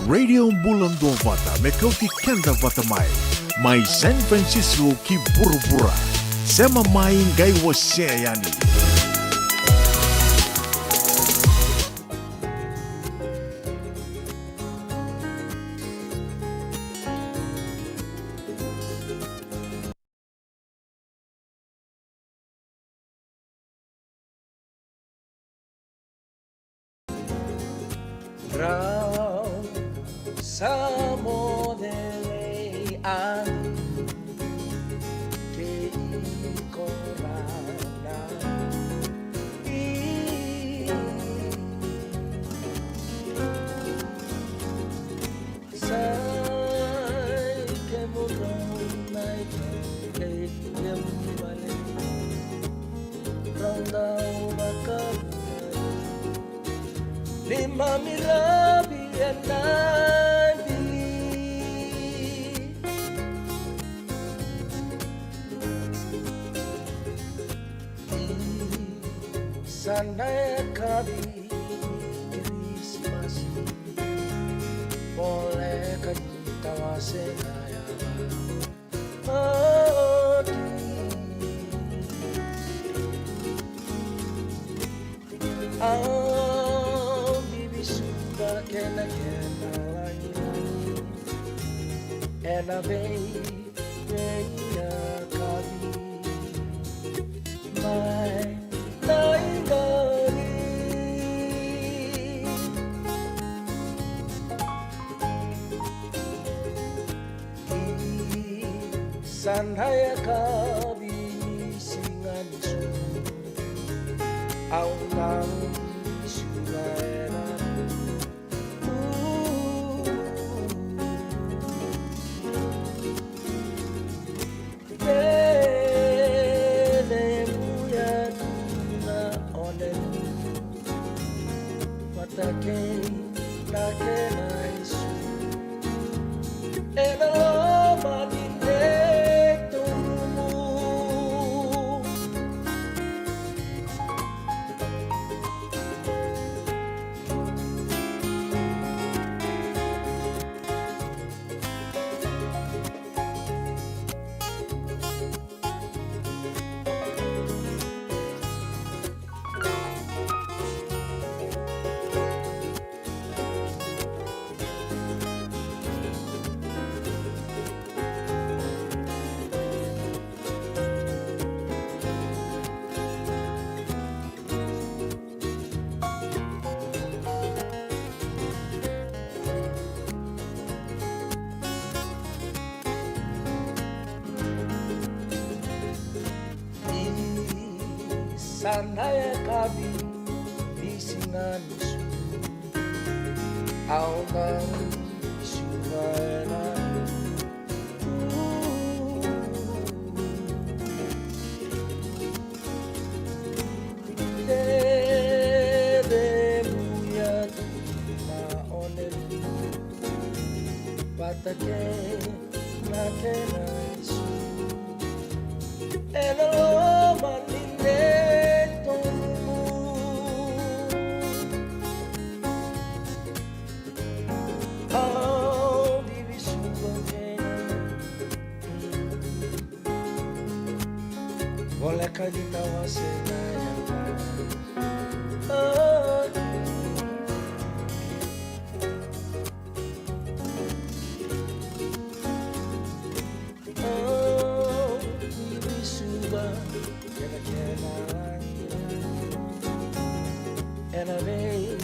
Radio Bulan Dua Vata, Mekauti Kenda Vata Mai, Mai San Francisco ki Burubura, Sema Mai Gai Waseayani. Rau sa modelean ke korana sai ke mudau nai ke yambale rondau bakal lima mirabi and Sanaya kabi Christmas boleh kita wasenaya bibi sudah kena lagi ena beya kabi mai Sanaya kabi singan su au nang sulaera muya tuna onen matake nake naisu eloma Sanaya kabi bisingan su au nang sulaera muya tuna onen batake nake naisu eloma boleh kita wasenaya bibi suba kena ena beya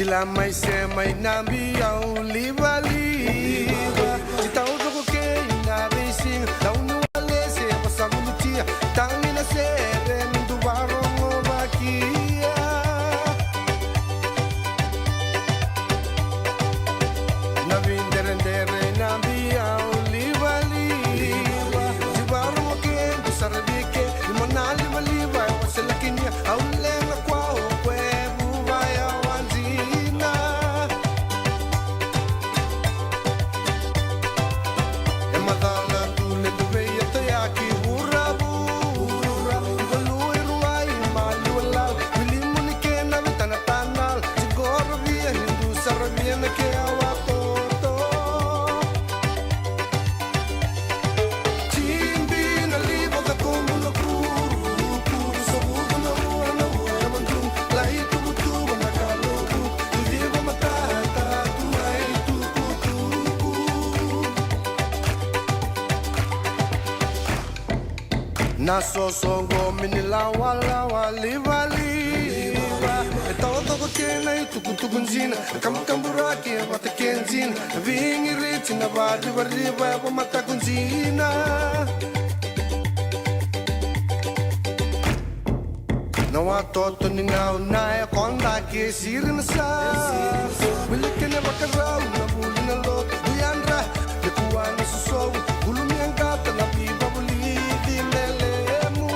Ila mai se mai nambi au liva liva. Si tau toko ke ina racing, tau nuale se pasamu lutia, tangi na se rendu barongo bakia. Na vindere nambi au liva liva. Si barongo ke kusarabike, limana liva liva, waselakinia au lenga kwao kwe bubaya wanzina. Emadala tule tuveya tayaki hura hura. Ibalui ruai mali walal, milimuni ke na vitana tanal. Sigoro via hindu sarabia na ke awatoto. Chimbi na libo ka kumulo kuru kuru. Sobugo na ua na mandung. Lai tubu tubu na kalogu. Tuvigo matata tunai tuku tuku. Na sosongo mini lawa lawa liva liva. E tau toko kena i tuku tuku nzina. Kamu kamburaki e mata kenzina. Vingi richi na vadi variva e mata kunzina. Na watoto ni ngau na e konda ke sirin sa. Wile kene bakarau na buli na lo. Buyandra le kuwana susow. Gulumi ang gata na pipa buli di melemu.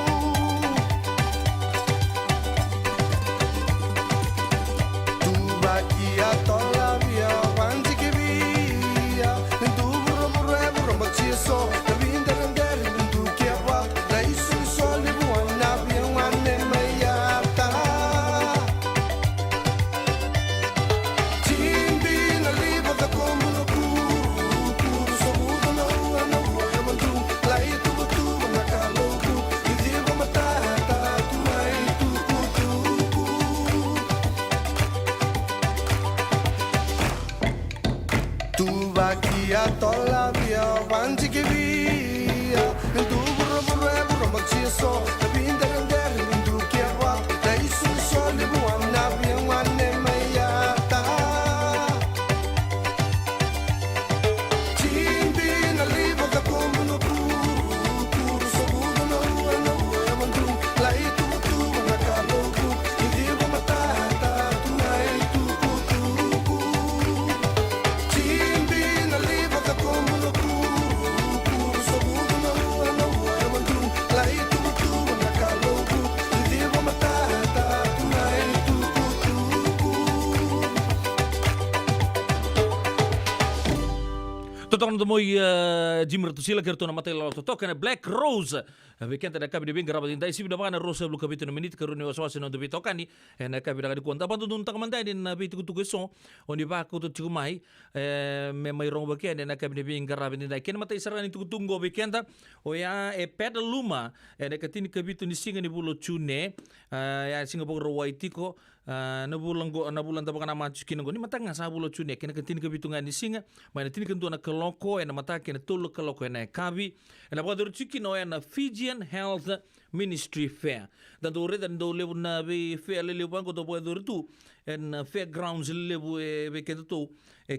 Tubakia tola via wanzi ke via. Nentu buro buro e buro machiso. Na vinderendere nentu kia wa. Na isu soli buana via wane mayata. Chimbi na libo ka kumulo kuru kuru. Sobugo na ua ya mandung. Lai tubu tubu na kalogu. Idigo matata tunai tuku tuku. Tubakia tola via wanzi ke via. Nentu buro buro e buro machiso. Na vinderendere nentu kia wa. Na isu soli buana via wane mayata. Chimbi na libo ka kumulo kuru kuru. Sobugo na ua ya mandung. Lai tubu tubu na kalogu. Idigo matata tunai tuku tuku. Chimbi na libo ka kumulo kuru kuru. Sobugo na ua ya mandung. Lai tubu tubu na kalogu. Idigo matata tunai tuku tuku. Totokana to moi Jimmer to sila kerto na matay lo totokana Black Rose. Weekend na kabi de binga rabat indai sibi na Rose blu kabito na minute karuni waswase no debi tokani na kabi na konta bantu dun tak mandai din na bitu kutu keso oni ba ko to tikumai me mai rong bakian na kabi de binga rabat indai ken matay sarani tu tunggo weekend o ya e pedaluma na katini kabito ni singa ni bulo chune ya singa bo rowaitiko na bulan tabakan na machus kinongo ni matanga sa bulo chune ken katini kabito nga ni singa mai na tini kantu na kaloko na mata ken tolo kaloko na kabi na ba dur chikino na Fijian Health Ministry Fair. Dan do dan do lebu na be fair le lebu ko do po do tu en fairgrounds lebu be ke to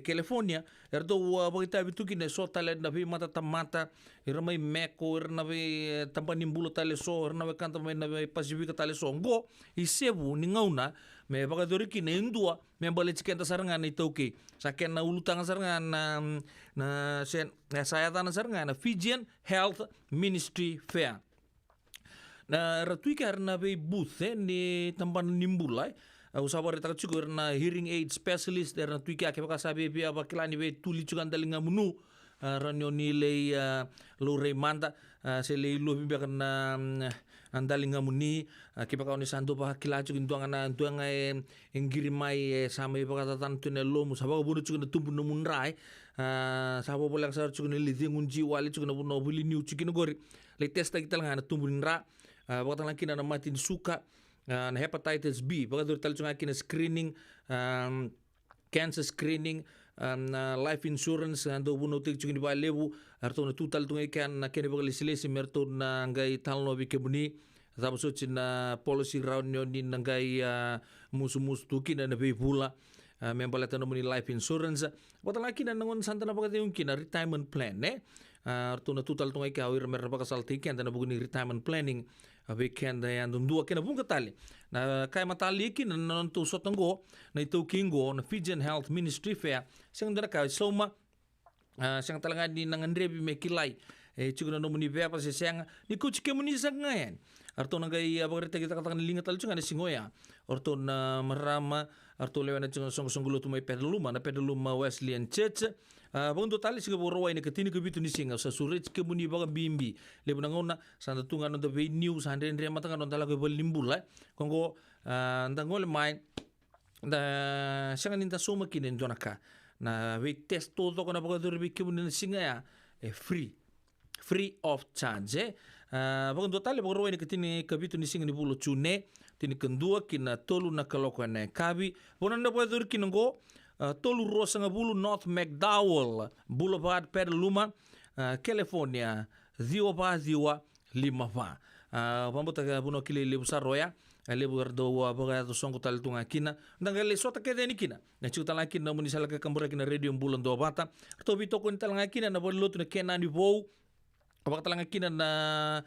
California do bagita bitu kine so tale na be mata tamata irmai meko irna be tampanim bulo tale so irna be kanta me na be Pacific tale so ngo isebu ni ngauna me baga do kine indua me bale chikenta sarangan ni toke saken na ulutang sarangan na sen saya tanah sarangan na Fijian Health Ministry Fair. Na ratui ka na be booth ni tampan nimbulai usabar ta chukur na hearing aid specialist der ratui ka ke sabi be abakilani be tuli chukan dalinga munu ranyo ni le lo remanda se le lo be na andalinga muni ke pa ni santo pa kilaju induanga engiri mai sama be ka tan tune lo musaba buru chukun tumbu no munrai sabo bolang sar chukun li ngunji wali chukun no buli new chukun gori le testa kita ngana tumbu nra waktu lagi na matin suka na hepatitis B bakal tal chunga kina screening cancer screening life insurance ando buno tik chungi ba lebu arto na total tungai kan na kene bakal silesi merto na ngai talno bi kebuni Tabo so na policy round nyo ni nangai musu tuki na nabi pula member letter nomuni life insurance bota laki na nangon santa na pagati yung kina retirement plan arto na total tunga ikaw mer pakasal tiken na buguni retirement planning weekend yan dua kena bunga tali na kay matali kin na to sotanggo na ito kingo na Fijian Health Ministry fair sing dara ka soma siyang talaga di nangandrebi may kilay chuguna no muni pa si siyang ni coach ke muni sang ngayon arto na gay abagrita kita katakan lingat tal chunga ni singoya arto na marama arto lewa na chunga songgulo to may pedaluma na pedaluma Wesleyan Church bangun totali siga borowai ni ketini kebitu ni singa sa surich ke muni baga bimbi lebu nangona sanda tunga no the news hande ndre matanga no talaga balimbula kongo ndangole mai da siyang ninta soma kinen jonaka na we test todo ko na baga durbi ke muni singa ya free of charge bagun totali borowai ni ketini kebitu ni singa ni bulo chune tini kendua kina tolu na kaloko na kabi bonanda baga dur kinongo tolu rosa bulu North McDowell Boulevard Petaluma California 05055 pambota ka buno kili lebu saroya lebu ardo baga to songo tal tunga kina ndangale sota ke deni kina na chuta la kina muni sala ka kambura kina radio bulan do bata to bito ko tal kina na bolotu na kena ni bow abak tal kina na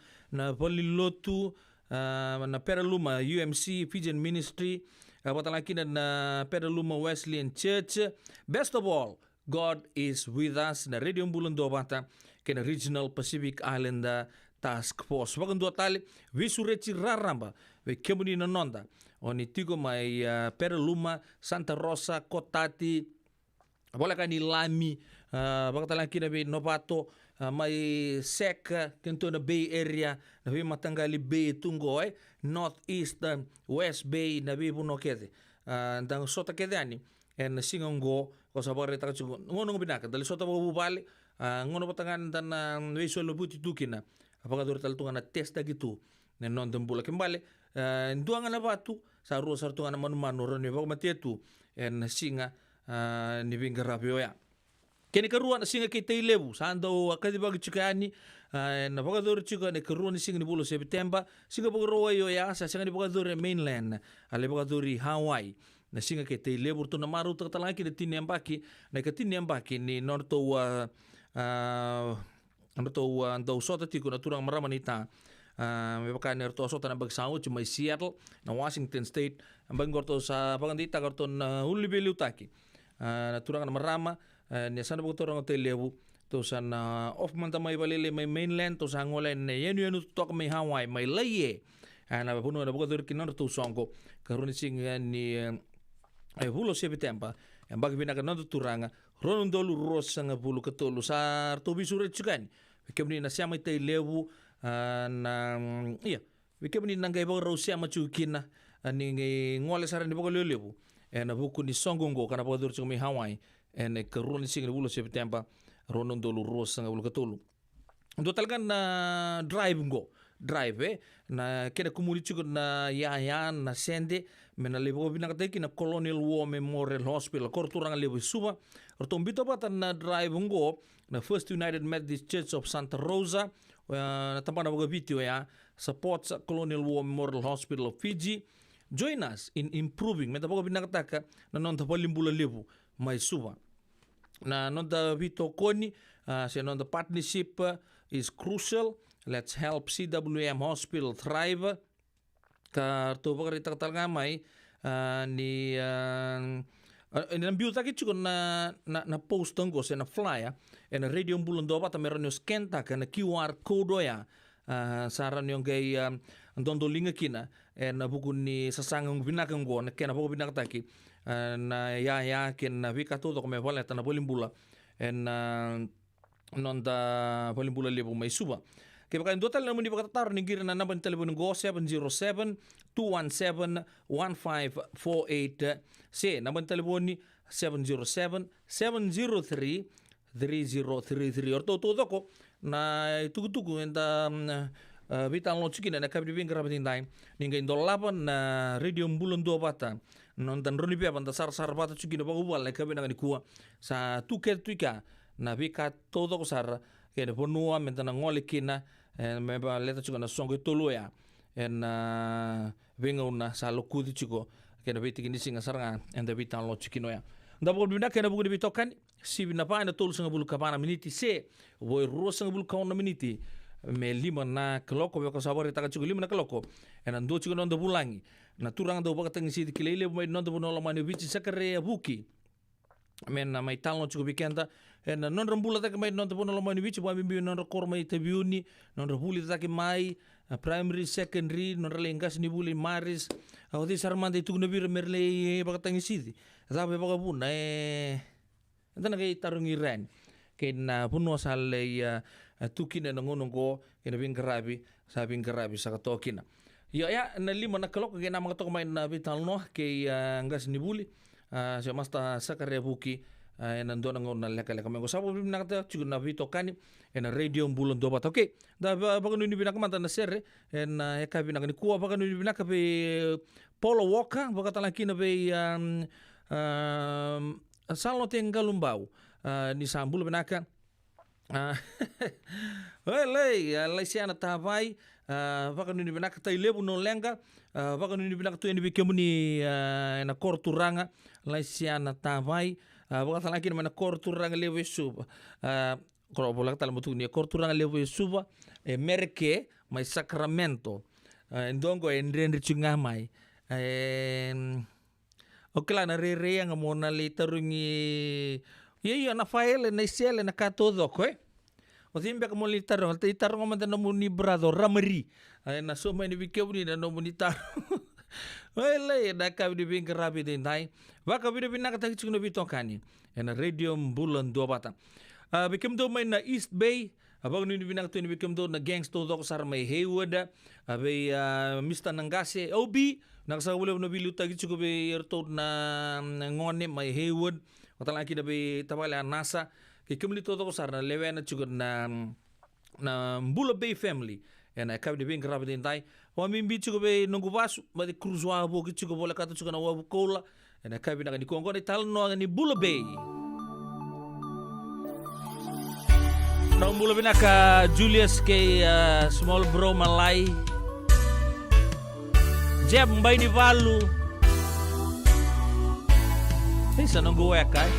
bolilotu na Petaluma UMC Fijian Ministry Batalaki na Petaluma Wesleyan Church. Best of all, God is with us na Radio Bulan do Bata kena Regional Pacific Island Task Force. Wakan dua tali visurechi raramba we kemuni na nonda. Oni tigo mai Petaluma, Santa Rosa, Kotati, boleh kan Lami, batalaki na Novato, mai Seka, kento na Bay Area, na Matangali Bay tungo North East, West Bay, na buno kete. Dang sota kete ani, en singongo, ko sa bare ta chugo. Ngono binaka, dali sota bo bali, ngono patangan dan visual buti tukina. Apakah dur taltungan na test gitu. Na non dembula kembali, nduangan na batu, sa ro sa tungan manu ron ba matietu, en singa ni bingarapyo ya. Kini karuan singa kita ilebu sando akadi bagi chikani na pagador chika ne karuan singa ni bulo September singa pagro yo ya sa singa ni pagador mainland ale pagador Hawaii na singa kita ilebu to na maru ta talaki de tinembaki na katinembaki ni norto ando sota tiku na turang maramanita may baka nerto sota na bagsaw chuma Seattle na Washington State ang bangorto sa pagandita karton ulibeli utaki na turang na marama ni sana buku orang hotel lebu to sana off manta mai balile mai mainland to sangola ne yenu tok mai Hawaii mai laye ana puno na buku kinon to songo karuni singa ni bulo September yang bagi bina kanon turanga ronon dolu rosanga bulu ketolu sar to bisure chukan kemni na siya mai tai lebu na iya kemni nangai bago rosia machukina ni ngole saran di buku lebu na buku ni songongo kana buku mai Hawaii en karun sing bulo September ronon dolu rosa nga bulo katulu do talaga na drive na kena kumuli chugo na yayan na sende mena lebo binakatay kina Colonial War Memorial Hospital korturang lebo suba orton bito bata na drive ngo na First United Methodist Church of Santa Rosa na tampan na mga video ya supports Colonial War Memorial Hospital of Fiji. Join us in improving meta bago binakataka na non tapalimbulan lebo may suba na non da vito koni sa non the partnership is crucial. Let's help CWM Hospital thrive. Karto bagarita talaga may ni nambiuta kitcho na post ko sa na flyer na radio bulan do bata meron yung skenta ka na QR code ya saran yung gay dondolinga kina na bukun ni sasangong binakang go na kena buko binakataki na ya ken na vika todo kome wala na bolimbula en non da bolimbula lebo may suba kaya baka total naman di ba katatar ni gira na naman telefon go 707-217-1548 si naman telefon ni 707-703-3033 or todo ko na tugu-tugu enda bitan lo chikina na kabri bin karabatin time ninga indolaban na radio bulan do bata non dan roni pia banda sar bata chikina ba ubal na kabi na kuwa sa tuket tuika na bika todo ko sar kaya ponua mentana ngole kina me ba leta chiko na songo tolo ya en venga una sa lokudi chiko kena beti kini singa saranga enda bita lo chikino ya nda bol bina kena buku bitokan si bina pa ina tol sanga bulu kapana miniti se voi ro sanga bulu kauna miniti me 5 na keloko beko sabari taka chugo 5 na keloko ena ndo chugo nondo bulangi na turang do baka tangi si kilele mai nondo bunola mani bici sakare buki men na mai talno chugo bikenda ena non rambula taka mai nondo bunola mani bici wa bimbi non rekor mai tabiuni non rambuli taka mai primary secondary non relengas ni buli maris au di sarmande tu na bir merle baka tangi si sabe baka buna entana kay tarungi ren kay na puno sale tukina na ngunong ko kina bingkarabi sa bingkarabi sa katokina ya na 5 na keloko kay na mga to kumain na vital no kay ngas ni buli siya masta sakare buki nando na ngon na leka-leka mengo sabo bim nakata chugo na vito kani na radio bulon dobat okay da baka ni binakamanta na serre na eka binakani kuwa baka ni binakape Polo Walker baka talaki na be salo tengalumbau ni sambul binaka lai siana tavai baka ni binaka tai lebu no lenga baka ni binaka tu ni bikemuni na korturanga lai siana tavai baka talaki na korturanga lebu suba kalau bolak talam betul ni korturanga lebu suba merke mai Sacramento ndongo endren richunga mai okela na re yang mona le tarungi ye na file na sele na katodo ko o timbe ka moli tarong te tarong man na muni brado ramari na so mai ni bikebuni na no muni tar le da ka bi bin grabi den dai wa ka bi bin na ka tagi chuno bitokani na radio bulan do bata bikem do mai na East Bay abang ni binang tu ni bikem do na gangster do sar mai Haywood abe Mr Nangase Obi nakasa wala no bilu tagi chuko be erto na ngone mai Haywood Kata lagi dapat tabala nasa kikimli toto ko sarna lewen na chugo na Bula Bay family ena kabi de bing grabe den dai wa mimbi chugo be nungu basu ba de cruzwa bo ki chugo bola kata chugo na wa kola ena kabi na ni kongo ni tal no ni Bula Bay na Bula Bay naka Julius ke small bro malai Jeb mbay ni Valu Isa nunggu wekai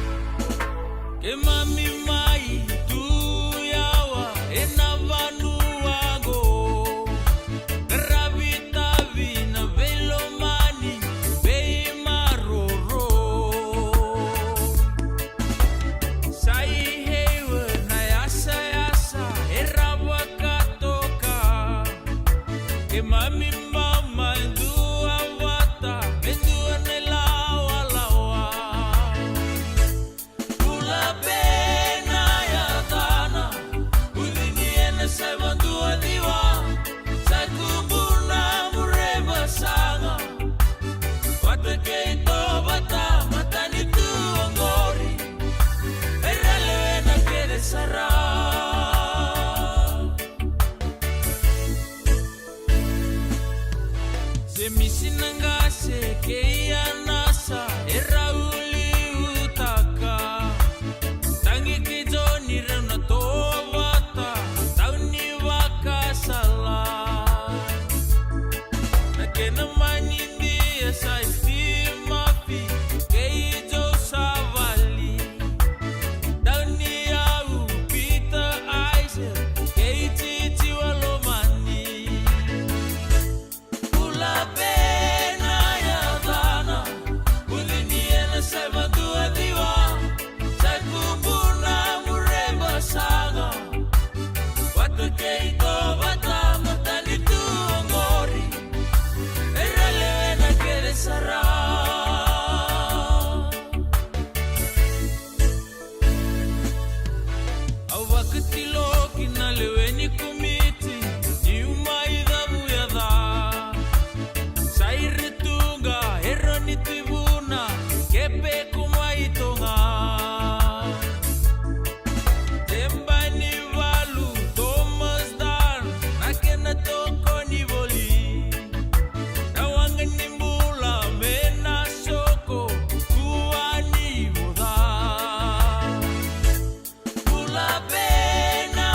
ke mami mai tu yawa enavanu wago gravita vina velomani bei maroro sai hewe na yasa yasa erawa katoka ke mami mama ndu awata bendu anelawa lawa Semisinangase ke anasa erauli utaka tangi kijoni rena tovata tauni wakasala nakena manindi esa istimafi ke ijo savali tauni au Peter Isaac ke iti walomani pena ya dana uliniena sema dua diwa sakubuna muremba saga watu keito bata matani tu ngori erale na kere sara au wakati loki na leweni kumiti ni umaida buyada Sairitunga eroni tibuna kepe kumaitonga Tembani Valu Thomas Dan nakena toko ni boli Nawangani mbula mena soko kuani boda Bula pena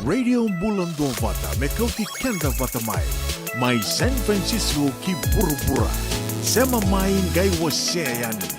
Radio Bulan Dua Vata Mekauti Kenda Vata Mai San Francisco ki Burubura Sema main gai waseani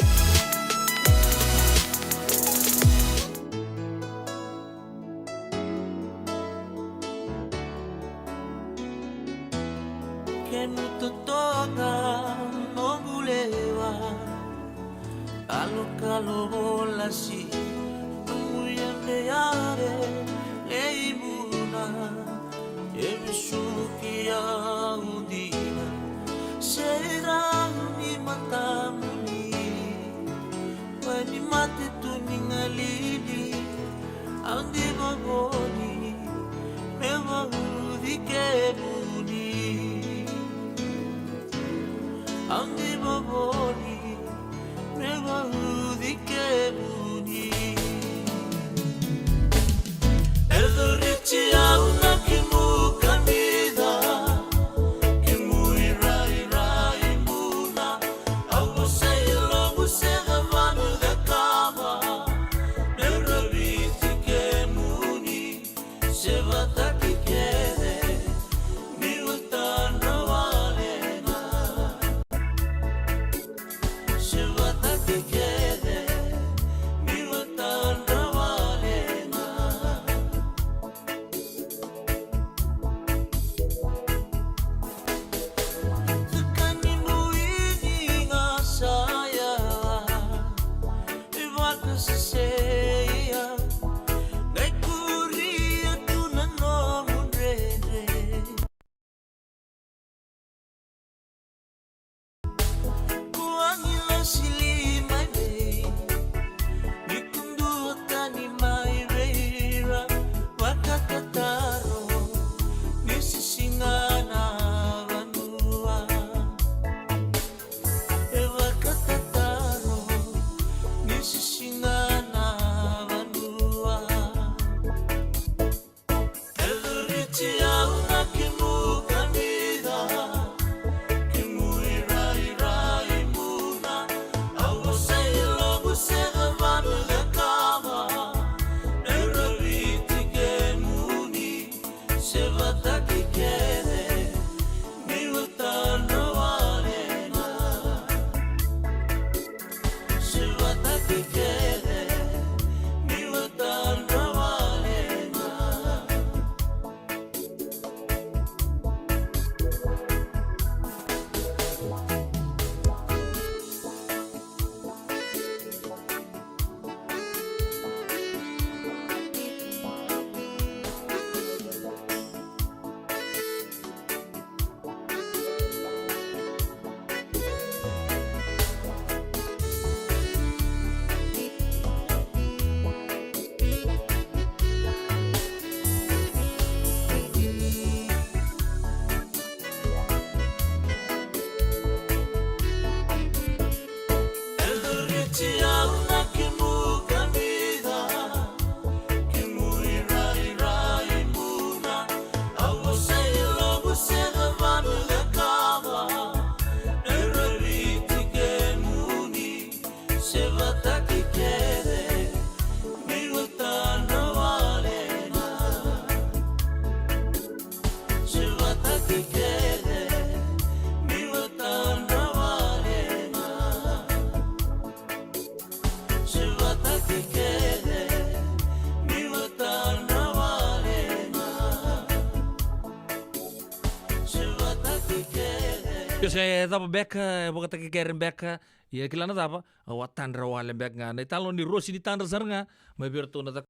Saya tapa beka, boka taki keren beka, ya kilana tapa, awat tandra wale bek nga, na italon ni Rosi ni tandra saranga, may berto na tak.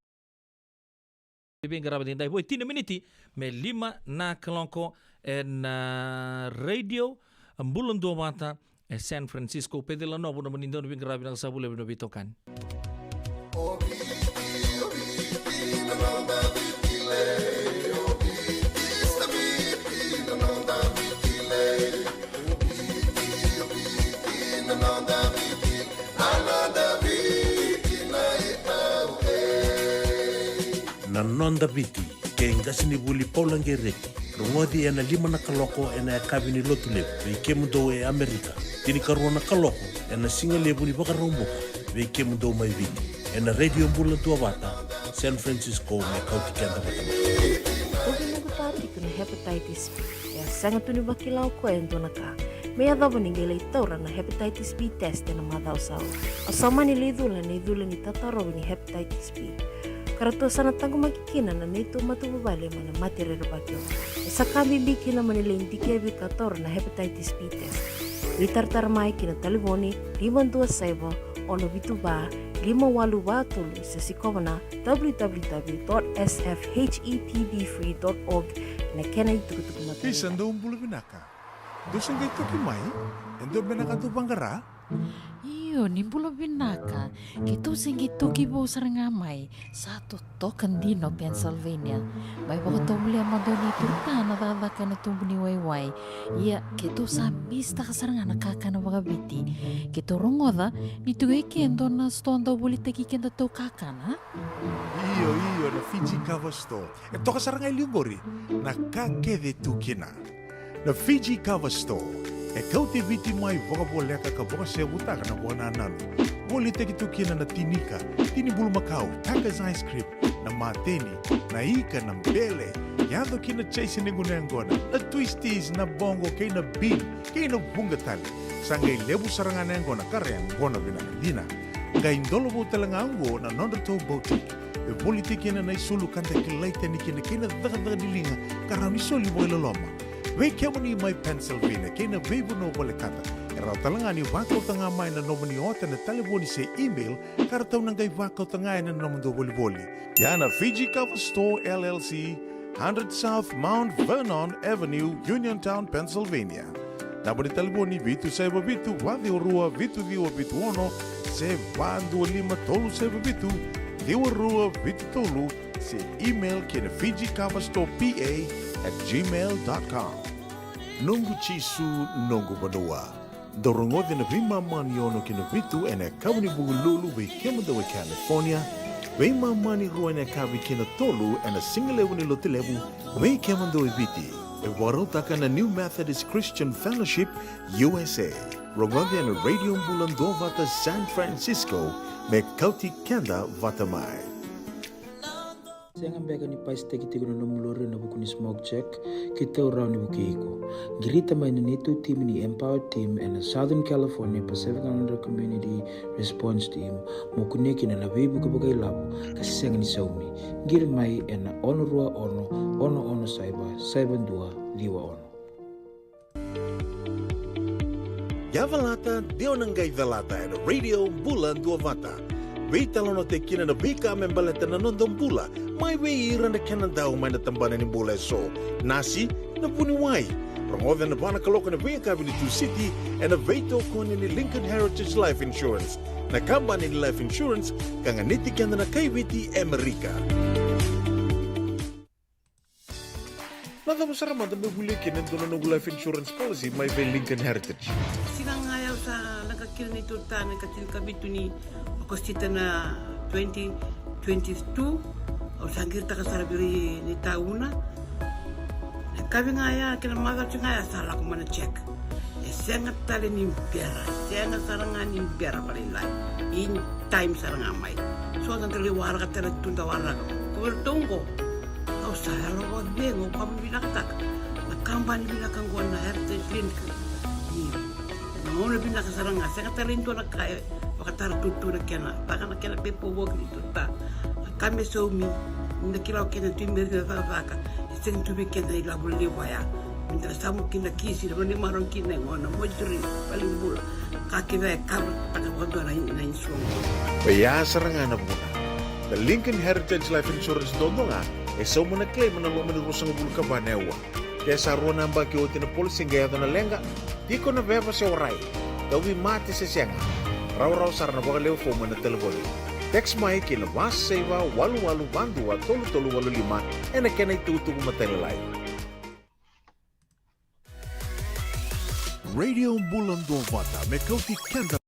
Bibing karabat hinday, boy, 10 miniti, may 5 na kalongko, en radio, ang bulan dua mata, San Francisco, pwede lang no, naman indon, bibing karabat ng sabule, binabitokan. Nanonda biti, ke ngasini buli paulange reki. Rungodi ena 5 na kaloko ena kabini lotule, ve kemudo e Amerika. Tini karona kaloko ena singale buli baka romboka, ve kemudo mai viti. Ena radio mbula tua bata, San Francisco me kauti kenda batama. Ogi nungu tati kuna hepatitis B. Ya sanga tuni bakilau ko ento naka. Mea dhava ningele itaura na hepatitis B test na madhau sao. Asama ni lidula ni tataro ni hepatitis B. Karato sana tangu makikina na nito matubabali mana matirero bakyo. Sa kami bikina manila indike bikator na hepatitis B test. Witartar mai kina taliboni 527 ono bituba 582 sa sikomana www.sfhepbfree.org na kena itukutuk matulog. Kisan daw mbula binaka. Doon gay tukimay, endo binaka tu banggara. Iyo, nimbula binaka. Kito singi tuki bo sarangamay sa totokan dino Pennsylvania. May baka tumuli ang madoni turta na dadaka na tumuni wayway. Iya, kito sa mista ka saranga nakaka na mga biti. Kito rongoda, nitugay kendo na stonda ulit kikenda to kakana. Iyo, na Fiji Cover Store. Ito ka sarangay liugori, nakakede tukina. Na Fiji Cover Store. E kau te viti mai voka boleka ka voka se butaka na bona nalo. Boli te kitukina na tinika, tini bulu makau, Taka's ice cream, na mateni, na ika na mbele. Yado kina chase ningu na ngona, na twisties na bongo kay na bean, kay na bungatali. Sangay lebu sarangan na ngona kare ngona binakadina. Ngay indolo mo talanga ango na nondato boutique. E boli te kina na isulu kanta kilaita ni kina kina daga nilinga karang isoli mo ilaloma. Wei kemani mai Pennsylvania, kena weibu no wale kata. Era talanga ni wakau tanga mai na nomani ota na taliboni se email, kara tau nangai wakau tanga na nomando wali. Yana Fiji Cover Store LLC, 100 South Mount Vernon Avenue, Uniontown, Pennsylvania. Naboni taliboni vitu seba vitu, wadi orua vitu diwa vitu ono, se wandu lima tolu seba vitu, diwa rua vitu tolu, se email kena Fiji Cover Store PA@gmail.com. Nungu chisu nungu badua. Dorongode na vima maniono kina vitu ene kabuni bugululu we kemudawe California. We mani ruwa ene kabi kina tolu ene singalewu ni lotilewu we kemudawe viti. E warotaka na New Methodist Christian Fellowship USA. Rongode ene radio mbulan do vata San Francisco me kauti kenda vatamai. Saya ngambeka ni pais teki tigo na nomulore na buku ni smoke check kita urau ni buku iko. Girita mai na nitu team ni Empower Team and Southern California Pacific Islander Community Response Team mo kuneki na nabibu kabagai labo kasi saya ni saumi. Gir mai na ono rua ono saiba dua liwa ono. Yavalata dionangai velata na radio bulan dua vata. Weita lono te kina na bika membaleta na nondong bula. Mai wei ira na kena dau mai na tambana ni bula so. Nasi na puni wai. Promoda na bana kaloka na wei kabini tu city and a veito kone ni Lincoln Heritage Life Insurance. Na kambani ni Life Insurance kanga niti kenda na kaiwiti Amerika. Nada masarama da may hulikin ng doon ng Life Insurance Policy may wei Lincoln Heritage. Silang ayaw sa nagkakil ni Turta, nagkatil kabito ni Akostita na 2022 o sangir ta kasarabiri ni tauna. Nagkabi nga ya, kinamagal siya nga ya, sala ko man na check. Sengat tali ni Biara, sengat sarangan ni Biara palilay. In time sarangan may. So, ang taliwara ka tala tuntawara ka. Kuwertong ko. Kau saya lo wag bengo, kami binakatak. Nagkampan binakang ko na heritage link. Noon na binakasaranga, sengat tali nito nagkaya. Wakat tara tutu na kena taka na kena pepo wok ni tuta kame so mi na kila kena tu mi na vaka sen tu bi kena ila bule waya minta samu kina kisi na ni maron kina ngona mojuri paling bula kaki ve kam taka wondo na insu Baya serangan muna. The Lincoln Heritage Life Insurance dodonga so muna claim na lo mena rosang bulu ka banewa. Kaya sa rona ba ki otin na polisi ngaya na lenga iko na beba sa oray. Dawi mati sa siyanga. Raw sarana baka leo fo muna telefoni. Text mai kina mas seva walu bandu wa tolu walu lima ena kena itutu kumatelalay. Radio Bulan Dovata me kauti kenda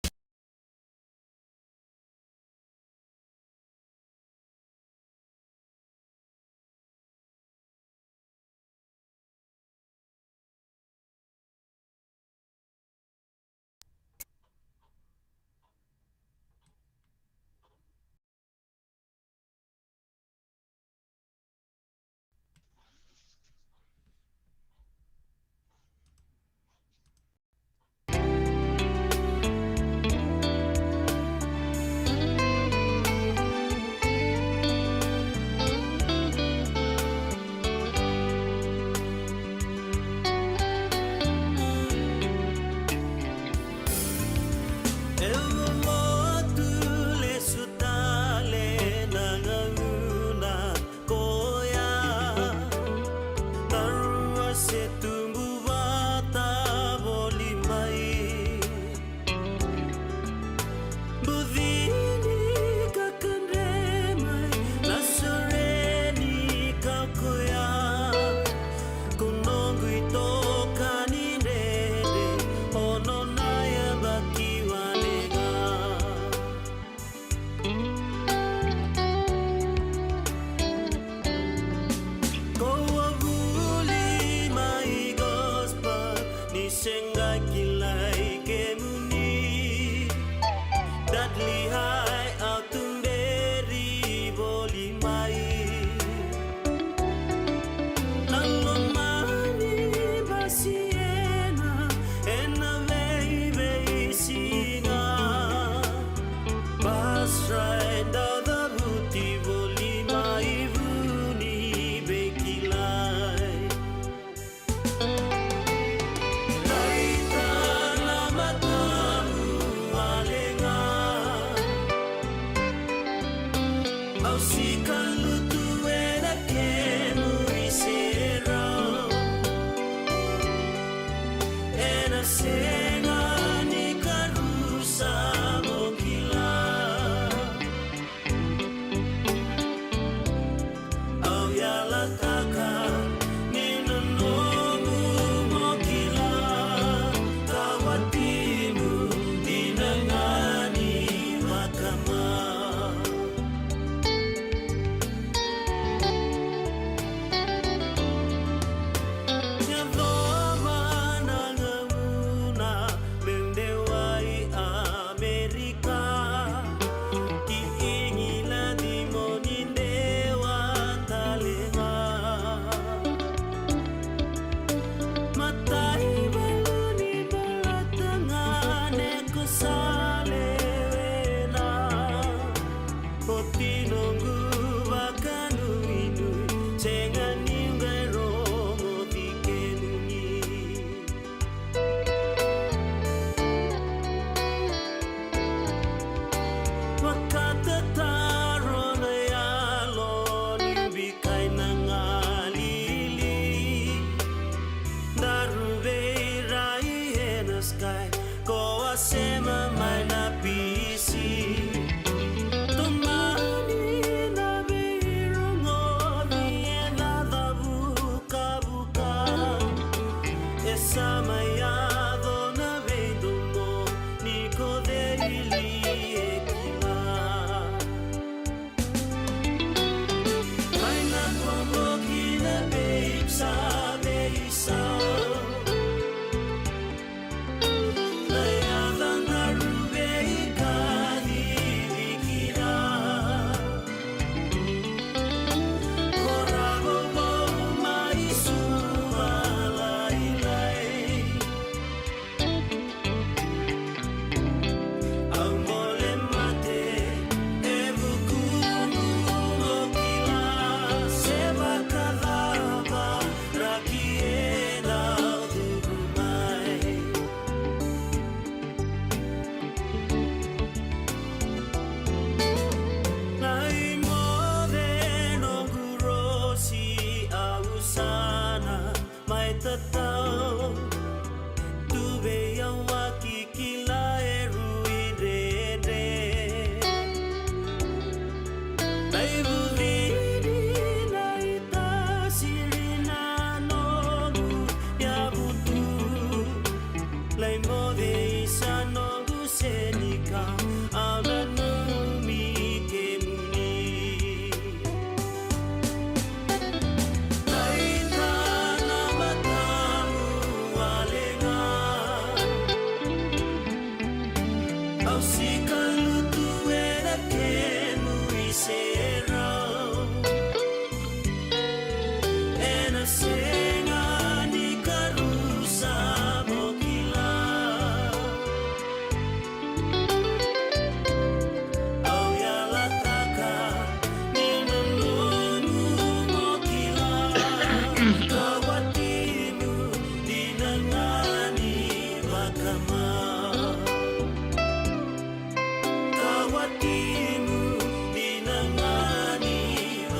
Kawatimu dinangani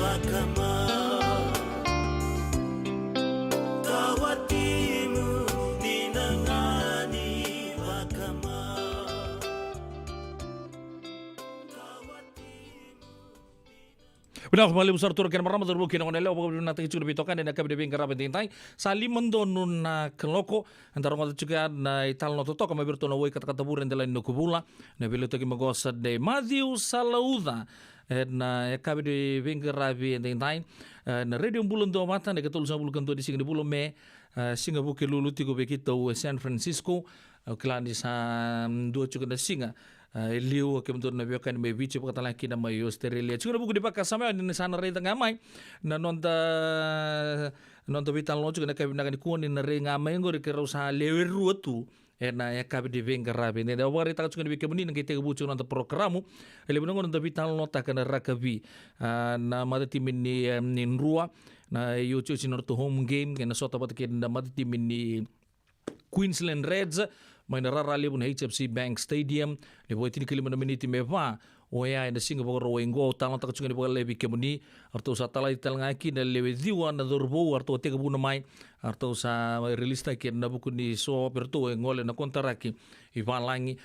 wakama, kawatimu dinangani wakama. Benar kembali besar turun kena maram terbuka dengan leo pokok na tagi cukup bitokan dan kabin debing karapan tintai salim mendonun na keloko antara ngota juga na ital no toto kama berto na woi kata-kata buren dalam no kubula na bilo tagi magosa de Matthew Salauda na kabin debing karapan tintai na radio bulan do mata na ketul sa bulan do di singa bulan me singa buke lulu tigo bekito San Francisco kelan di sa dua cukup na singa liu ke mentur na biokan me bici pakata laki na may Australia. Siguro buku dipaka sama ni sana rei ngamai na nonta vital no juga na kabi na kuon na rei ngamai ngori ke rosa lewer ruotu na ya kabi di venga rabi ne da wari ta juga bike muni ngite bucu nonta programu ele bungo nonta vital no ta kana rakabi na mata timin ni rua na yuchu sinorto home game ke na sota pat ke na mata timin ni Queensland Reds main rarali pun HFC Bank Stadium ni boleh tini kelima menit meva oya ina Singapore roengo talang tak cungan dibawa lebih kemuni arto sa talai talangaki na lewe diwa na dorbo arto tega buna mai arto sa relista ki na buku ni so perto ngole na kontaraki ivalangi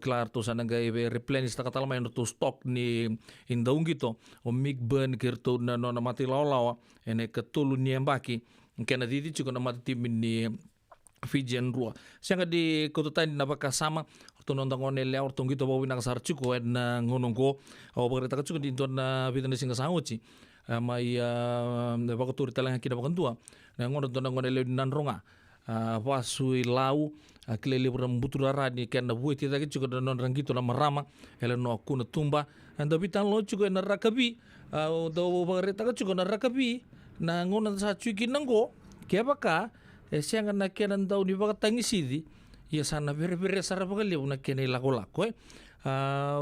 klar arto sa nanga replenish ta katala mai arto stock ni indaung gitu o mig burn kerto na na mati lawa ene ketulu ni ambaki kena didi juga na mati tim ni Fijian rua. Sianga di kototan na bakasama orto nonda ngone le orto ngito bawi na kasar chuko na ngonongko o bagreta ka chuko di na bidana singa sangochi mai bakotur talang kina bakantua na ngono to ngone le nanronga wasui lau klele buturara ni ken na buiti ta chuko non rangito na marama ele no kuna tumba anda bitan lo chuko na rakabi do bagreta ka chuko na rakabi na ngono sa chuki nango kebaka siang na kenan daw ni baka tangisidi ya sana bere sara bakali una kenai lako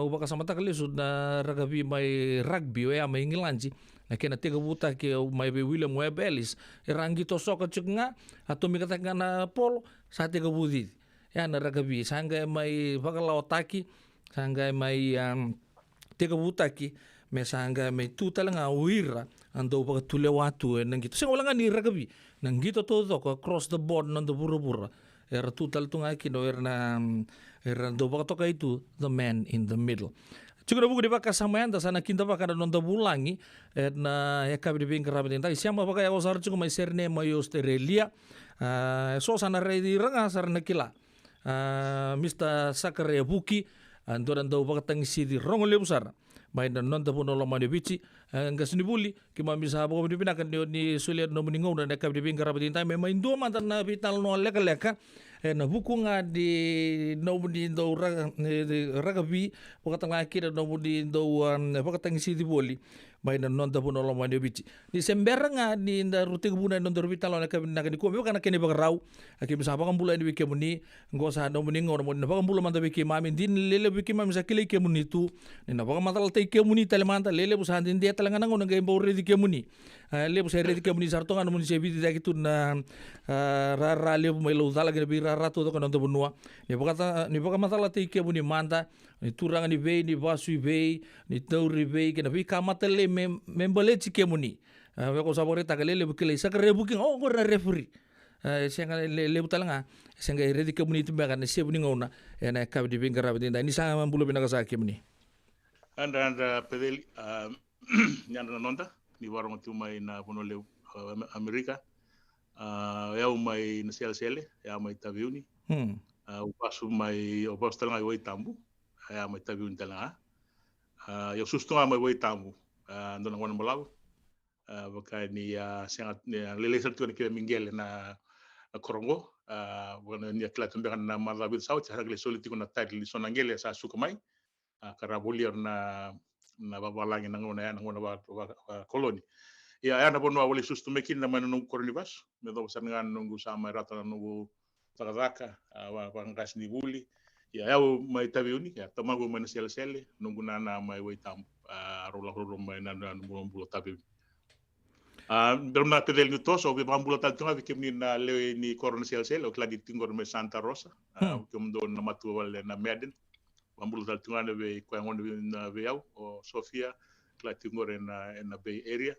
ubaka sama takali sudah ragabi mai rugby ya mai ngilanji na kena tiga buta ke mai be William Webb Ellis rangi to soka cuknga atau mi kata na polo sa tiga budi ya na ragabi sangga mai bakala otaki sangga mai tiga buta ki me sangga mai tutal nga wira ando baka tule watu nang gitu sing wala nga ni ragabi nang gitu todo ko across the board nando bura-bura era tutal tunga kino era do baka toka itu the man in the middle juga buku di baka samayan ta sana kinta baka nonto bulangi na ya kabi di bingkar rabi tinta siapa baka ya osar juga mai serne mai Australia so sana ready ranga sarna kila Mr. Sakare Buki ando baka tangisi di rongole besar main dan nonton pun orang mandi bici enggak seni buli kima bisa bawa dipinahkan di suliat no meningau dan dekat di pinggir rapat intai memang dua mantan na vital no leka na buku nga di no di do ragabi pakatang laki dan no di do pakatang isi di boli main dan nonton pun orang mandi bici di sember nga di ruti kebunan nonton vital no leka nak di kuami karena kini bagrau akim bisa pakai bulan di bikin muni enggak usah no meningau no pakai bulan mantan bikin mami din lele bikin mami sakile kemuni tu na pakai mantal te kemuni telemanta lele busan din dia telangan nang nang gaimbo redi kemuni le busan redi kemuni sartonga no muni sebi dia gitu na rara le melo dala ke bi rara to kan nonton benua ni pakai mantal te kemuni manta ni turang ni be ni vasu be ni tauri be ke na bi kamatele membele kemuni ko sabore ta lele bukile sakare buking oh ko referee senga le butalanga senga redi kemuni timba kan sebu ni ngona ena kabi di bingkar rabi ni sama bulo binaka sa kemuni anda pedel nyanda nonda ni warung tu mai na ponole Amerika ya mai na sele ya mai taviuni upasu mai opastal ngai wai tambu ya mai taviuni tala ya sustu mai wai tambu ndo na wana molau baka ni sangat lele sertu ni kira minggel na korongo wana ni atla tumbe na malabi saut sa gle soliti kuna tagli sonangele sa sukamai karena bolier na babalangi nangona koloni ya ana bonwa wali sustu mekin na manung kornivas medo sangan nunggu sama rata nunggu takazaka pangkas ni buli ya mai tabiuni ya tamago man sel nunggu nana mai waitam rola mai nana bulo tabi berna pedel ni toso be bambulo tantunga vikemni na le ni korn sel o kladi tingor me Santa Rosa kem don na matu wala na Meden Ambulu tal tungana be ko ngon na be yau o Sofia kla tungor na Bay Area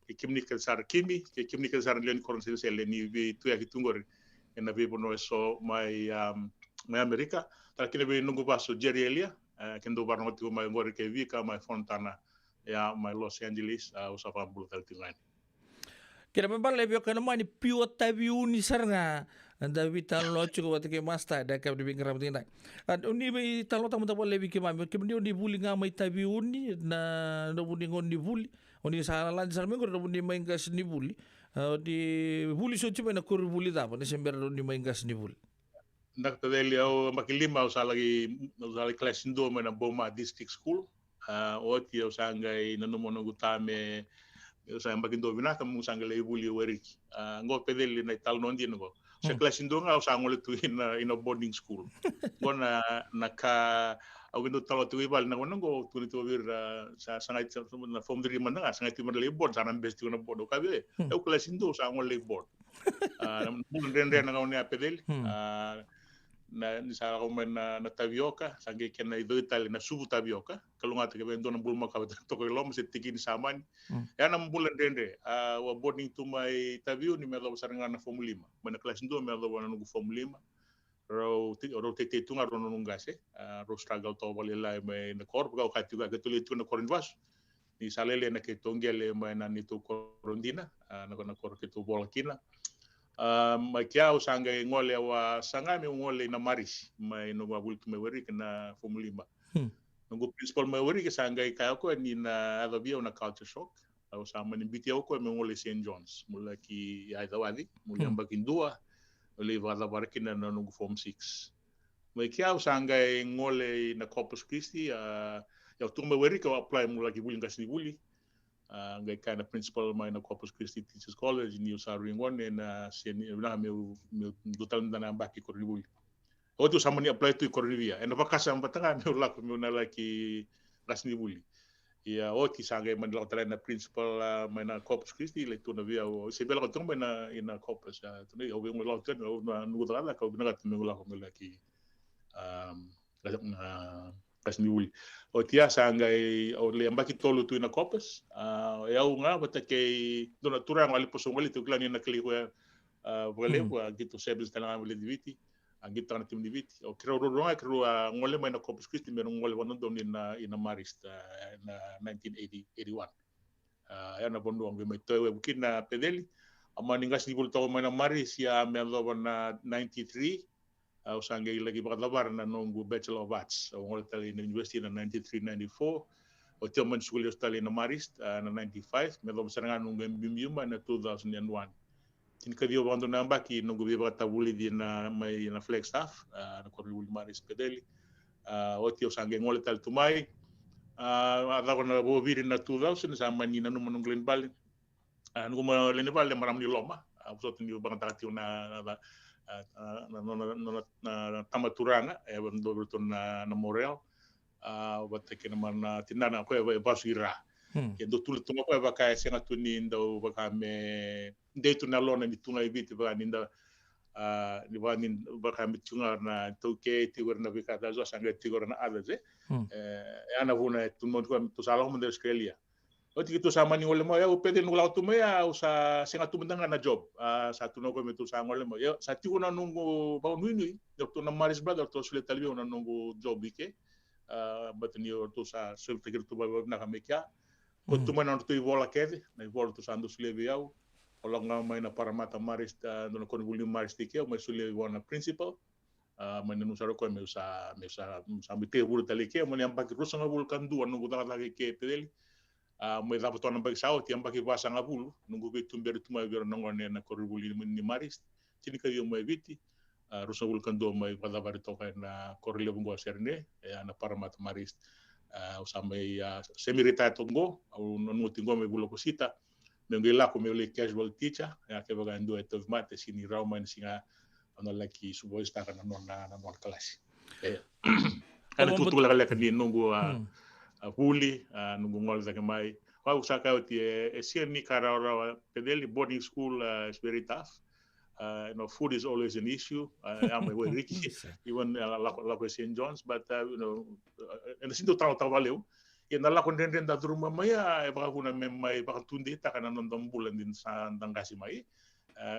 ke kimni kel sar kimi ke kimni kel sar len koron se le ni be tu ya tungor na be bono so mai Amerika tal kile be nungu baso Jerry Elia kendo barno tu mai ngor ke vika mai Fontana ya mai Los Angeles usapa ambulu tal tungana Kira memang lebih kena mani piu tabi uni sarna anda vital lo cukup ke masta ada ke di pinggir tina. Uni be talo tamu tamu lebih ke mami ke uni buli ngamai tabi uni na buni ngondi buli uni salah sar mengko buni main gas ni buli di buli so cuma na kur buli da ne sember uni main gas ni buli. Ndak tadeli au makilima usalagi kelas indo na Boma District School oti usangai nanomono gutame sa mbagindo binaka musanga le buli weriki ngo pedeli na tal non din ngo sa class indo nga usanga le tu in a boarding school ngona naka au gindo talo tu ibal na ngo tu to vir sa sangai na form 3 man nga sangai timar le board sana best na board ka be au class indo sa ngo le board mun rende na ngone pedeli na ni sa ko men na tavioka sange ken na idetale na subu tavioka kalunga te ben dona bulma ka to ko lom se tiki ni saman ya na bulan dende wa boarding to my tavio ni melo saranga na form 5 mana kelas 2 melo wana ngu form 5 ro te tunga ro no ngase ro struggle to wale lai me na korp ka ka tu ka tuli tu na korin vas ni salele na ke tongele me na ni to korondina na kor ke to bolkina makia usanga ngole wa sanga me ngole na maris mai no wa bultu me weri na form 5 no principal me weri ke sanga ka ko ni na adobia una culture shock au sama ni biti ko me ngole St John's mula ki ya dawadi mula bakin dua ole va da barkina na no form 6 makia usanga ngole na Corpus Christi ya tu me weri ko apply mula ki bulin kasni buli ngai kana principal mai na Corpus Christi Teachers College ni usaring one na seni na meu dutal na baki ko ribul o tu samani apply tu ko rivia en vakasa mbatanga meu la ko meu na laki rasni buli ya o ti sangai man la tala na principal mai na Corpus Christi le tu na via o se bela ko tung na ina Corpus tu ni o meu la tu na nudala ka na ka meu la ko meu laki kasni uli o tia sangai o le ambaki tolu tu na Corpus ya unga batake dona turang ali posongoli tu klani na kli ko vale ko gitu sebis tala ngale diviti angit tan tim diviti o kro ronga kro ngole mai na Corpus Christi me ngole wono don ina Marist na 1981 ya na bondo ang mai towe bukin na pedeli amani ngas ni bulto mai na Maris ya me lo na 93 usanga lagi bakat labar na nongu Bachelor of Arts ngol tali na University na 93-94 o teman school tali na Marist na 95 melo sarangan nongu MBM na 2001 tin kadio bando na baki nongu biba tabuli di na may na flex staff na korul Marist pedeli o tio usanga ngol tali tumai ada ko na bobiri na 2000 sa mani na nongu Glen Valley nongu ma Glen Valley maram ni loma usot ni bangata tio na tamaturanga do betul na Morel batake na man tinana ko e basira ke do tul tuma ko ba ka senga tuni ndo ba ka me de tu na lona ni tuna ibiti ba ninda ni ba nin ba ka mi tunga na toke ti gorna bi ka da zo sanga ti gorna adaze ana vuna tu mon ko tu sala mo de Australia o ti tu sama ni ngole mo ya o pede no lautu me ya usa senga tu mendanga na job satu no ko me tu sa ngole mo ya sati una nungu ba nuni doktor na Maris brother to sule talbi una nungu job ike batni o tu sa sul tegir tu ba na kamekia o tu mana tu vola kede na vola tu sandu sule biau o nga mai na Paramata Maris no ko buli Maris tike o mai sule wana principal mana no saro ko me usa bite bulu talike mo nyam baki rusa ngabul kandu nungu dala lagi ke pedeli mai dapat tuan bagi sao tiang bagi bahasa ngabulu nunggu betum beri tumai biar nongone na koribuli ni Maris tini kadio mai viti rusa bulu kando mai pada bari tokai na korile bungo serne na Paramata Maris usamai semi retired tongo au nonu tingo mai bulo posita mengela ko mele casual teacher ya ke baga ndo eto mate sini rauma ni singa ono laki subo istaka na non kelas kana tutu la kan ni nunggu huli nungu ngol zake mai wa usaka uti sien ni kara pedeli boarding school is very tough Food is always an issue. I'm aware Ricky, even like St. John's, but and sinto tahu valeu. Yang nala konten da rumah maya, baka kuna may baka tundi ta kana nondong bulan din sa dangasi mai.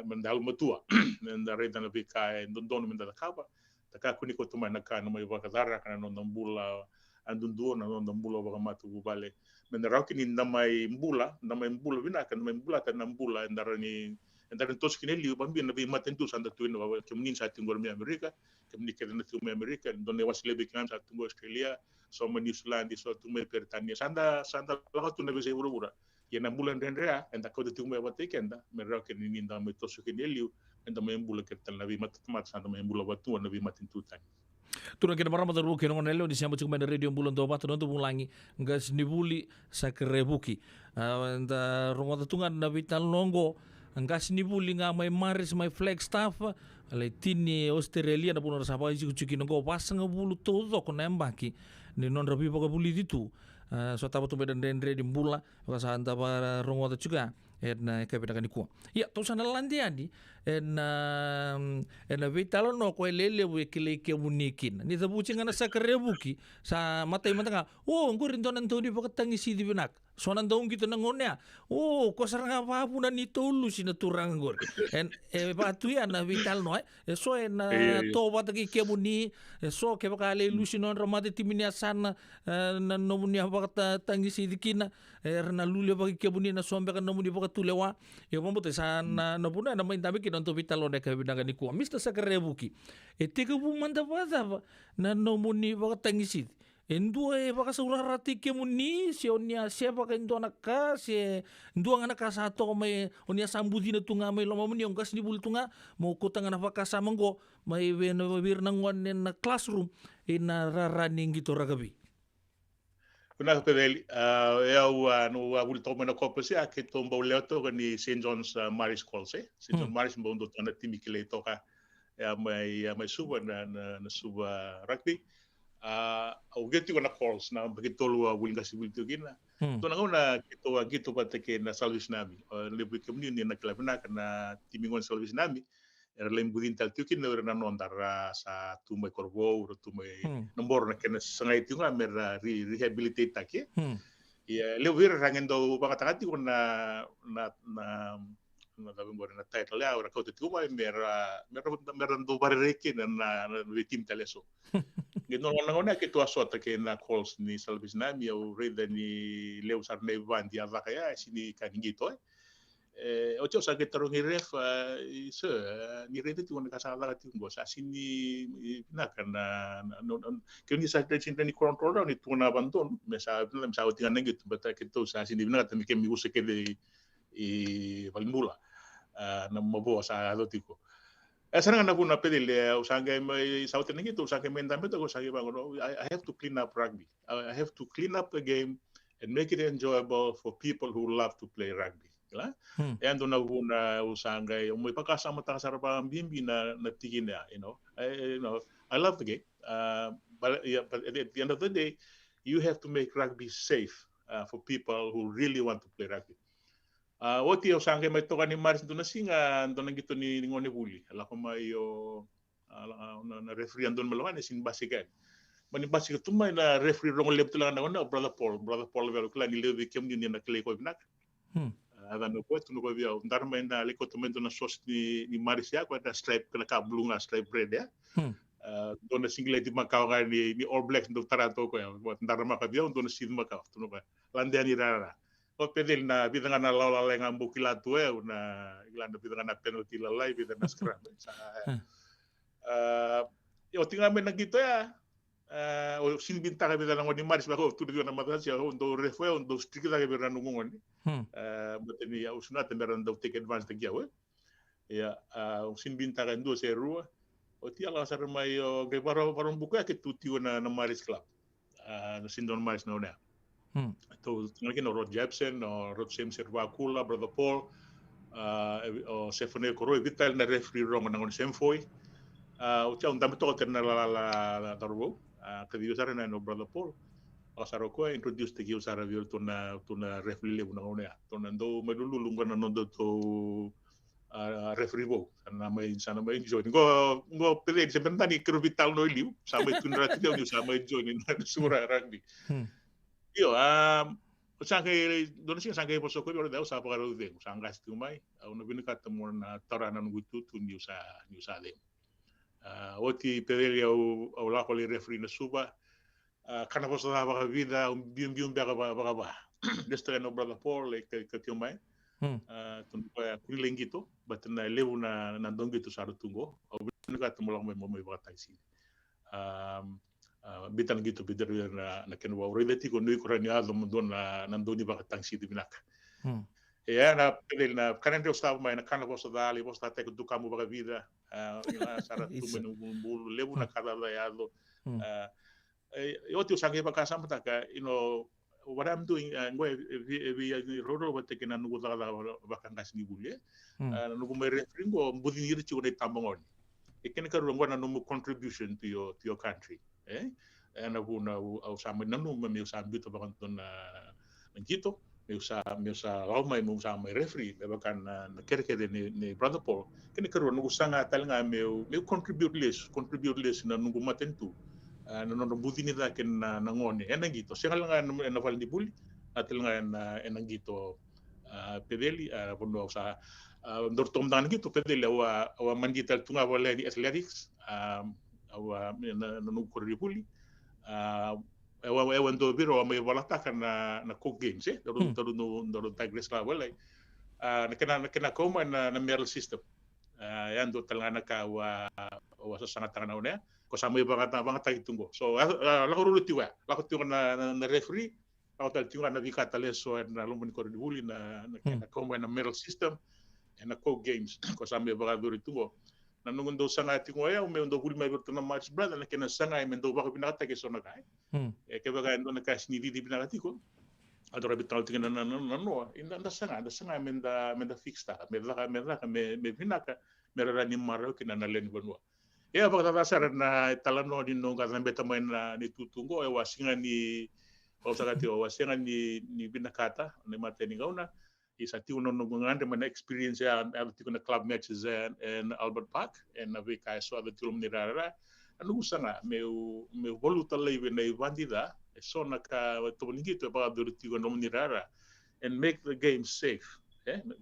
Mendal matua, mendare dan lebih kai don mendal kaba. Taka kuni ko tumai nakana may baka dara kana nondong bula andun duo na nondong bula baka matu bale. Mendarau kini namai bula bina kan namai bula tan bula endarani tos kini liu bambi nabi maten tu sanda tuin wa kemunin sa tinggal mi Amerika kemunin kena tu mi Amerika don lewas lebih kan sa tinggal Australia so New Zealand so tu mi Britania sanda la tu nabi se ura ya na bulan rendera enda ko tu mi wate kenda merau kini ni ndam tos kini liu enda mi bula ketan nabi mat sanda mi bula watu nabi maten tu tan. Tuna kena marama taru kena ngonelo di siapa cuma radio bulan toba tu nanti mulangi ngas nibuli sakrebuki. Anda rumah tungan nabi talongo ngas nibuli nga may maris may flag staff alay tini Australia na puno sapa isi kuciki nongo pasang bulu todo ko nembaki ni non rabi paka buli ditu. So tapo tu medan rendre di bula baka anta para rumah tu juga. Na kapita kanikuwa ya to sana landiani na vitalo no ko lele we kile ke munikin ni tabuci ngana sakrebuki sa matai matanga ngorin donan toni pakatangi si di benak sonan daung gitu nangonya ko sarang apa pun ni tolu sina turang gor patu ya na vital no so na to batagi ke muni so ke bakale lusinon ramade timinia sana na nomunia pakatangi si dikina na lule bagi ke muni na sombe kan nomuni tulewa ya pambote sana na puna na main tabi kinonto vitalo na kabinanga ni kuwa Mr. Sakrebuki teka bu manda bada na nomuni baka tangisi endua baka saurarati ke muni si onia siapa ka endo anaka si endua anaka sato may onia sambudi na tunga may loma muni ongas ni bul tunga mo kutang na baka samanggo may wir nang na classroom ina raraning gitu ragabi. Kuna pedeli eu no abul toma na copa se que tomba o leto ni St. John's Maris Calls St. John's Maris mbondo tona timi kile toka mai suba na suba rugby au geti na calls na begitu lu winga sibil tu gina to na gitu pateke na Salvation Army lebu community na klabna kana timi ngon Salvation Army lem budin tal tukin na nondara sa tumai korbo tumai nombor na kena sangai tu ngamer rehabilitate take ya lewir rangendo bakatati ko na tabi na title ya ora ko tu mai mera do barreke na tim teleso gino ngona ke tu asota ke na calls ni Salvation Army au reda ni leu sarne bandi avaka ya sini kaningito ocho sa tarong ref ni rete tu na kasala tu ngo sa sini na kana kini sa cinta ni control ni tu na banton mesa utingan gitu bata kita sa sini na tami kemi use ke de valmula na mabo sa lotiko sarang na puna pedile usanga mai sa utingan gitu usanga mendambe to usanga bangono I have to clean up rugby I have to clean up the game and make it enjoyable for people who love to play rugby. Endo na una usanga mo ipakasama ta sa bimbi na tigin na I love the game but at the end of the day you have to make rugby safe for people who really want to play rugby. Oti usanga mai toka ni Maris na singa ando na gito ni ngone buli ala ko mai na referee andon malawan sin basigan mani basigan tumai na referee rong lep tulang na brother Paul velo kla ni lewe kem ni na klei ko binak ada no posto no via ndar mai na le kotomento na sos ni Maris ya ko da stripe kala ka blunga stripe red ya dona single di Macau ni All Blacks do Taranto ko ya ndar ma ka via dona sid Macau tu no ba landiani rara o pedel na bidanga na laula lenga bukila tu na ilanda bidanga na penalty la live bidanga scrum yo tinga men gitu ya o sin bintang bidanga ngoni Maris ba ko tu na madasi o do refue o do strikita ke beranu ngoni but ni ya usuna temeran do take advantage de giawe ya sin bintang ndo se rua o ti ala sar mai o ke paro buka ke tuti na Maris club no sindon Maris no na to ngaki no Rod Jepsen o Rod Simser Wakula brother Paul o Stephanie Koroi vital na referee rong na ngon semfoi o cha undam to na la tarbo ke diusar na no brother Paul asaro ko introduce te giusara viol tuna referee le una ona to nando medulu lunga na no to referee bo sana mai join go pede sebentar ni kerubital no liu sampai kunrat dia ni sampai join na sura rugby io sangai Indonesia sangai poso ko ora da usa para de sanga stu mai una vini katamo na tarana no gututu ni usa de oti pede au la poli referee na suba kana poso da ba vida bium ba destra no brother Paul ke tio mai tun pa kuling gitu batna lewu na dongi tu saru tunggo au vini katamo lang mai ba taisi bitan gitu bitar na ken wa relati ko nui korani ado mundon na doni ba tangsi di binak ya na pedel na kanan dia stava mai na kana vosa dali vosa te ko dukamu ba vida ila sara tu menu bulu lebu na kada da ado yo tu sange ba kasa mata ka what I'm doing ngwe vi roro ba te kena nugo da ba kan kas ni bulle nugo mai refringo mbudi ni ri ko tambongon ken ka rongo na no contribution to your country na huna au sama nanu me usa bito bakan ton ngito me usa lau mai me usa mai referee me bakan na kerke ni brother Paul kini karo nugu sanga talanga me contribute less na nugu matentu na no budi ni da ken na ngone ngito sengal nga na val di buli atalanga na ngito pedeli bono usa dortom dan gitu pedeli wa mandital tunga wala di athletics awa na nugu kori buli ewan do biro may walata na cook games daru no digress la wala na kena koma na medal system yan do talanga ka wa sa sangat tanga na ko sa may banga tagitunggo so la ko tiwa la ko tiwa na referee la ko tiwa na vikata leso na lumon kori buli na kena koma na medal system na cook games ko sa may banga do tunggo na nungun do sanga tingo ya me ndo huli mai bertuna match brother na kena sanga me ndo ba binata ke sona kai ke baga ndo na kas ni di binata ko adora bital tinga na no inda sanga me da fix ta me binaka me ra ni maro ke na len bonwa ya ba ta sar na talano di no ga beta mai na ni tutungo e wasinga ni pausa o wasinga ni binakata ni mateni gauna isa tiu no ngande mana experience ya tiu na club matches in Albert Park and na vika so ada tiu ni rara anu sanga me voluta leve na bandida so na ka to ningito ba do tiu no ni rara and make the game safe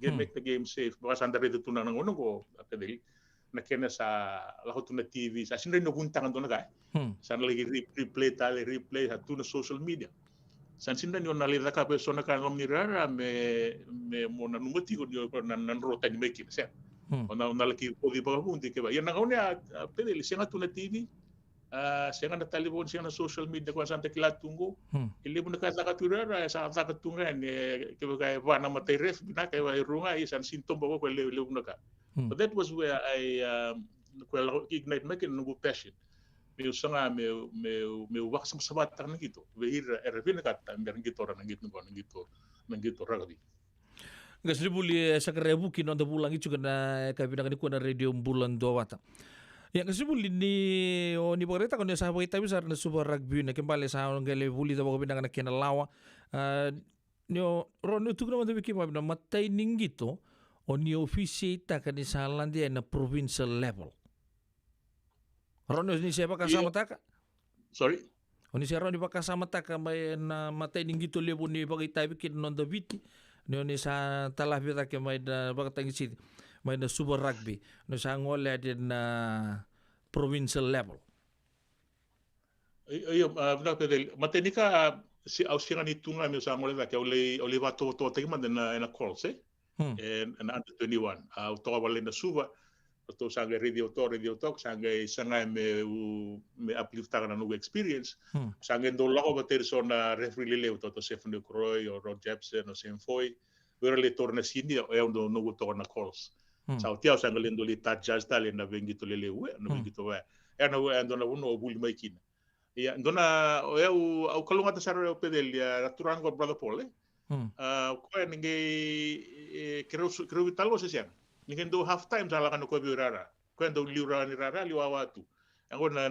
make the game safe ba sanda redo tuna ngono ko apeli na kena sa laho tuna TV sa sinre no guntangan to na kai san lagi replay sa tuna social media san sinda ni ona leda ka persona kan omni rara me mona numati ko nan rota ni meki se ona laki podi pa punti ke ba ya na ona pedeli senga tuna TV senga na telefon senga na social media ko sante kila tungo ile buna ka turara sa ka tunga ni ke ba va na mate ref bina ka ba runga isan sintom ba ko le buna ka but that was where I ignite making no passion meu sanga meu wax sabat tak gitu beir ervin kata mer gitu orang gitu rugby gas ribuli sakrebu kino da bulang itu kena kabina kan na radio bulan dua wata ya gas ribuli ni ni boreta kon sa boita bisa na super rugby na kembali sa ngale buli da ko binang na kena lawa nyo rono tu kena mabiki mabna matai ningito o ni officiate kan sa landia na provincial level. Rono ni siapa kasama taka? Sorry? Oni siapa ni kasama taka may na matay ning gito lebu ni bagay tayo bikin non Daviti. Ni sa talah bita ke may na bagay city may na super rugby. No sa ngole din na provincial level. Iyo benar pedel. Matay ni ka si ausingan itu nga mi sa ngole ka ole bato to tingman na calls and under 21. To wala na suba. To sanga radio talk sanga me upliftar na no experience sanga do lako bater so na referee leo to Stephen Croy or Rod Jepson or Sam Foy le torna sini e do no torna calls sa tia sanga lendo li tat jazz tal na vengi to lele we no vengi to we na we ando na uno buli mai kina ya ndona au kalunga ta saro pedel ya turango brother Paul ko ninge creo vitalo se siang Ningen do half time sa lakan ko birara. Ko ndo liura ni rara liwa watu. Ako na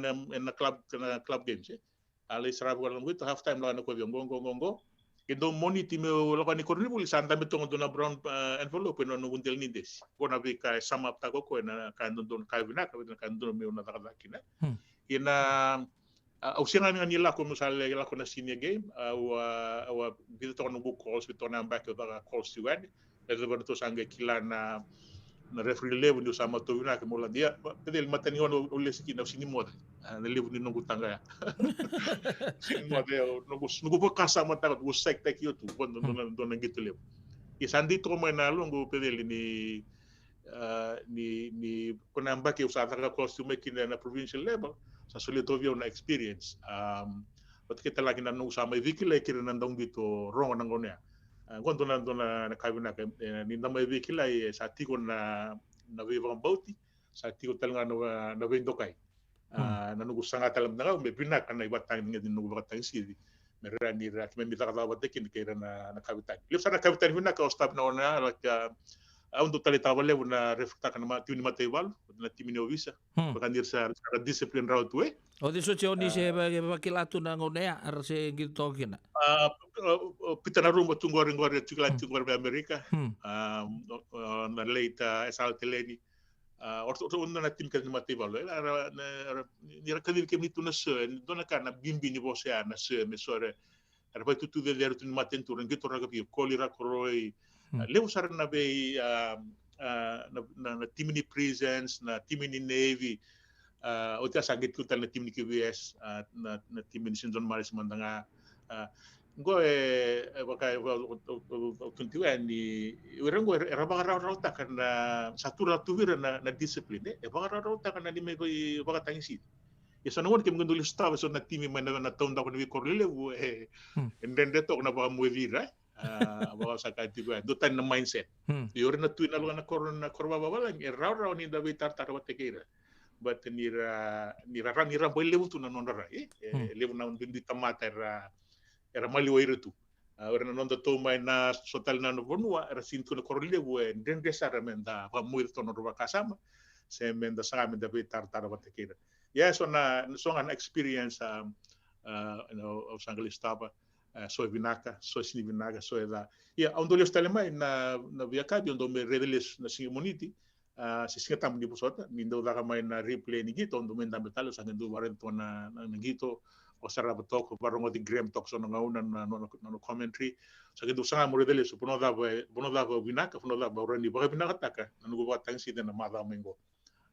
club games Ale sarabu ko lang half time lakan ko gongo. Kendo moni time lokani korni buli santa betong dona brown envelope no nguntel ni des. Kona bi ka sama ta ko na kan don ka bina ka kan don me na ta kina. Ina ausianga ngani la ko musale la ko na senior game au bi to no book calls bi to na back to calls to wed. Eso berto sange kila na referee level ndio sama to bina ke mola dia. Pedel matani ono ulle sikina sini moda. Na level ni nungu tanga ya. Sini moda nungu po kasa mata ko sek tek yo tu kon don gitu level. Isandi to mo na lungu pedel ni kona mbake usata ka costume kina na provincial level sa solitovia na experience but kita lagi na nung sama vikila kira nandong dito rongo nang gonya kon dona na kabina ka ni na may vikila sa tiko na viva bauti sa tiko talanga na vendokai na nugu sanga talam na me bina kana ibatang ni nugu batang sidi merera ni ra kime mi takata batekin kira na kabitan lip sana kabitan bina ka ostap na ona like untuk tali tawale na refta kana tuni matebal na timine ovisa bakandir sa discipline raw tuwe o diso che oni se bakilatu na ngonea ar se gitu kina pitana rumba tungore tukla tungore be Amerika na leita esalteleni orto na tim kan matebal ni rakadir kemi tuna se dona kana bimbi ni bosea na se mesore arba tutu de der tuni matenturan gitu rakapi kolira koroi leu sar na be na timini presence na timini navy o tia sagit kutal na timini KBS na timini St. John Maris mandanga go baka tuntiwa ni wirango era baka raw ta kana satu ratu wira na discipline baka raw ta kana ni me baka tangisi ya sana won kim gondol staff so na timi man na taon da ko ni korlele and then deto na baka muwira bawa sakati gua dutan na mindset yore na tuin alwa na korba babalang raw ni da vitar tarwa tekira but ni ra boy lewu tu na nondara lewu na ndi tamata era mali waire tu ora na nonda to mai na sotal na no bonua era sintu na korlewu den desara menda va muir to no roba kasama se menda sa menda vitar tarwa tekira ya so an experience sangali staba soy vinaka, soy sini vinaka, soy da. Ya, ondo lios talemai na viakabi ondo me redeles na singi moniti, si singa tamu ni pusota, nindo da kamai na replay ni gito, ondo me ndambetalo sa ngendu warento na gito, o sara batoko barongo di gram talk so nga una no commentary, sa ngendu sanga mo redeles puno da vinaka, puno da orani ba vinaka taka, na nugo ba tangsi na mada mengo.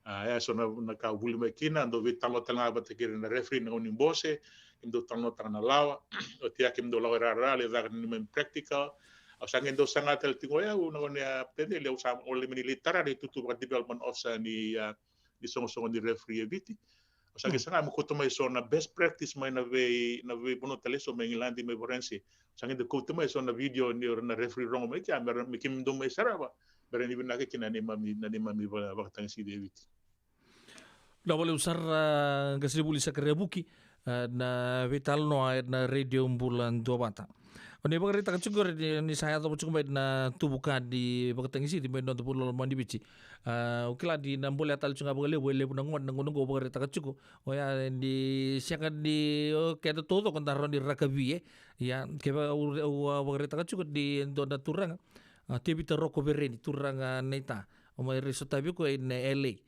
Ya so na ka bulime kina ndo vitalo tanga batekire na referee na unimbose indo tano tana lawa o tia kim do lawa rara le da ni men practical o sangen do sanga tel tingo ya una ne pede le usam o le militara de tutu ba development of sa ni songo di referee viti o sangen sanga mo koto mai so na best practice mai na ve bono teleso me ngilandi me forense sangen de koto mai so na video ni na referee rongo me kya me kim do mai saraba bere ni bina ke kina ni mami ba tang si de viti la boleh usar gasri buli sakrebuki na vital no na radio bulan 2 bata. Oni bagarita kacugor ni saya to cukup na tubuka di bakatangisi di mendo to pulo mandi bici. Ukila di nambole atal cunga bagale boleh punang ngunung go bagarita kacugo. O ya di siakan di kaya todo kan taruh di rakabi ya kaya bagarita kacugo di dona turang tibi teroko bereni turang neta. O mai risotabi ko in LA.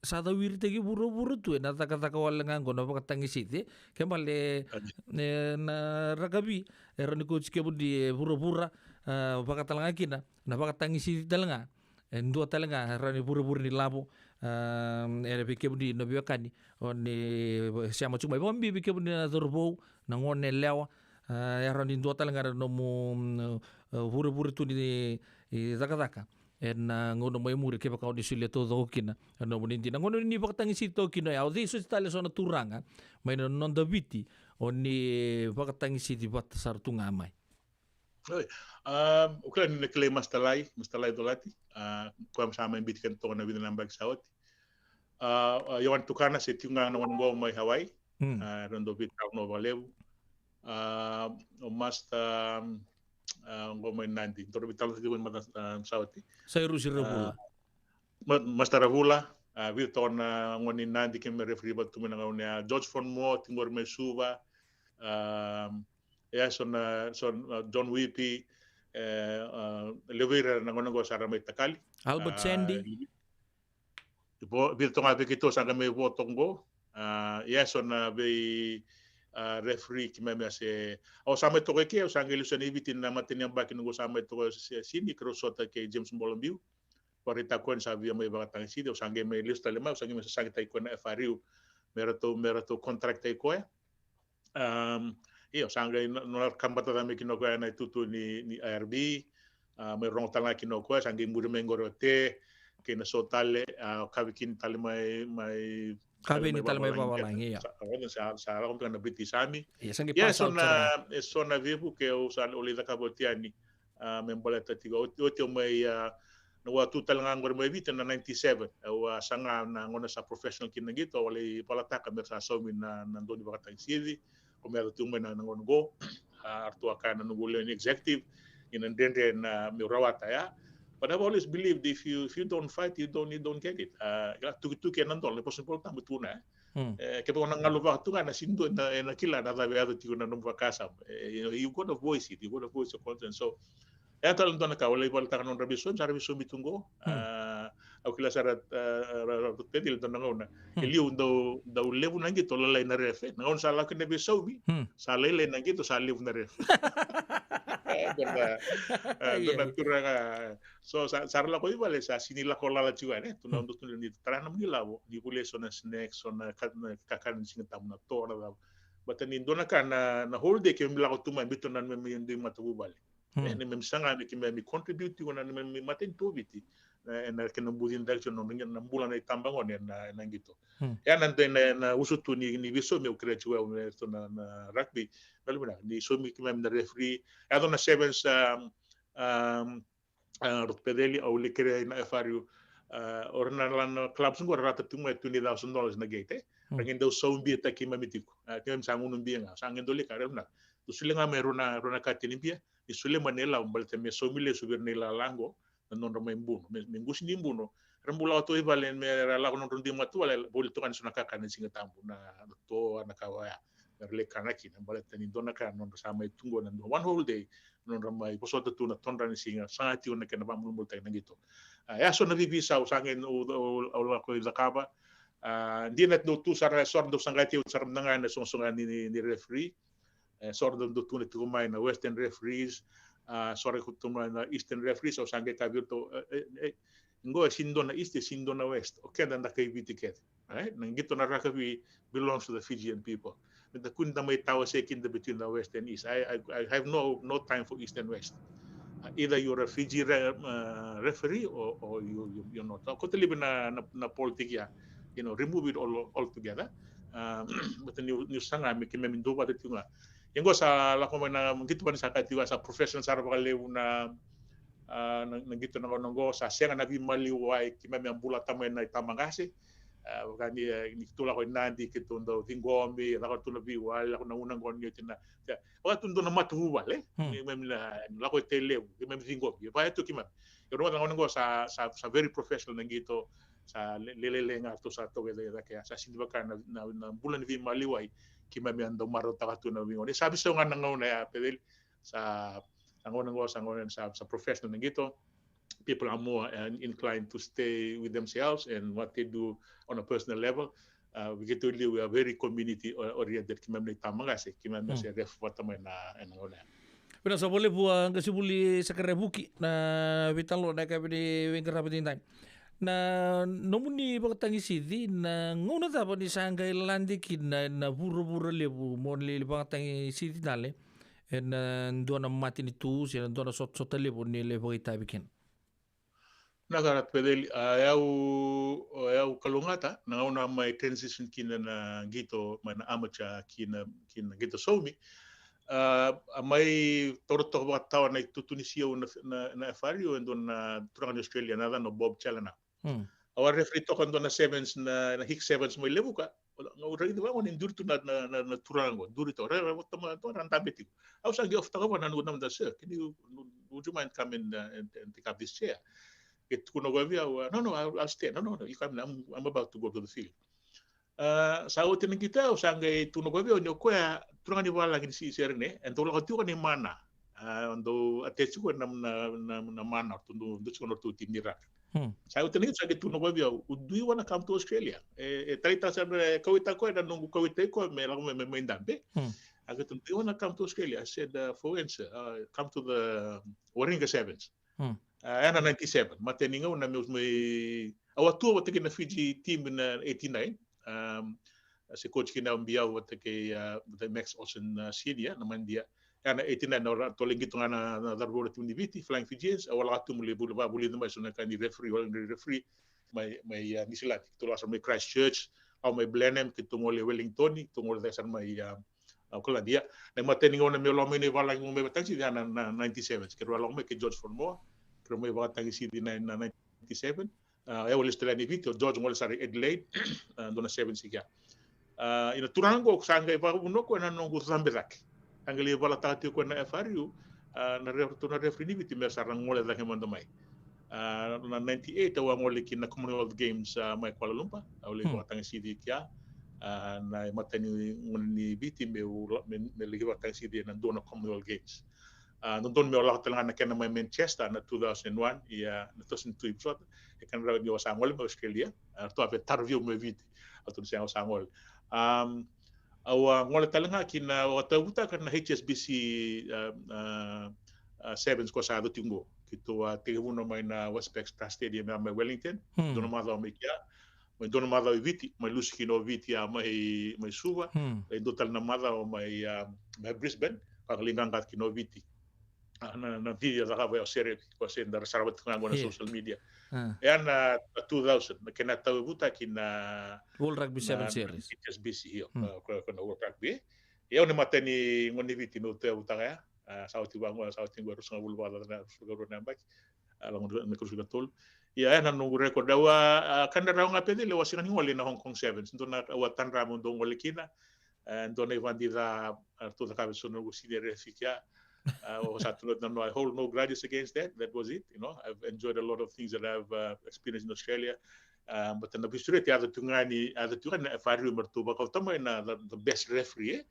Sa tawir tegi buru-buru tu na taka wala ngango na pakatangisi ti kembali na ragabi eron ko chike budi buru-bura pakatalanga kina na pakatangisi talanga endo talanga rani buru-buru ni labo ere bike budi no biakani oni siamo cuma bombi bike budi na turbo na ngone lewa eron endo talanga no buru-buru tu ni taka na ngono mai muri ke pakau disulia to kina no boninti na ngono ni pakatangisi to kino ya odi so stale so na turanga mai no non daviti oni pakatangisi di bat sartunga mai ukla ni kle mastalai dolati ko sama bitkan to na vidana bag saut yawan tukana se tunga no ngo mai Hawaii rondo bit no valeu masta ngomong nanti toro vital ti kon mata sauti saya rusi rebula masta rebula virton ngoni nanti kem referee bat tumen ngone George von Mo timor mesuba ya son John Whippy lewira nangongo sara mai takali Albert Sandy bil tonga bekito sanga me votongo ya son be referee ki meme se o sama to ke o sanga ilusan ibitin na matin yang bakin ngo sama to sini krosota ke James Molombiu parita kon sabi mai bakatang sidi o sanga me lista lema o sanga me sanga tai kon FRU merato contract tai ko io sanga no kambata da me kino ko na tutu ni ARB me rong tanga kino ko sanga muru mengorote ke na sotale kavikin tale mai kabe ni tale mai bawalangi ya sa ko na biti sami ya sangi ya sona vivu ke o sal oli da kabotiani me boleta tigo o mai no watu talanga ngor mai vita na 97 o sanga na ngona sa professional kin ngito wala palata ka mer sa so min na ndoni bakatang sidi o me tu me na ngongo artu akana no gole executive in ndende na mi rawata ya. But I've always believed if you don't fight, you don't get it. Tu ke nandol le possible tambu tuna. Ke po nang ngaluwa tu na sindo na kila na tabe ado ti na numba kasam. You got a voice it, you got a voice of content. So ya tal ndo na ka wala ibal ta non rabison, sa rabison bitungo. Au kila sarat pedil ndo ngona. Eliu ndo levu nangi to la na refe. Ngon sala ke ne bisobi. Sa lele nangi to sa levu na refe. Dona turanga so sarla ko ibale sa sinila ko lala juga ne tu nando tu ni trana mila di bule sona snack sona kakan sing tam na to na batani dona kana na whole day ke mila ko tuma bito nan me ndi matu bale ne mem sanga me ke me contribute ko nan me maten to biti na ke no budin direction no na mbula na tambangon na ngito ya nan na usutu ni biso me ukre juga to na rugby lalu ni so mi ke na referee ado na sevens pedeli au le kere na FRU orna lan clubs ngor rata tumu $20,000 na gate ngin do so mbi ta kima mitiko kem sangun mbi nga sangin dole kare na to sulenga me rona katini bia ni sule manela umbalte me so mile subirnela lango non ro membuno mengus ni mbuno rembula to ibalen me la ko non ndi matu wala bol to kan sunaka kan singa tambu na to na kawaya le kanaki na balata ni dona kan non sama tungo na one whole day non ramai posota tu na tonra ni singa sangati on ke na bamul multa na gitu ya so na vivi sa usangen o ko zakaba di net do tu sara sor do sangati sar nanga na songa ni referee sor do tu ni tu mai na western referees sore ko tu mai na eastern referees o sange ka virto ngo sindo na east sindo na west okay dan da kai vitiket right nang gitu na rakabi belongs to the Fijian people. The kunda may tawa sekin between the west and east. I have no time for east and west. Either you're a Fiji referee or you're not. Ako talibin na politik ya, remove it all together. But new sanga mi kime mindo ba dito nga. Yung sa lako na gito ba sa katiwa sa professional sa bakalew na nagito na ngongo sa senga na bimaliway kime mi ambula tamay na itamangasi. Kani ni tula ko nandi kitundo tingombi la ko tula biwal la ko na unang gon yete na wa tundo na matu wale mem la ko tele mem tingombi pa eto kimam yo no ngon go sa very professional ngito sa lele nga to sa to wele da kaya sa sindi baka na bulan vi maliway kimam ando maro ta to na wingon sabi so nga ngon na pedel sa ngon go sa professional ngito. People are more inclined to stay with themselves and what they do on a personal level. We are very community oriented. Kimam na tamangasi, kimam na si ref watamay na ngona. Pero sa boleh buang kasi buli sa karebuki na vitalo na kabi ni wengkarapatin time. Na nomuni pagtangi sidi na ngona dapat ni sanggay landikin na buru-buru lebu mo nili pagtangi sidi nale. And doon na mati ni tu, siya doon na sot-sota lebu ni lebu itabikin. Nagarat pedel ayaw kalungata na una may transition kina na gito man amateur kina gito somi may torto ba taw na tutunisiyo na FRU and na turang Australia na no Bob Chalana our referee to kan na sevens na hik sevens mo level ka ora ito ba on endurto na turango durito re what to ran tabeti aw sa gi of ta ba na nudam da sir can you would you mind come in and pick up this chair. No, I'll stay. No, you come. I'm about to go to the field. Sa utin kita usangay tunog ko nyo kuya turang ni wala lagi si serne and tolo tu kan ni mana ando atesu ko na mana tundu ko no tu timira saya utani sa gitu no bia do you want to come to Australia taita sa ko ita ko na nungu ko ita ko me lang me indambe I said, do you want to come to Australia? I said, for instance, come to the Warringah Sevens. Ana 97. Mateninga na may awatu wat na Fiji team in 89. Si coach kina umbia wat the Max Olsen senior naman dia. Ana 89 na toling gitu na darbora team diviti Flying Fijians awal atu muli buli na may suna kan ni referee may New Zealand. Tulas may Christchurch au may Blenheim kitungol Wellington kitungol desan may kala dia na mateninga na may lomay ni walang may batang si na 97. Kero lang may ke George Formore. Pero may batang si di na 97. Wala istila ni Vito George ngol sa Adelaide do na 7 siya. Ina turango sanga iba uno ko na nongo samberak. Angali wala tati ko na FRU na referee ni Vito mer sarang ngol da kemando mai. Na 98 awa ngol kin na Commonwealth Games mai Kuala Lumpur. Awli batang si di kya na matani ngol ni Vito me ligi batang si di na do na Commonwealth Games. Nonton me olah telangan na kena mai Manchester na 2001 ia na 2002 episode kan raw ni wasangol me Australia to ave tarvio me vit atun siang wasangol awa ngol talanga kina wata uta kan HSBC sevens ko sa do tingo kito te uno mai na Westpac Stadium mai Wellington dono ma do me kia mai dono ma do viti mai luskino viti mai suva e do tal na ma do mai Brisbane paglingang kat kino viti na video da kaba serie ko sen dar sarabat ngano na social media na 2000 na kena tahu buta kina World Rugby 7 Series HSBC hiyo ko na World Rugby ya ne matani ngoni viti no te buta ya sauti bango sauti ngoro sa bulwa da sugaro na bak alang na ko sugatol ya na nungu record dawa kan raw nga pede le wasingan ngoli na Hong Kong Sevens ndo na watan ramon do ngoli kina ndo na vandida to da kabe sono uside refikia I hold no grudges against that. That was it. I've enjoyed a lot of things that I've experienced in Australia. But in the history, ada tungan FRU mertuba kau tahu na the best referee.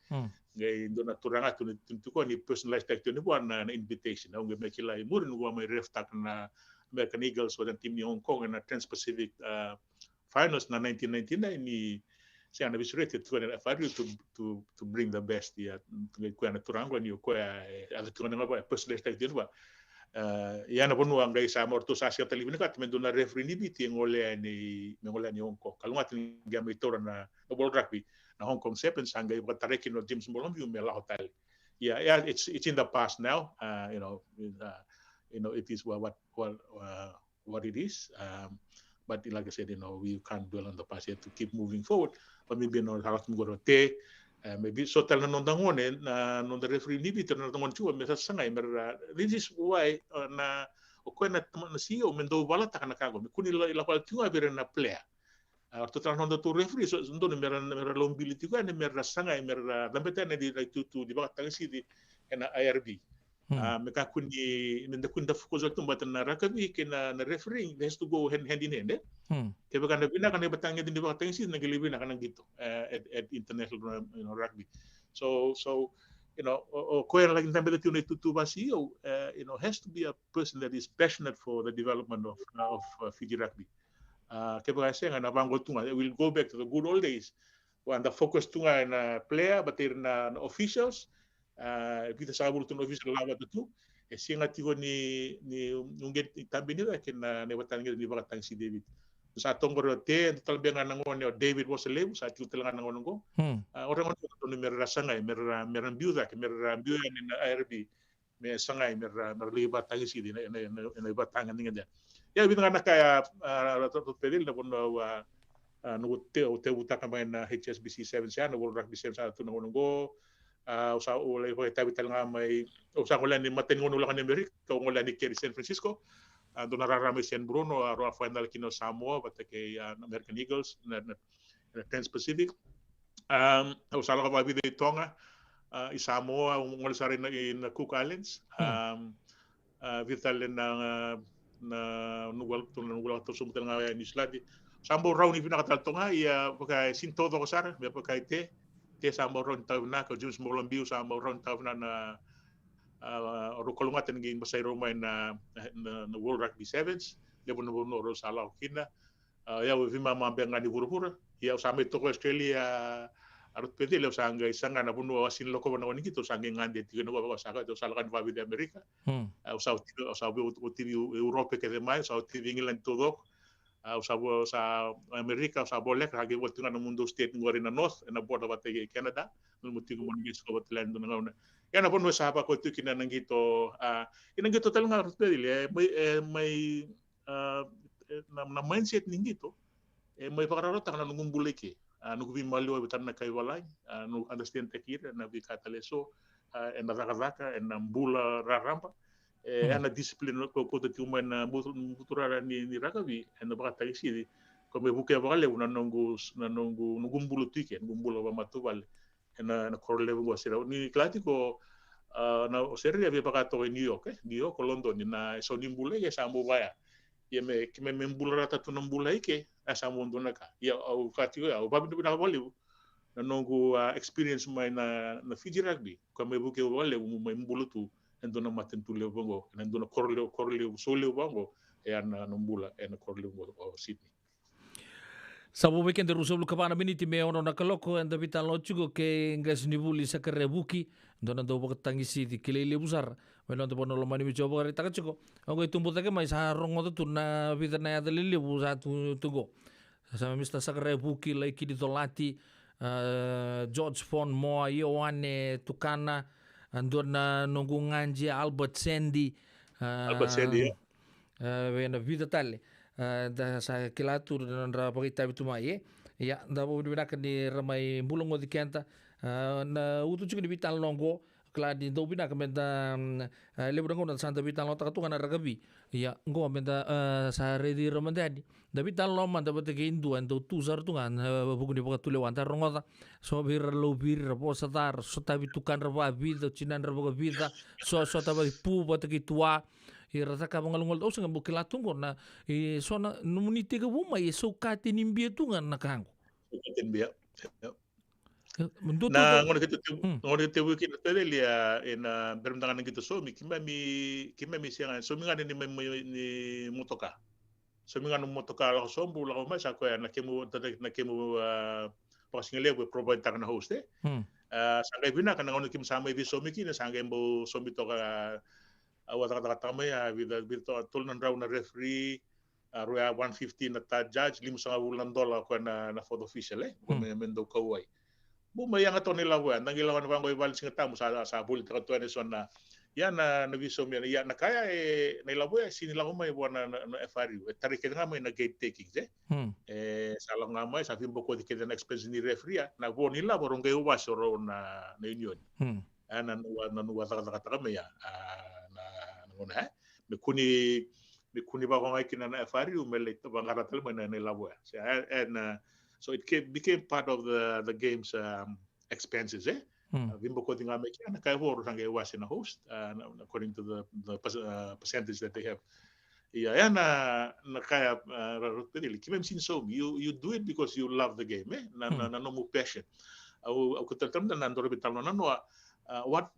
Gay dona turanga tu ko ni personalized tactic ni buat na invitation. Ang gay mekila imurin gua may ref tak na American Eagles o team ni Hong Kong na Trans-Pacific finals na 1999 ni siya na bisurated to na FRU to bring the best ya ko na turango ni ko ada tu na ba personal tag din ba ya na bonu ang sa morto sa siya talibin ka men na referee ni biti ngole ni Hong Kong kalungat ni gamay tora na World Rugby na Hong Kong Sevens hanggang batareki no James Molombi umela hotel yeah it's in the past now it is what it is but like I said, we can't dwell on the past yet to keep moving forward. But maybe harap mugorote, maybe so tal na nondangone na nonda referee ni bito na nondangone chuwa mesa sangay mer. This is why na okwe na CEO mendo wala taka na kago. Kuni la kwal tunga bira na player. Total nonda to referee so ndo ni mer longbility ko ni mer sangay mer dambeta na di to di ba tangsi di na IRB. Meka kuni nenda kunda fukuzo tumbatan na rakabi kina na refereeing has to go hand in hand kaya kan bina kan batangnya din ba tangsi nagilibi na kanang dito at international rugby so ko yan lang tambe tune tutuba CEO has to be a person that is passionate for the development of Fiji rugby kaya kasi nga nabango tunga we'll go back to the good old days when the focus tunga na player but na officials kita sabur tu official lawa tu singa tigo ni nungget tambi ni kena ne batang ni bakatang si David sa tongoro te talbe nga nangon David was a lebu sa tutel nga nangon ngo orang tu ni mer rasanga mer biuda ke mer biuda ni IRB me sangai mer liba tang si di na batang ni nga ya bin nga kaya to pedil na bon no te utaka na HSBC 7 siya no World Rugby 7 sa tu nangon ngo usa ulay ko tabital nga may usa ko lang ni maten ngono lang ni America ko ngola ni Kerry San Francisco do nararamay San Bruno ro final kino Samoa but kay American Eagles na Trans-Pacific usa lang ko ba Tonga Samoa ngol sa rin in Cook Islands vital na nuwal to sumutel nga New Zealand sambo raw ni pinakatal to nga iya pagka sintodo ko sar may pagka ite ke sama ron tau na ko James Molambiu sama ron tau na ro kolungat ngin basay Roma na World Rugby Sevens lebo no ro sala kina ya we vima mambe ngani hura ya usame to Australia arut pedi le usanga isanga na bunu wasin loko na wani kito sange ngande tiga no ba saka to salakan va de Amerika usau Europe ke de mai usau tivi England todo usau sa Amerika usau bolek hage wotu na mundo state ngori na north na border ba te Canada no mutigo mon gis ko batland no ngona ya na bunu sa pa ko tu kina nangito inangito talunga arut pedi le mai na mindset ningito mai pakararota na ngumbuleke nuku vi malio betan na kai walai nu understand tekir na vi kataleso na zakazaka na mbula rarampa ana discipline ko te tuma na buturara ni rakavi na baka isi ko me buke vale una nongu ngumbulu tike ngumbulu ba matubal na korle go sira ni klatiko na seria vi baka to New York New York London na so nimbule ya sambo baya me kime membula rata tu nambula ike asa mundo naka ya au katio ya babi na bole na nongo experience mai na Fiji rugby kame buke wale mai mbulu tu endo na matentu le bongo endo na korle so le bongo na nambula na korle bongo Sydney. Sabo weekend ruso lu kapana miniti me ono nakaloko enda vitalo chugo ke ngas nibuli sakare buki dona do tangisi di kelele busar bueno to bono lomani bicho bogari takachuko ogo tumbo take mai sa rongo to na vitana ya delili busa tugo sama Mr. Sakare buki laiki di tolati George Von Moa Ioane Tukana andona nongu nganje Albert Sandy wena vida tale da sa kilatu dan ra pagita bitu mai ya da bo bina kan di ramai bulungo di kenta na utu juga di bital longo kladi do bina kan da lebro ngona santa bital lo takatu kana ragabi ya ngo menda sa redi romandadi da bital lo manda bate ke indu ando tu sar tu kan buku di pokatu le wanta rongota so bir lo bir po satar so tabi tukan ra vida chinan ra boga vida so tabi pu bate ke tua rasa ka bangalungol daw sa bukila tungko na so na numuniti ka buma so kati nimbia tungan na kango. Nimbia. Na ngono kita wiki na tele lia ina bermtangan kita so mi kima mi siang so mi ngani ni motoka. So mi ngani motoka la so mbu la ma sa ko na kemu pasingale we provide tak na host sangay bina kana ngono kim samay bi so mi kina sangay mbo so mi toka awat kata-kata ya virtual tool nan raw na referee roya 150 na ta judge $5,000 ko na photo official ko mendo kawai bu mayang ato nila wa nangilawan pa ko ibal sing tamu sa bulit ka to son na ya na viso mi ya na kaya nila wa sinila ko may buwan na FRU tarik nga may na gate taking salang nga may sa fimbo ko di kita na expense ni referee na bo nila borong kayo was ro na union nanuwa kata kami ya ngona me kuni ba ko ngai kina na FRU mele to bangaratal mana ne labo so it became part of the game's expenses bimbo ko tinga me kina kai hor sangai was in a host according to the percentage that they have na kaya pedili kimem sin so you do it because you love the game na no mo passion au ko tatam na ndoro bital na no what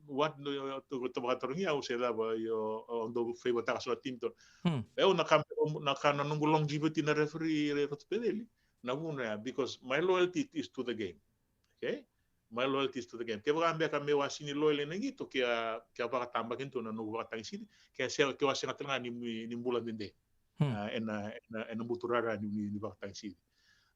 to bakatorngi au sela ba yo ondo favor ta so team to na nungu longevity na referee pedili na buna because my loyalty is to the game okay my loyalty is to the game ke ba ambe ka me wasini loyal na ngito ke ba tamba kinto na no ba tangisi ke se ke wasina tanga ni bulan dinde en buturara ni ba tangisi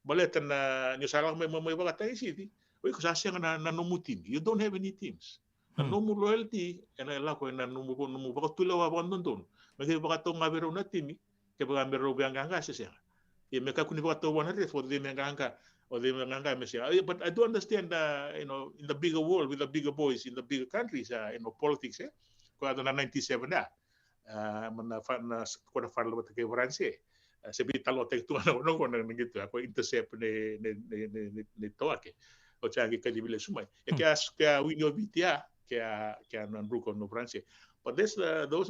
baletan na ni salah me ba tangisi we ko sasya na nomu team you don't have any teams na nomu loyalty la ko na nomu ba tulawa ba ndon me ba to ngabero na team ke ba ngabero ba nganga sesya ye me ka kuni ba to 100 for the nganga or the nganga me say but I do understand in the bigger world with the bigger boys in the bigger countries politics ko ato na 97 na na ko na farlo ba ke France sebi talo tek tu no gitu ako intercept ne to ake o changi kadibile sumai kaya winyo bitia kaya nan ruko no France but those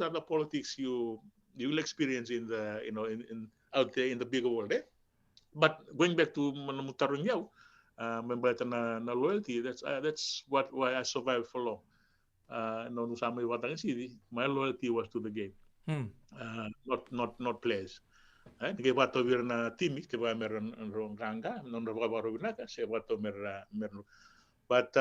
are the politics you will experience in the in out there in the bigger world but going back to mutarong yaw member na loyalty. That's why I survived for long. No sama watang sini, my loyalty was to the game, not players. Ke bato wir na timi ke ba mer rong kanga non ro ba ro na ka se bato mer. But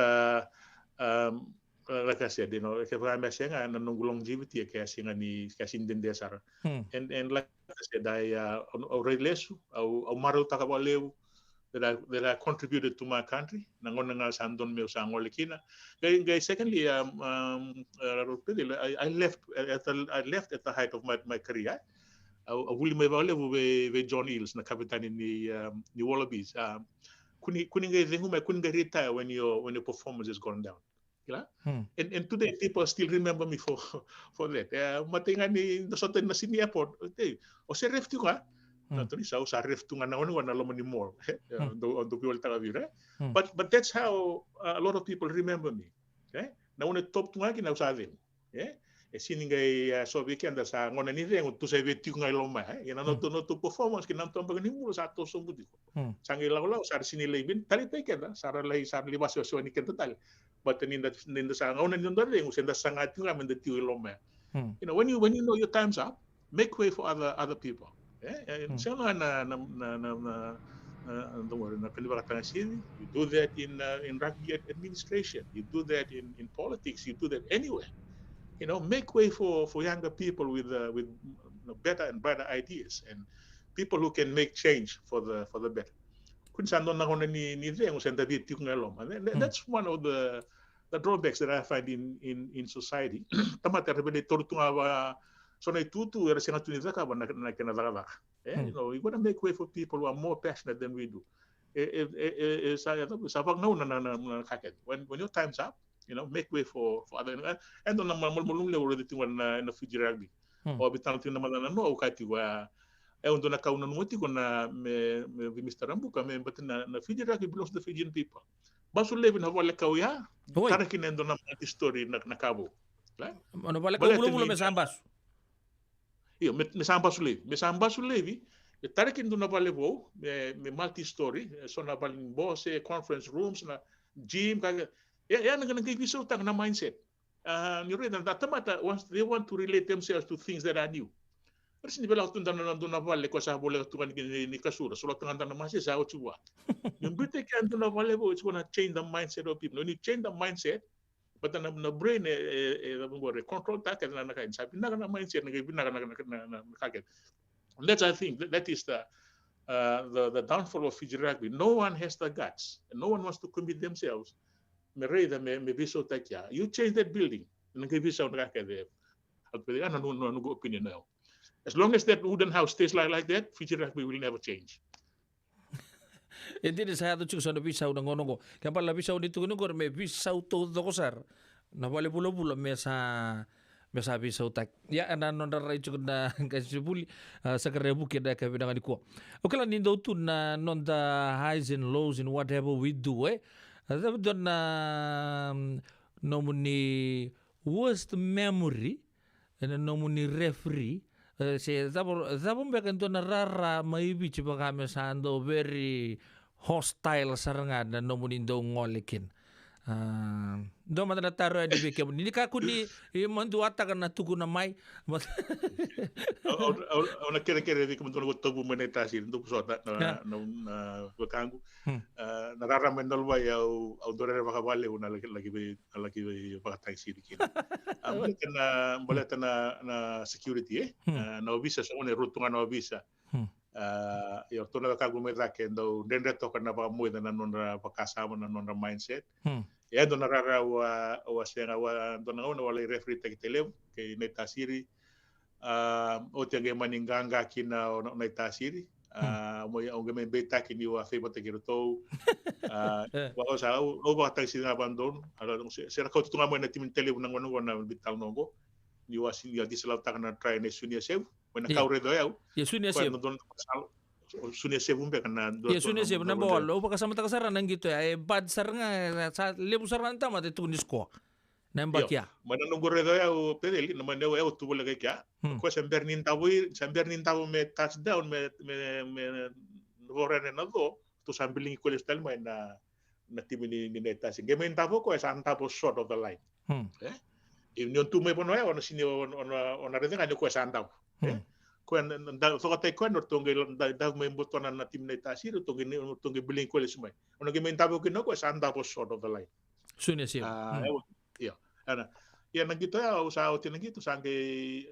like I said, ke ba mer senga na nung longevity ke singa ni kasin den desar. And like I said, I already lesu au maru takawaleu that I contributed to my country. Nangon nga sandon me sa ngolekina. Guys, secondly, I left at the height of my career. Wuli may ba level with John Eales na kapitan ni Wallabies. Kuning retire when your performance is gone down. Yeah? And today people still remember me for that. Matingan ni nasoten na sini airport. Okay. O se ref tu ka. Tadi sa ref tu nga na lomo ni more. Do people taga But that's how a lot of people remember me. Okay? Na una top tu nga kina usaden. Yeah? Sini ngay so weekend sa ngona ni reng tu sa vetu nga loma. Ina no to performance kina to pag ni mulo sa to so budi ko. Sangi law sa sini lebin tali pekeda sa lay sa libas so ni kenta tal. But in the sa ngona ni ndo reng usenda sanga tu nga men the tu loma. When you know your time's up, make way for other people. So you do that in rugby administration, you do that in politics, you do that anywhere. Make way for younger people with better and brighter ideas and people who can make change for the better. That's one of the drawbacks that I find in society. So you want to make way for people who are more passionate than we do. When your time's up, make way for other. And on the already in the Fiji rugby. Or bitan tin naman no kati wa undo na kauna nuti ko na me Mr. Rambuka me but na Fiji rugby belongs to the Fijian people. Basu levin ha wala kawya. Tarakin endo na story na kabo. Ano wala ka ulo me sambas. Io me sambasu levi tarakin do na valevo me multi story so na balin bose conference rooms na gym kaga na naging isutang na mindset ni read that tamata once they want to relate themselves to things that are new. Kasi ni bela tunda na na vale ko sa bole tukan ni kasura so tanga na masi sa ochiwa. Yung bite kan do na valevo it's going to change the mindset of people. When you change the mindset but the brain control that na nakain sabi na mindset na kagad. And that's I think that is the downfall of Fiji rugby. No one has the guts and no one wants to commit themselves. Me biso takya. You change that building and give biso nakakade. No opinion now. As long as that wooden house stays like that, Fiji rugby will never change. Hindi saya tu cukup sana pisau na ngono ko. Kaya pala pisau dito ngono ko me pisau to ko sar. Na wale pulo mesa pisau tak. Ya ana non rai cukup na kasi puli sa karebu kida ka bidang ko. Okala nindo tu na non the highs and lows in whatever we do Don na nomuni worst memory and nomuni referee se zabon bekan to na rara mai bici kami sando very hostile saranga na nomunindo ngolekin. Do madala taro di beke ni ka kuni manduata kana tuku na mai. Ona kere di kementuan ko tobu menetasi untuk sota na kangu. Na rara mendal wa au dorere bakawale una lagi bakatay siri kina. Boleh na security na visa sa una rutungan na visa. Yo tuna ka gumeda kendo dende to kana ba mo na nonra pakasama na nonra mindset. Ya dona rara wa senga wa dona ona wala referee tekitelev ke netasiri o tenge maninganga kina na tasiri mo ya ngame beta kini wa feba tekirto wa sa o ba ta sina abandon ala sera ko tunga mo na timin telev na ngono na bital nongo ni wa sinia disala ta na try ne sunia sev when ka redo ya sunia sev sunia sev umbe kana sunia sev na bol o baka sama ta kasaran nang gitu bad sar nga sa lebu saran ta mate tunis ko nembak ya mana nunggu redo ya pedeli na mande ya tu bola kaya ko sember nin tabu me touchdown me vorene na do tu sambiling ko lestal mai na na tim ni tasin. Game in tapo ko sa tapo short of the line. If nyon tu me pono ona sini ona rete kan ko sa tapo. Ko na so ka ko no tonge da me botona na tim ni tasin tonge biling ko le sumai. Ona game in tapo ko sa tapo short of the line. Sunya siya. Iya. Ana ya na gitu ya usaha hotel gitu sange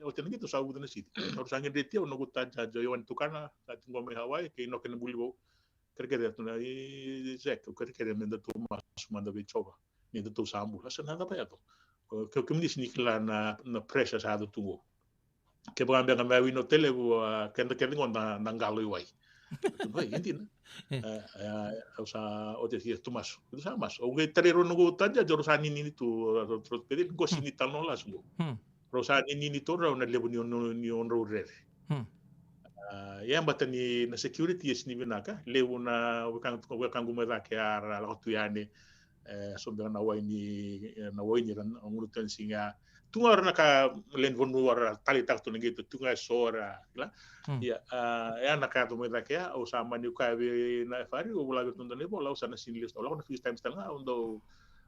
hotel gitu sa udah nasi harus sange detia no gutta jajo yon tukana at ngome Hawaii ke no ken bulibo kerkere tu na i zek kerkere menda tu mas manda be chova ni tu sambu asa nada pa yato ke kemnis nikla na pressure sa do tungo ke ba ngamba ngamba wino tele bu kenda ngonda na ngalo iwai tu ba intin usa hotel hier tu mas itu sama mas o ngai terero no gutta jajo rosani ni tu terus pedil go sini tano la sungo rosani ni to na lebu ni on ro re yang batani na security is ni binaka lewu na wakang gumada ke ara la tu yani so be na wayni ran ngurutan singa tunga na ka len vonu war tali tak tu gitu tunga sora la ya na ka tu meda ke o sama ni ka be na fari o la tu ndane bola usana sinlis no la na first time stanga undo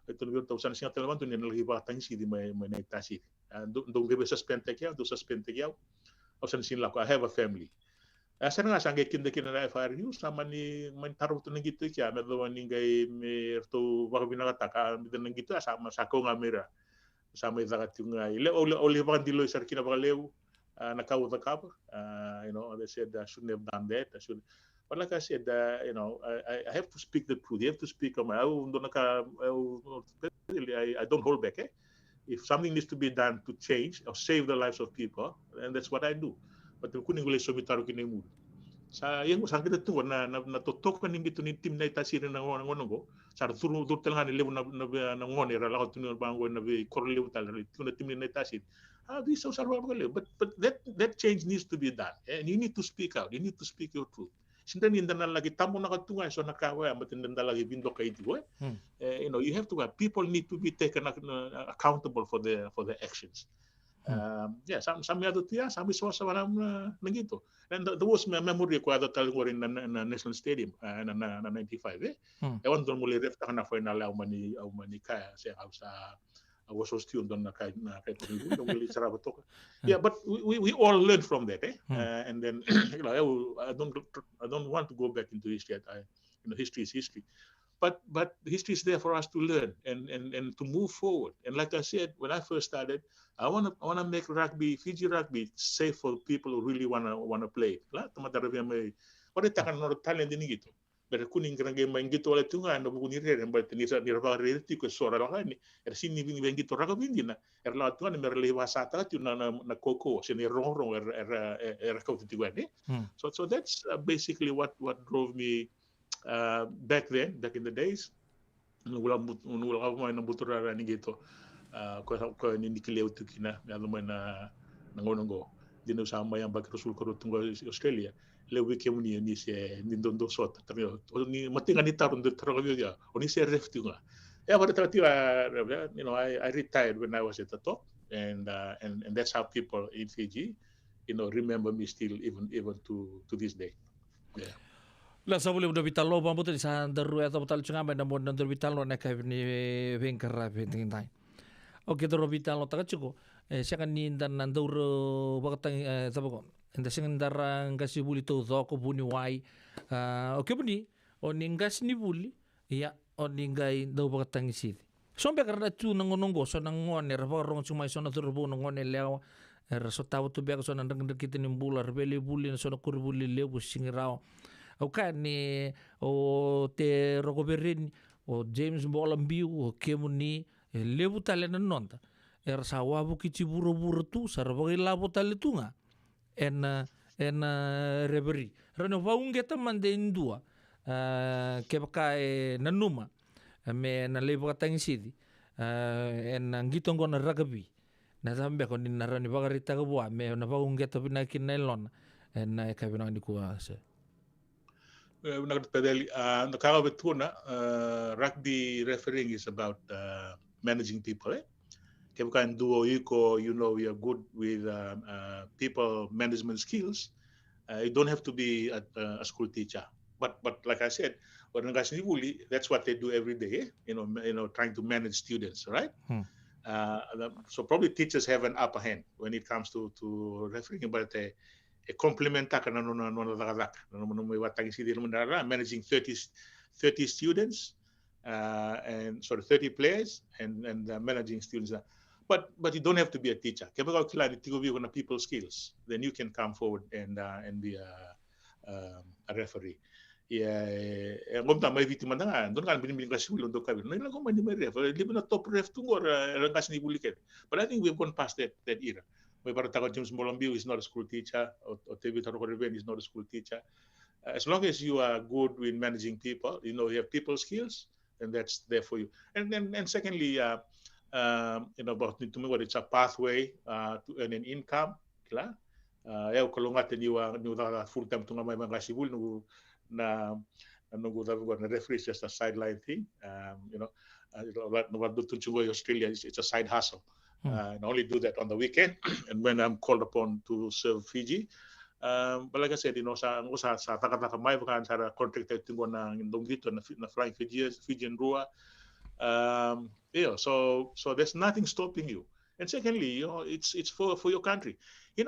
itu lebih tahu sana singa teleman tu ni lagi batang si di mai tasi do be suspend ke ya do suspend ke ya o sana sin la ko I have a family. Asa nga sange kinda na FRU sama ni main taruh tu gitu kya me do ningai me to ba bina taka me dan gitu sama sako ngamira sama ida katunga ile oli ba dilo sar kina ba leu na ka uta ka they said I shouldn't have done that but like I said I have to speak the truth. You have to speak on my I don't hold back if something needs to be done to change or save the lives of people, and that's what I do. But kuning gule so bitaru kini mu sa yang usang kita tu na totok kan gitu ni tim na itasir na ngono go sar turu telngan lebu na ngone ra la tu bango na be korlebu tal tu na tim na itasir we so sarwa but that change needs to be done, and you need to speak out, you need to speak your truth. Sindan indan lagi tamu na katunga so nakawa matin dan lagi bindo kay itu you have to people need to be taken accountable for the actions. Some other tia, some is also nagito. And there was memory ko ato talang rin na National Stadium na 95 Ewan doon muli ref na final au mani kaya siya sa was hostion doon na kay doon muli sarap to. Yeah, but we all learned from that and then I don't want to go back into history. History is history. But history is there for us to learn and to move forward. And like I said, when I first started, I want to make Fiji rugby safe for people who really wanna play. La tumatarabi may what it takan no talent din gitu. Pero kuning kerang main gitu oleh tunga no buku nire but ni ba reality ko sora la ni. Sini bini ben gitu rugby din na. La tunga ni merle wasata tu na koko sini rong kau titiwan So that's basically what drove me back in the days wala mo na butura ni gitu ko ni nikileu tu kina ya mo na ngonongo dinu sama yang bag rasul ko tungo Australia le wiki ni se ni dondo sot pero ni matinga ni tarun de trago ya oni se reftunga ya pada tatiwa I retired when I was at the top and that's how people in Fiji remember me still even to this day. La sa boleh udah vital lo bambu tadi sa daru atau betal cunga mai namun nandur vital lo nak ni vengkara penting tai. Oke daru vital lo tak cukup. Saya kan ni dan nandur bakatang apa ko. Enda sing darang kasi buli to ko buni wai. Oke buni oningas ni buli ya oningai do bakatang isi. Sombe karena tu nangononggo so nangon er rong cuma so na turbo nangon leo er so tawo tu biak so nang kita ni bular beli buli so na kur buli leo singirao. O kani o te rogoberin o James Bolambiu o kemuni lebu tale na nonta er sawabu kici buru-buru tu sarabagi labo tale tunga en reberi rano vaung geta mande indua ke bakai nanuma me na lebu katang sidi en ngito ngona rugby na sambe ko ni narani bagarita ko bua me na vaung geta pinakin nailon en ka binang di kuasa rugby refereeing is about managing people. Kebukan duo iko, we are good with people management skills. You don't have to be a school teacher. But like I said, Orang kasih bully, that's what they do every day. Trying to manage students, right? So probably teachers have an upper hand when it comes to referring about a complementa kana no may watang si managing 30 students and 30 players and managing students. But you don't have to be a teacher. Kapag kailangan itigo na people skills, then you can come forward and be a referee. Ngom may victim na nga, doon kan binibiling kasi ulo do kabi. No lang ko man may ref, libo na top ref tungor rangas ni buliket. But I think we've gone past that era. May para tayo James Molambio is not a school teacher, or David Harokoreven is not a school teacher. As long as you are good with managing people, you have people skills, and that's there for you. And secondly, about to me what it's a pathway to earn an income, kila. Kalau ngaten you full time tunga may mga sibul na referee is just a sideline thing. What do to Australia it's a side hustle. And only do that on the weekend and when I'm called upon to serve Fiji. But like I said, sa taka may bukan sa contract tingo na indong dito na flying Fijian Rua. So there's nothing stopping you. And secondly, it's for your country. Fiji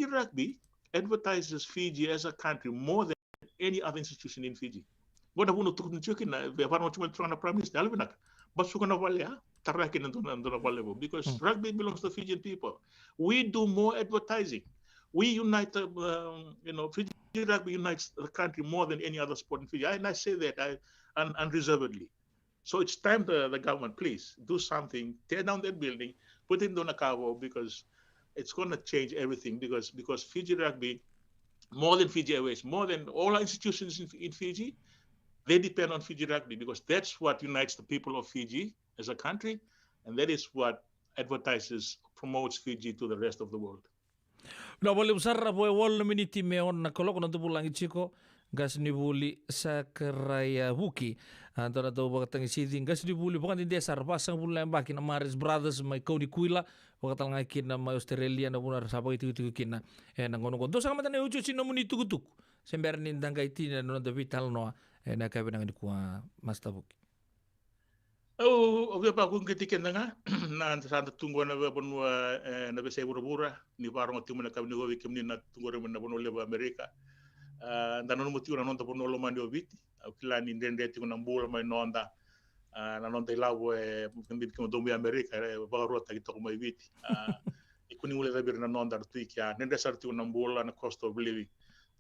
Rugby advertises Fiji as a country more than any other institution in Fiji. What I want to talk na parang cuma terang na prime minister alvin nak basukan na wala tarakin na wala because rugby belongs to Fijian people. We do more advertising. We unite Fiji Rugby unites the country more than any other sport in Fiji. And I say that unreservedly. So it's time the government, please, do something, tear down that building, put it in Donacavo because it's going to change everything because Fiji Rugby, more than Fiji Airways, more than all our institutions in Fiji, they depend on Fiji Rugby because that's what unites the people of Fiji as a country, and that is what advertises, promotes Fiji to the rest of the world. Na boleh besar boleh wal miniti meon na kolok na tubulang ichiko gas ni buli sa keraya buki antara tu bakatang isiding gas ni buli bukan di desa pasang bulan baki na Maris Brothers mai kau di kuila bakatang ngakin na mai Australia na bunar sapa itu kina na ngono konto sa kamatan ucu sino muni tugutuk sember ni tangga iti na no vital no na kabe na kuwa masta buki. Pa kung kitikin na nga, na sa tunggu na ba na ba sa bura ni parang timu na kami ni wikim ni na tunggu na bono leba Amerika. Danon mo tiyo na nonta bono lo mandi obiti. Kila ni ndende tiyo na mbula may nonda. Na nonta ilawo kundi kimo domi Amerika ba rota kito ko may biti. Ikuni mule dabir na nonda tu ikya. Nende sa tiyo na mbula na cost of living.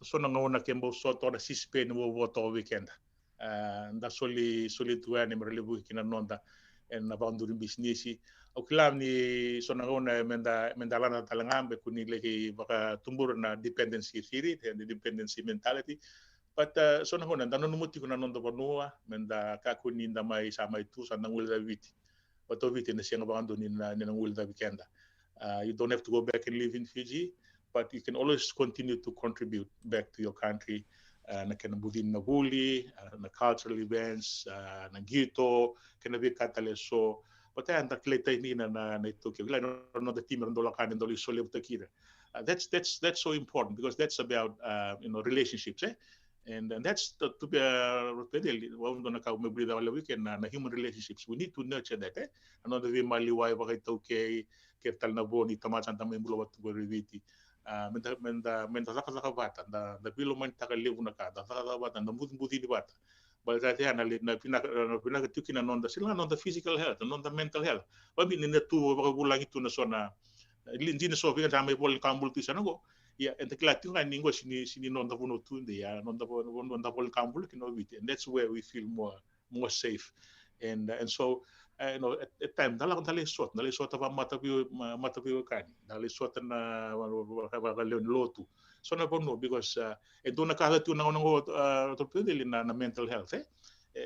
So na ngona kembo so to na sispe no voto weekend. Da soli tuwa ni marilibu kina nonda en abandu business o kilam ni sonangona menda lana talangambe kuni leki baka tumbur na dependency theory and the dependency mentality but sonangona danon muti kuna nonda banua menda ka kuni ndamai sama itu sanang ulda viti bato viti na siang abandu ni na ulda weekend. You don't have to go back and live in Fiji, but you can always continue to contribute back to your country. Na budin na huli, na cultural events, na gito, kena kataleso. But ang takleta ni na ito kaya no the team ndo lakan ndo lisole utakira. That's so important because that's about relationships, and that's to be ndo na ka umbrida wala weekend na human relationships. We need to nurture that. Another way maliway bakit okay kertal na boni tamasan tamay bulo wat reviti. Menta saka bata da bilo man taka levu na ka da saka bata da muti di bata bal ta ya na pina tukina non da sila non da physical health non da mental health babi ni tu ba bulang itu na sona linji na so bi ta mai bol kambul tu sana go ya enta klati nga ningo sini non da bono tu ya non da bol kambul kino bit, and that's where we feel more safe and so at time dala sot pa mata bi kani dali sot na leon lotu so na bono because do na kala tu na na mental health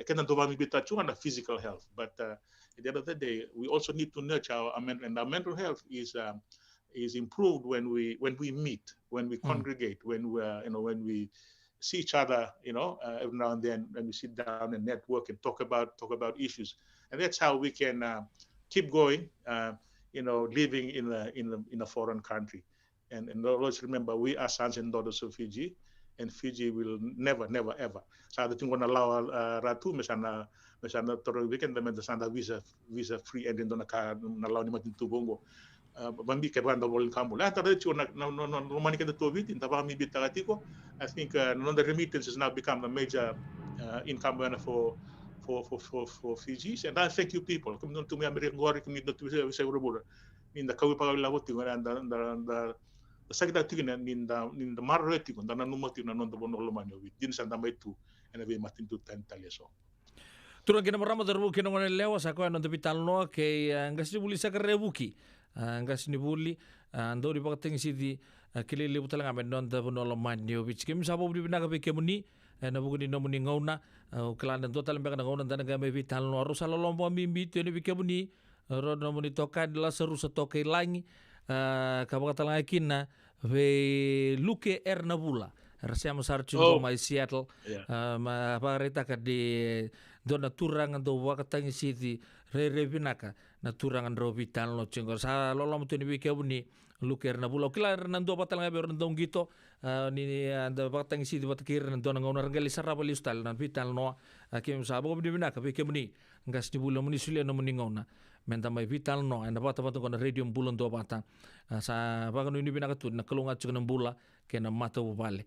kenan to ba mi bita chu na physical health, but at the end of the day we also need to nurture our mental health is improved when we meet, when we congregate, when we see each other, every now and then, when we sit down and network and talk about issues, and that's how we can keep going, living in a foreign country. And always remember, we are sons and daughters of Fiji, and Fiji will never, never, ever. Saat itu ngona lawa ratu mesana toro weekend temen sanda visa free and dona ka na lawa ni matin tubongo. Bambi ke banda bolin kamu. Lah tara chu na romani ke to vitin taba mi bitakatiko. I think the remittances now become a major income for Fiji. And I thank you people. Come to me American Gori community to say urubura. In the kawi pagawi lawoti and sakita tigina ninda marreti kon dana numati na nonda bono lomani wi din sanda mai tu ena ve matin tu tan taleso Turang kina marama terbu kina ngone lewa sako non tepi talno ke ngas ni buli sakare buki ngas ni buli ando di pakateng sidi kile le butala ngamen non da bono lomani wi kim sabo budi binaga be kemuni na buguni no muni ngauna kelana total mbeka ngauna dana ga me vitalno ro sala lombo mimbi te ni kemuni ro no muni toka dela seru setoke langi kabakatalang kina ve luke ernabula rasiam sarchu mai Seattle ma parita ka di dona turang do wakatang city re binaka na turang ro vital no cengor sa lolom tu ni bikebuni luke ernabula kila nando patalang be rondong gito ni anda wakatang city watakir dona ngona rangali sarabali ustal na vital no kim sabo di binaka bikebuni ngas di bulo muni sulia no muni ngona menta mai vital no anda bata kona radio bulon do bata sa bagan ini binaka tu na kalunga chukna bula kena mata vale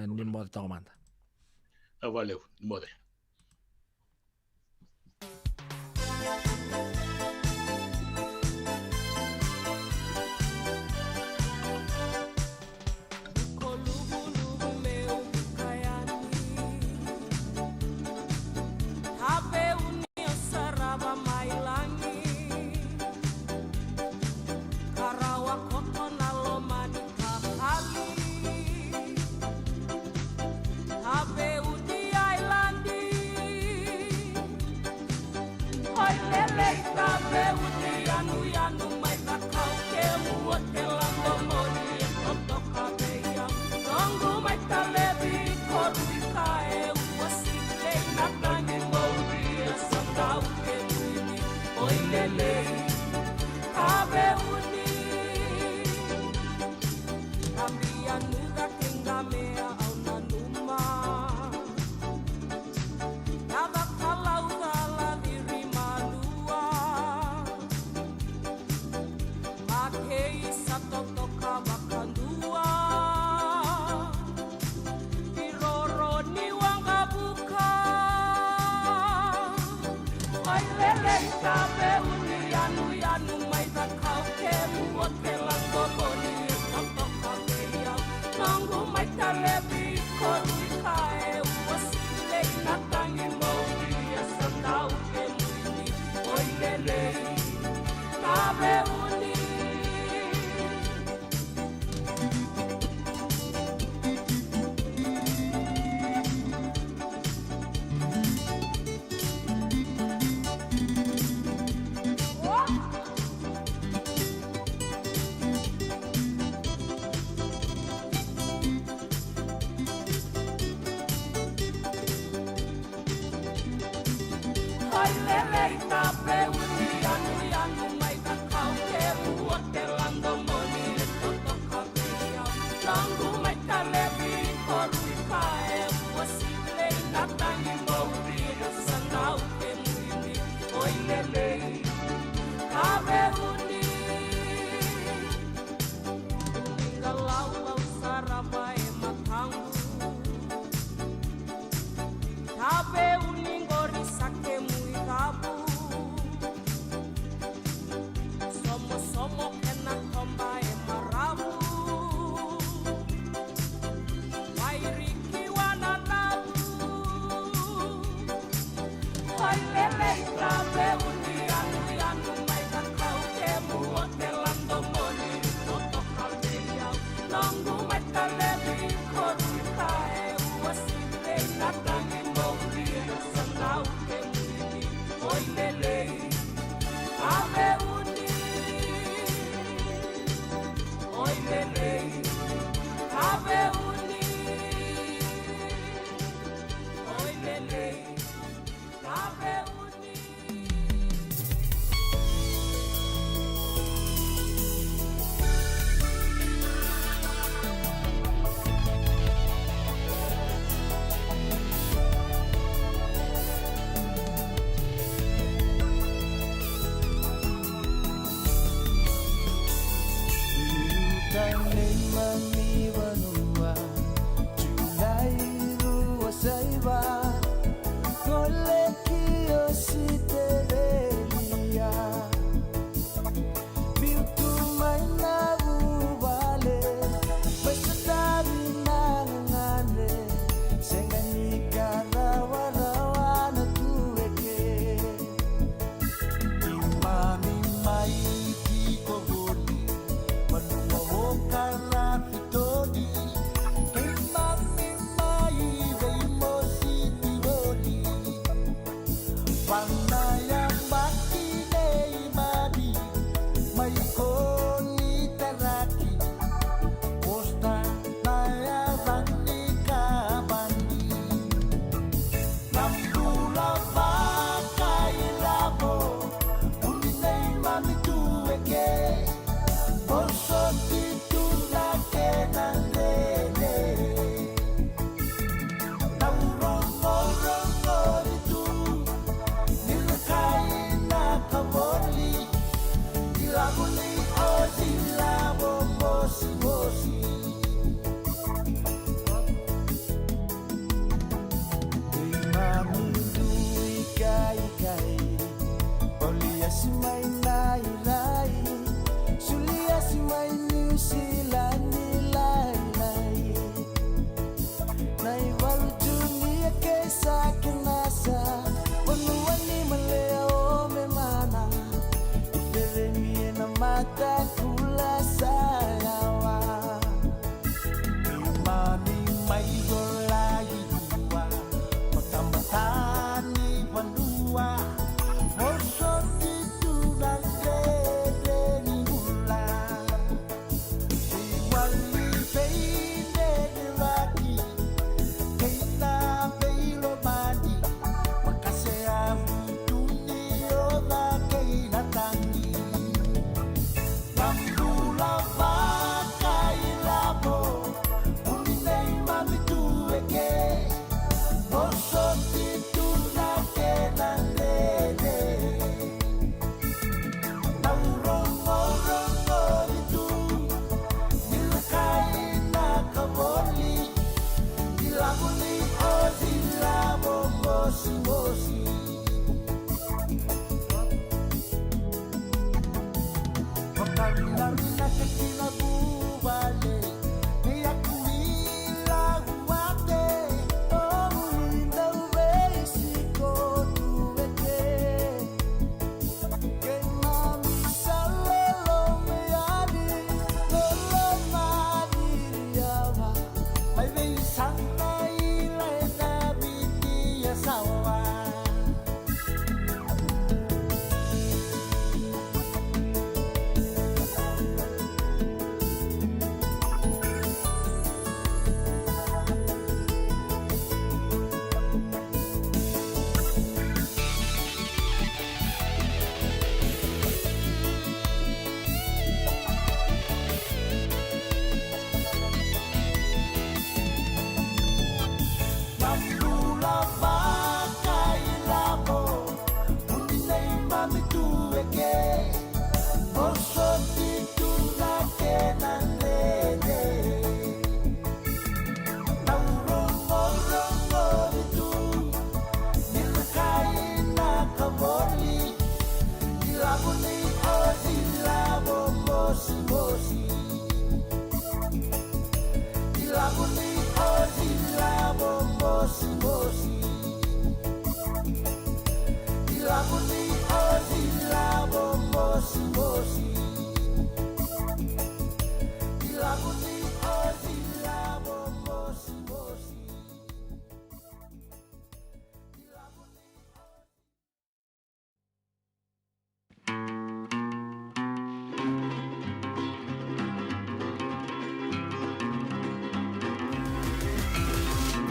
ni mo ta manda vale mode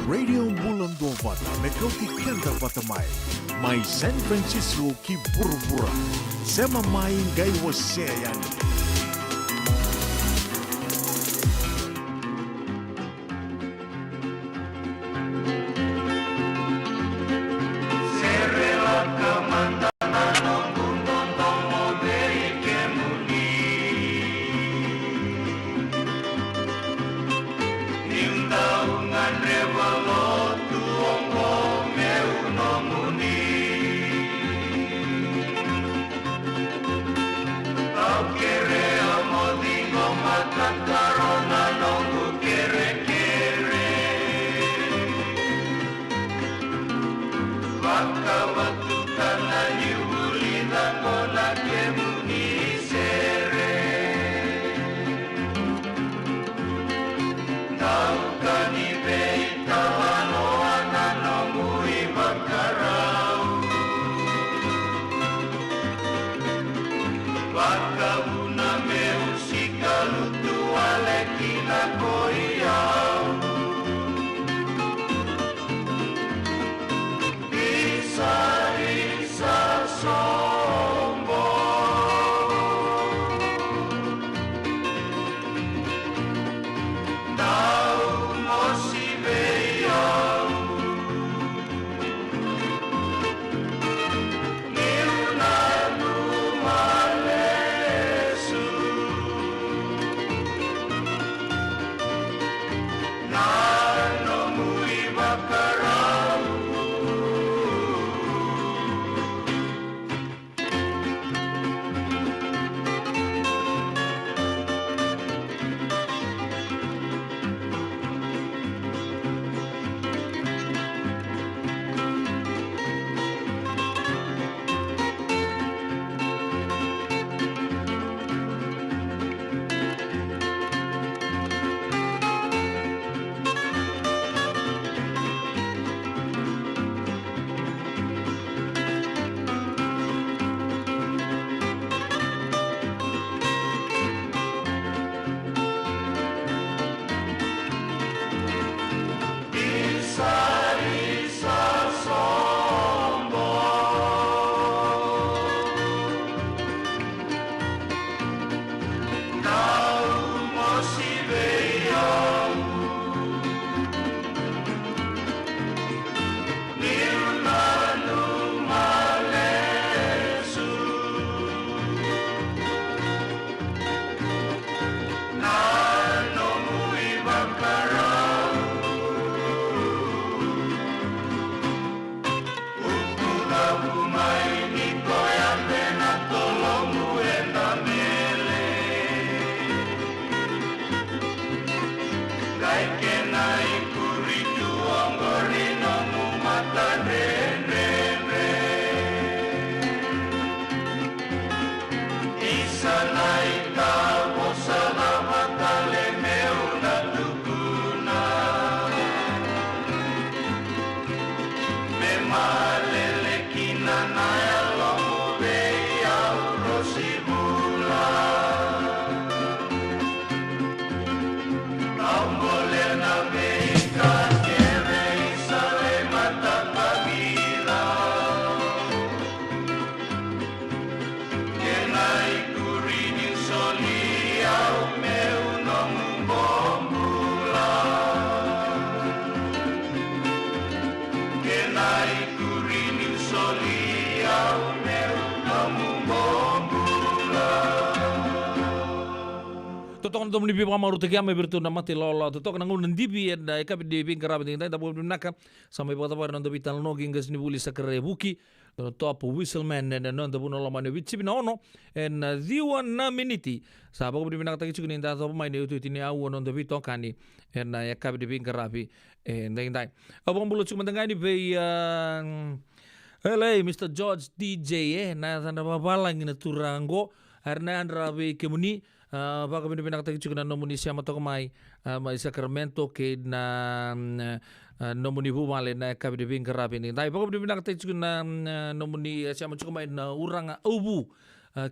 Radio Bulan Dovata, Mekauti Kenta Batamai, Mai San Francisco ki Burubura, Sema Mai Gai Waseyan. totok na mnibi pa maruti kya may birtu na mati lolo totok na ngun ndibi na ikapi di pingkara biting tay tapo naka samay pagtapar ng dapitan no gingas ni buli sa karebuki no top whistleman na non tapo no lamani witsi na ono en diwa na miniti sa pag di pinakatagi chukin inda tapo may niutu tini awo non dapito kani en ikapi di pingkara bi en tay abang bulo chukin matangani bay hello Mr. George DJ na nababalang na turango arna andrabe kemuni baka pinakatagi chukin na nomuni siya matokamay may Sacramento kay na nomuni bumali na kabidibing karapin ni tay baka pinakatagi chukin na nomuni siya matokamay na urang ubu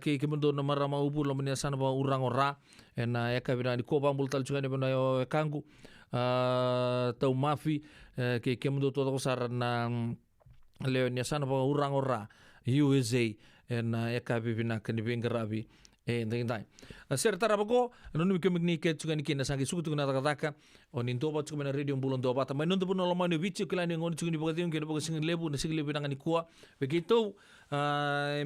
kay kimundo na marama ubu nomuni sana ba urang ora na kabidani ko bang bultal chukin na yo kangu tau mafi kay kimundo to ko saran na leon ya sana ba urang ora USA na kabidibing kanibing karapi Entendai. Serta rapago, non mi kemik ke chugan kina sangi suku tuguna takataka. Onin toba chugan radio bulon toba. Tamai non toba no lamani vici kila ni ngon chugan di bagati kena baga singin lebu na singin lebu nangani kuah. Begitu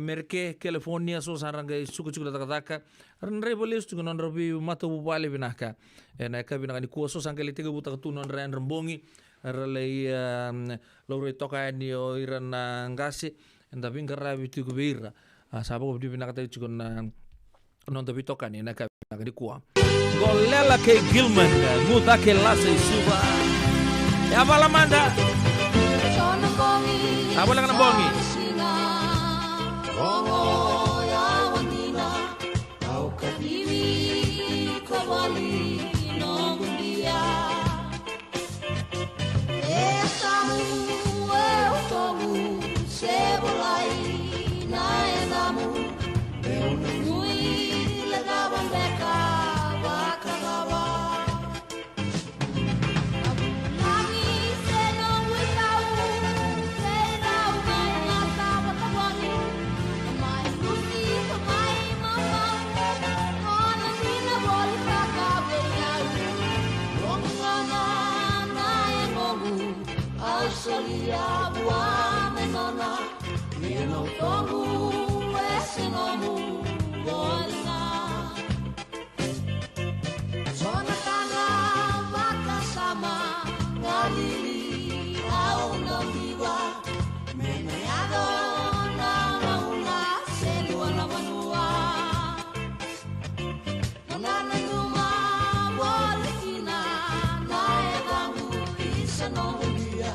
merke California so sarang gai suku chugan takataka. Ran revolis chugan non rabi mata bupale binaka. Na ka binangani kuah so sangka litiga buta katu non ran rembongi. Ralei laure toka ni o iran ngasi. Enda bingkara bitu kubira. Sabo di binaka chugan non tapi tokan ni nak di kuah. Golela ke Gilman, muda ke lasa suba. Ya bala manda. Apa lang bongi? Solia bua menona, meno tomu esenomu golina. Sona kana baka sama ngalili au nambiwa, menayado na mauna selua na manua. Nana numa bolikina na edangu isenomu dia.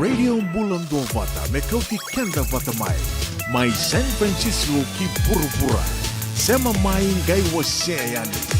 Radio Bulan Dua Vata, me kau ti kenda vata mai San Francisco ki pura-pura, sema mai gai waseyani.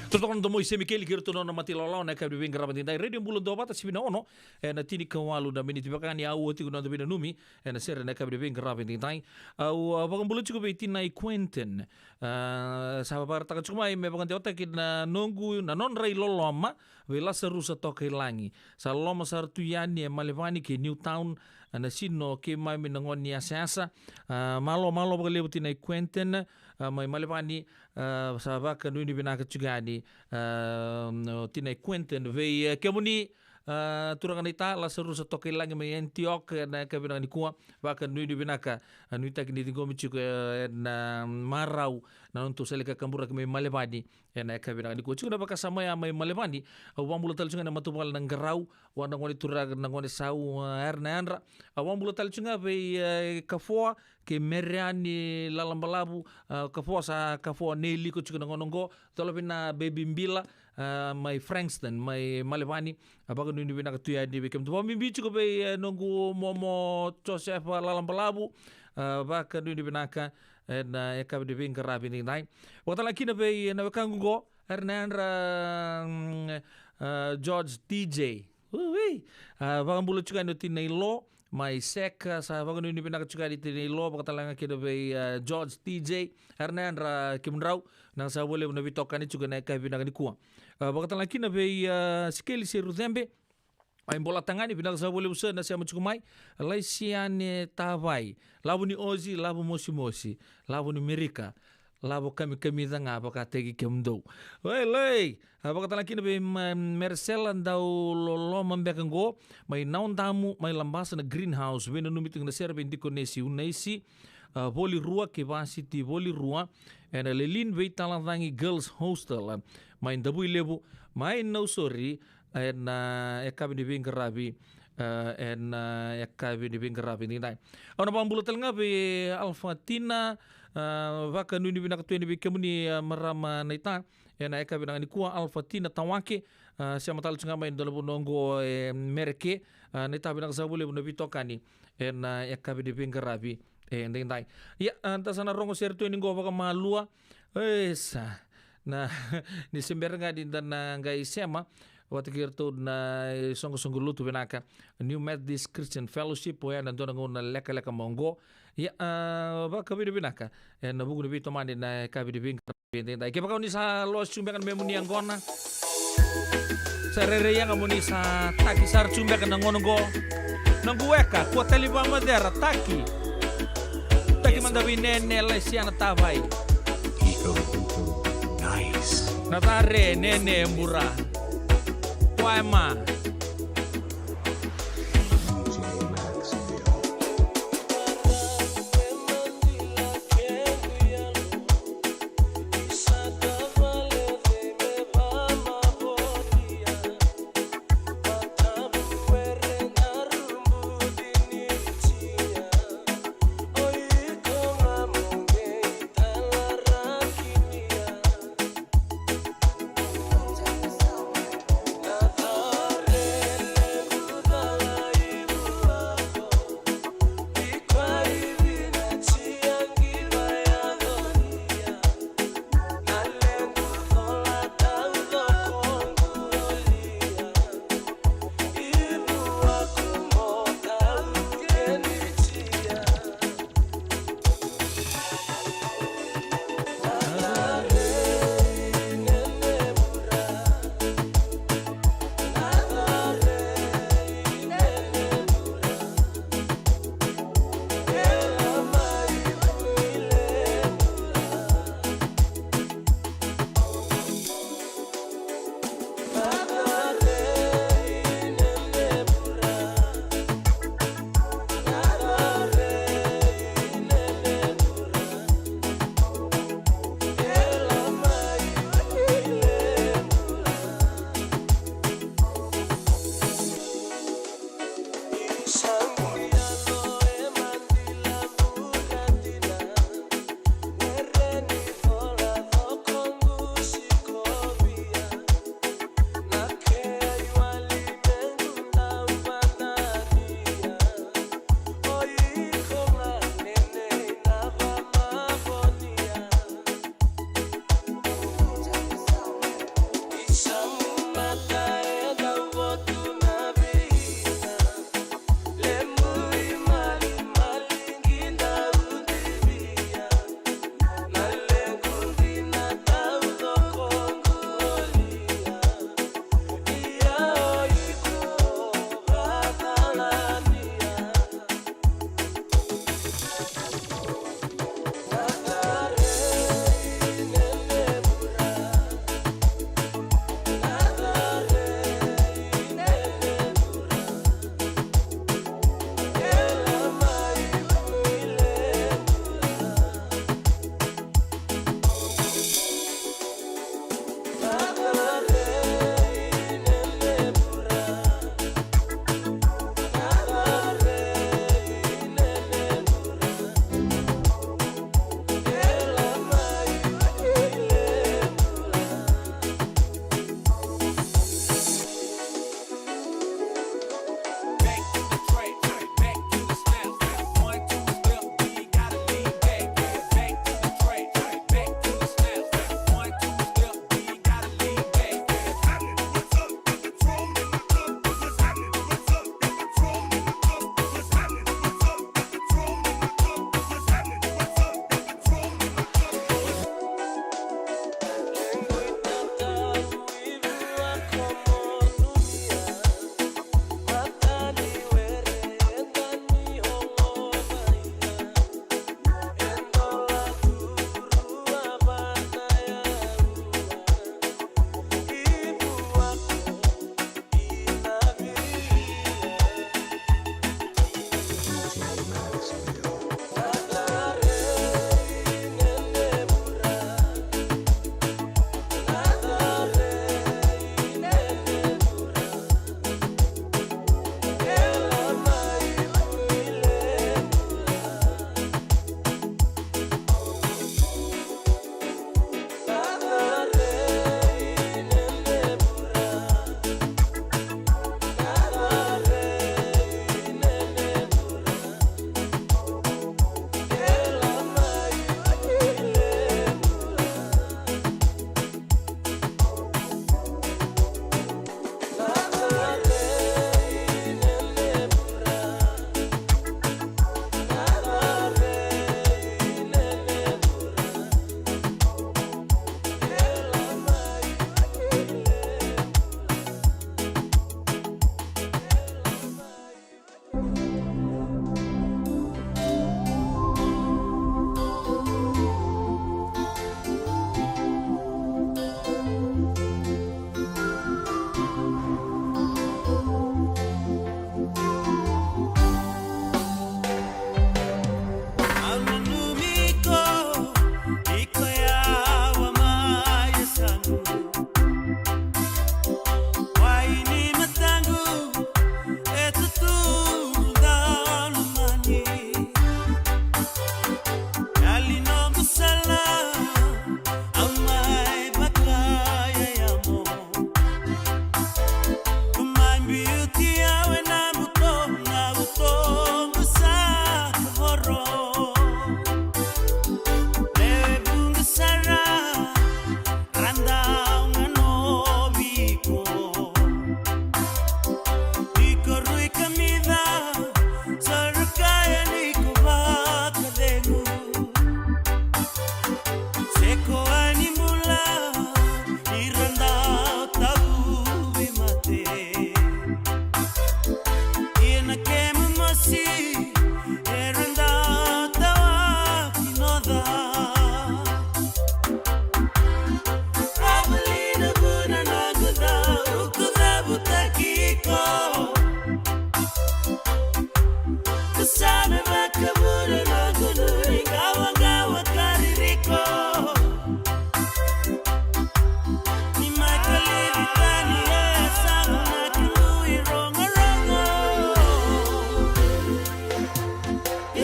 Tutokon to mo ise Mikeli kirto no mati lolo na ka bibing rabat dai radio bulan do bata sibina ono na tini kawalu da miniti bakani au ti kuno bina numi na sere na ka bibing rabat dai au bakon bulan cukup itin na Quentin sa barta ka cuma me bakon teota kin na nongu na non rai lolo amma vela seru sa tokai langi sa loma sar tuyani malevani ke Newtown na sino ke mai minangon ni asasa malo bakon lebuti na Quentin mai malevani sa baka nui binaka cugani tinai Quentin vei kemuni turangan ita la seru sa tokai langi mai Antioch na kabinang ni kuwa baka nui binaka nui tak ni tingomi cuka na marau na untuk seleka kambura ke mai malevani na kabinang ni kuwa cuka baka sama ya mai malevani awang bulu tal cunga na matubal nang garau wana ngoni turag nang ngoni sau erna andra awang bulu tal cunga vei kafua ke meriani lalambalabu kafua sa kafua neli ko cuka ngonongo tolo pina baby mbila mai Frankston mai malevani abaga nuni bina ka tuya di bekem tuwa mimbi cuka be nongu momo Joseph lalambalabu baka nuni bina ka na eka de bin karabi ni nai wakata laki na be na kangu go Hernandra George TJ. Baka bulo juga no tinailo. May sek sa baka no pinaka juga di tinailo. Baka talanga kina bay George TJ. Hernandra Kimraw. Nang sa wale na bitokan ni juga na kay pinaka ni kuwa. Baka talanga kina bay Skeli Seruzembe. Ay bola tangani pinaka sa wale usa na siya machukumay. Alay siya ni Tavay. Labo ni Ozzy, labo Mosi, labo ni Merika. Labo kami da nga baka tegi kemdo. Lay, baka talaki na be Marcel daw lolo mambekan go. May naon tamu, may lambasa na greenhouse. Wena numiting na serbe hindi ko nesi unaisi. Voli rua ke city voli rua. En lelin be talantangi girls hostel. May dabu lebu, may no sorry. En ekabi ni bingarabi. En ekabi ni bingarabi ni nai. Ono bang bulutel nga be Alfatina. Vaka nuni binaka tueni bi kemuni marama naita. En ekabi ni kuwa Alfatina tawake. Siya matal tsunga main dalam nongo mereke. Naita binaka sabule bunabi tokani. En ekabi ni bingarabi. En nai. Ya antasana rongo sertu ini go vaka malua. Esa. Na ni semberenga di dan ngai sema. Wat kirto na songgo lutu benaka New Methodist Christian Fellowship ya na dona ngona leka mongo ya ba kabidi benaka na bugu ni tomani na kabidi bin dai ke bakau ni sa los chumbekan memuni angona serere yang amuni sa taki sar chumbekan ngono go nangueka ko taliba madera taki mandabi nene lesiana tavai nice natare nene mbura Poema.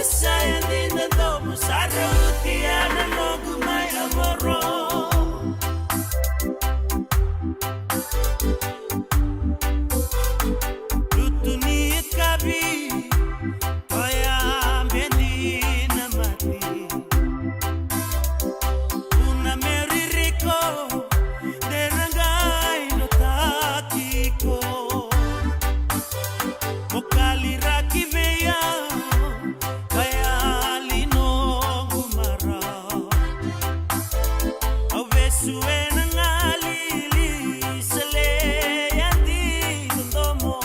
Isayandina domo sarutiana logu mai amoro. Tutuni kabi toya bendina mati. Una meririko derangai no tatiko. Okali raki veya kaya lino gumara. Awesu enangalili sele yati ndomo.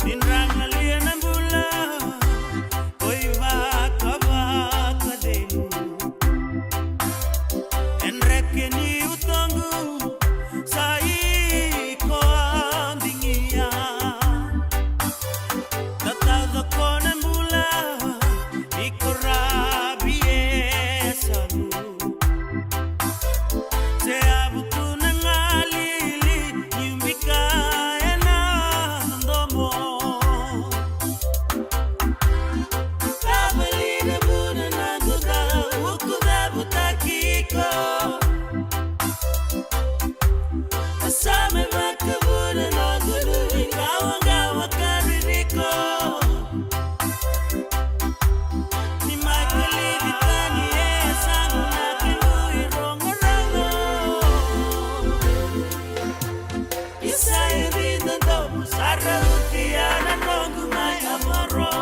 Ninrangalia nambula koiva kabaka delu. Enrekeni utongu sai ko andingia. Tatado con embula mi corrabi esalu. Se abutu nangalili nyumbika ena ndomo. Kabelina buna naguda ukuda butakiko. Asame bakabuna nagudu ingawa ngawa kaririko. Ni makalivitani esangu na kilui rongorongo. Isayarida domu sarutiana nongu mai amoro.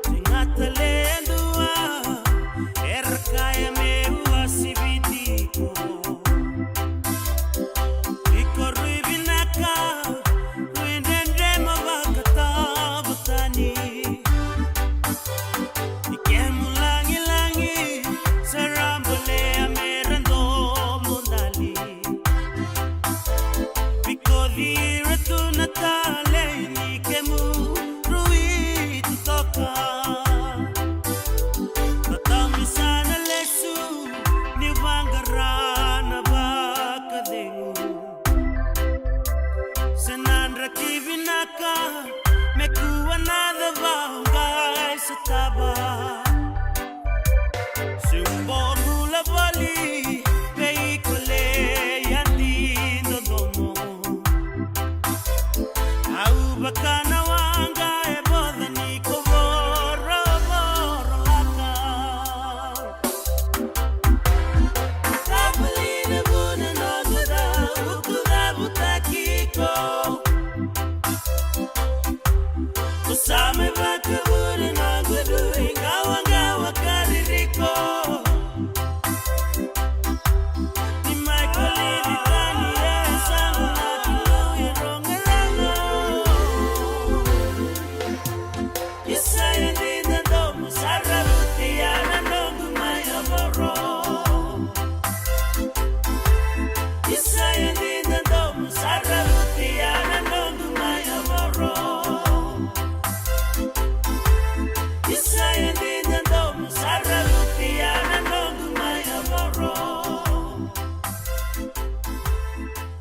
Singatalendua erkaya meua sibitiko. Ikoribinaka ruindende mabakata butani. Ikemulangi-langi sarambole amerando mondali. Pikodira tunatale nikemu ruitu toka. Tatami sana lesu ni wangarana bakadelu. Senandra kivinaka mekuwa nada vangai setaba. Sumboru la bali veikole yandi dodomo. Au bakana wanga eboda niko boro boro laka. Kabelina buna noguda ukuda butakiko. Usame bakabuna nogudu ingawa ngawa kaririko. Ni makalivitani esangu na kilui rongorongo. Isayandina domu sarutiana nongu mai amoro. Isayandina domu sarutiana nongu mai amoro. Isayandina domu sarutiana nongu mai amoro.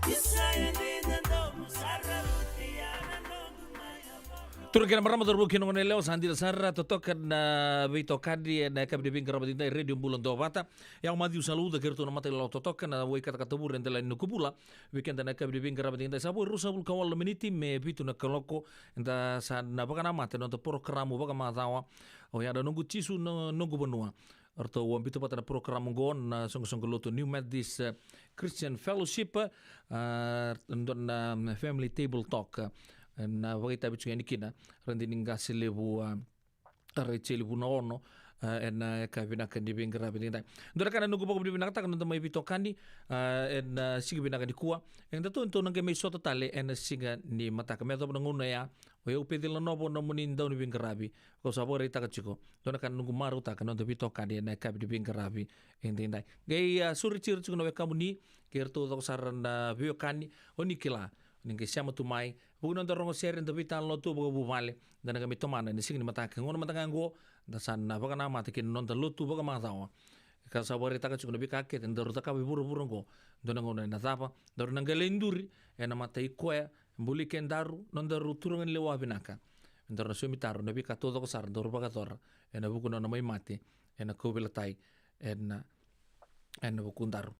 Isayandina domu sarutiana nongu mai amoro. Turun kena marama terbuka kino leo sandil sarra totokan na vito kadi na kabde bing karabat inda radio bulan do bata yang madi saluda kerto na mata lo totokan na way kata kata buren dela no kupula weekend na kabde bing karabat inda sabu rusa bul kawal meniti me pitu na kaloko inda sa na baka na mata no to programo baka matawa o ya da nunggu cisu nunggu benua Arto wan pitu pata na program gon na song-song loto New Methodist Christian Fellowship na Family Table Talk na wakita bitu yani kina rendi ningasi lebu arece lebu na ono en kavina kan dibing grabe dinda ndora kana nugo bogo dibing nakata kan mai bito kandi en sige bina kan dikua en datu ento nang kemi soto tale en singa ni mata kami to nguna ya o pedil no bo no munin daw ni bing grabe ko sabo rita ka chiko ndora kan nugo maru ta kan bito kandi en kabi dibing grabe en dinda gay suri chir chiko no kamuni kerto to saran bio kani oni kila ninge siamo tu mai bukan untuk orang share untuk kita lo tu bukan bumale dan kami teman dan di sini mata kengon mata nganggo dan sana bukan nama tikin nonton lo tu bukan mata tawa Kasabari taka cukup lebih kaget, dan daru taka buru-buru ko, dona ngono na tapa, daru nangalenduri, na mata ikoya, mbuli ken daru, non daru turungan lewa binaka. Daru sumi taru, nabi katodo ko sar, daru bakatora, na buku na may mati, na kubilatay, na buku daru.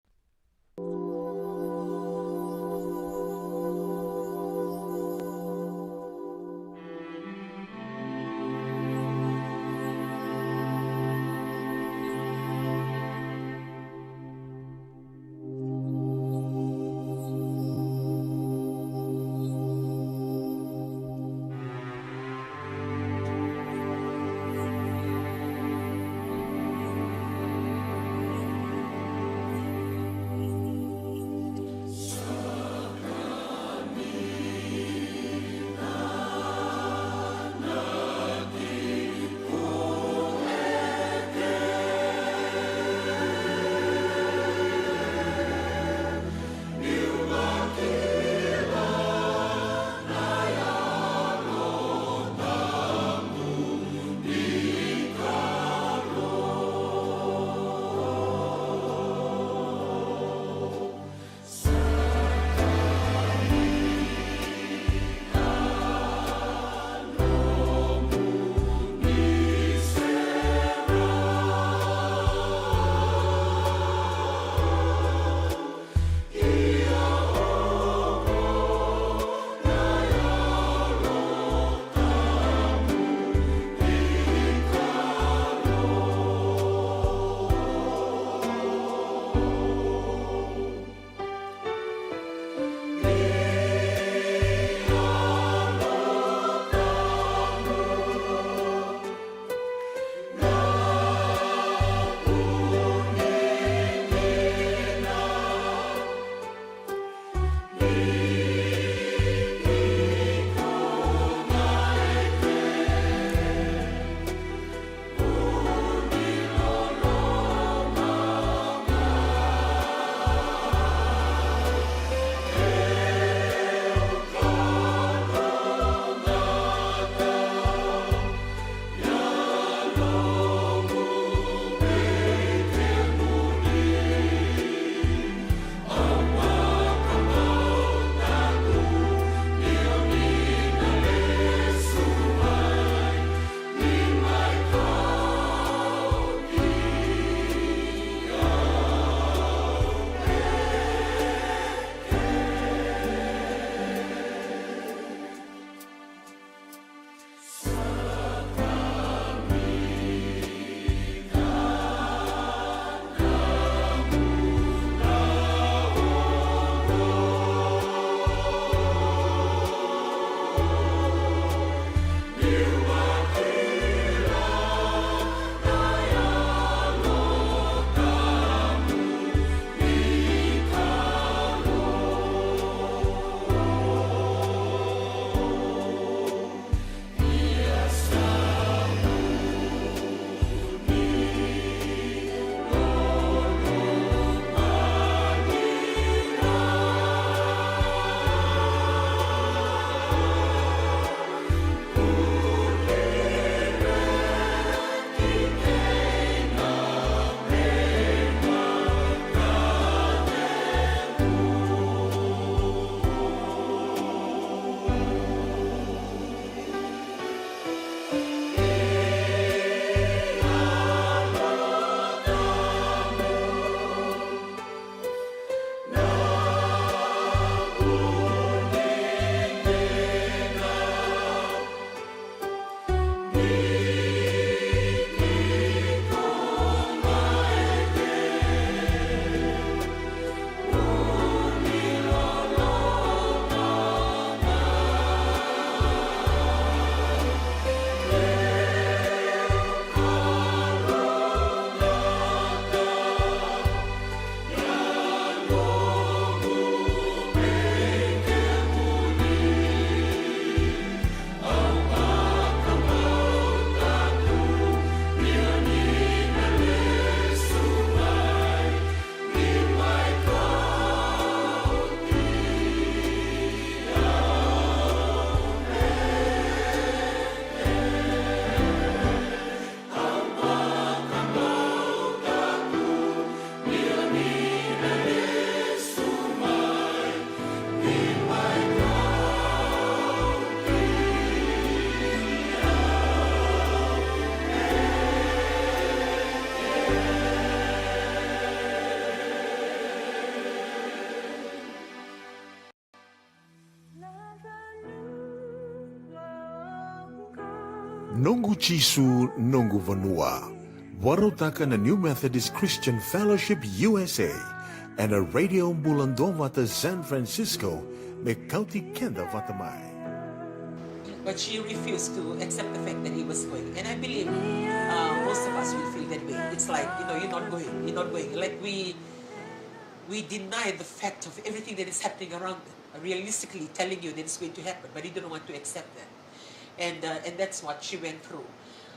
Nungu Chisu Nungu Vanua. Warotaka na New Methodist Christian Fellowship USA and a radio Bulandovata San Francisco me County Kenda Vatamai. But she refused to accept the fact that he was going. And I believe most of us will feel that way. It's like, you're not going. Like we deny the fact of everything that is happening around them, realistically telling you that it's going to happen, but you don't want to accept that. And that's what she went through.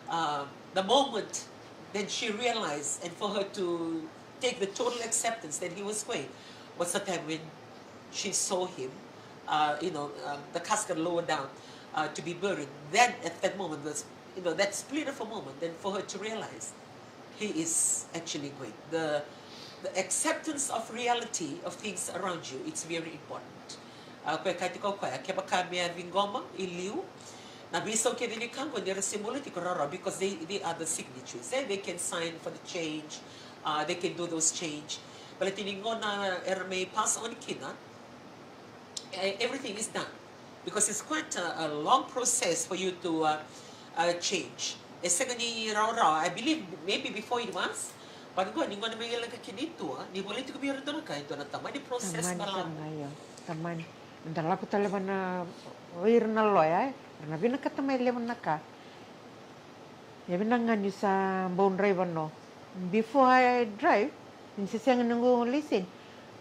The moment then she realized, and for her to take the total acceptance that he was going, was the time when she saw him, the casket lower down to be buried. Then at that moment was, that split of a moment, then for her to realize he is actually going. The acceptance of reality of things around you, it's very important. Because they are the signatures. They can sign for the change, they can do those change. But pass on kina, everything is done. Because it's quite a long process for you to change. I believe maybe before it was, but go, you're going to be like a kinito, you will to be a the process. Taman, and the Laputalevan, we're in a lawyer, and I've been a Katamelevan Naka. Yavinangan is a bone raven. No. Before I drive, in Sisango listen,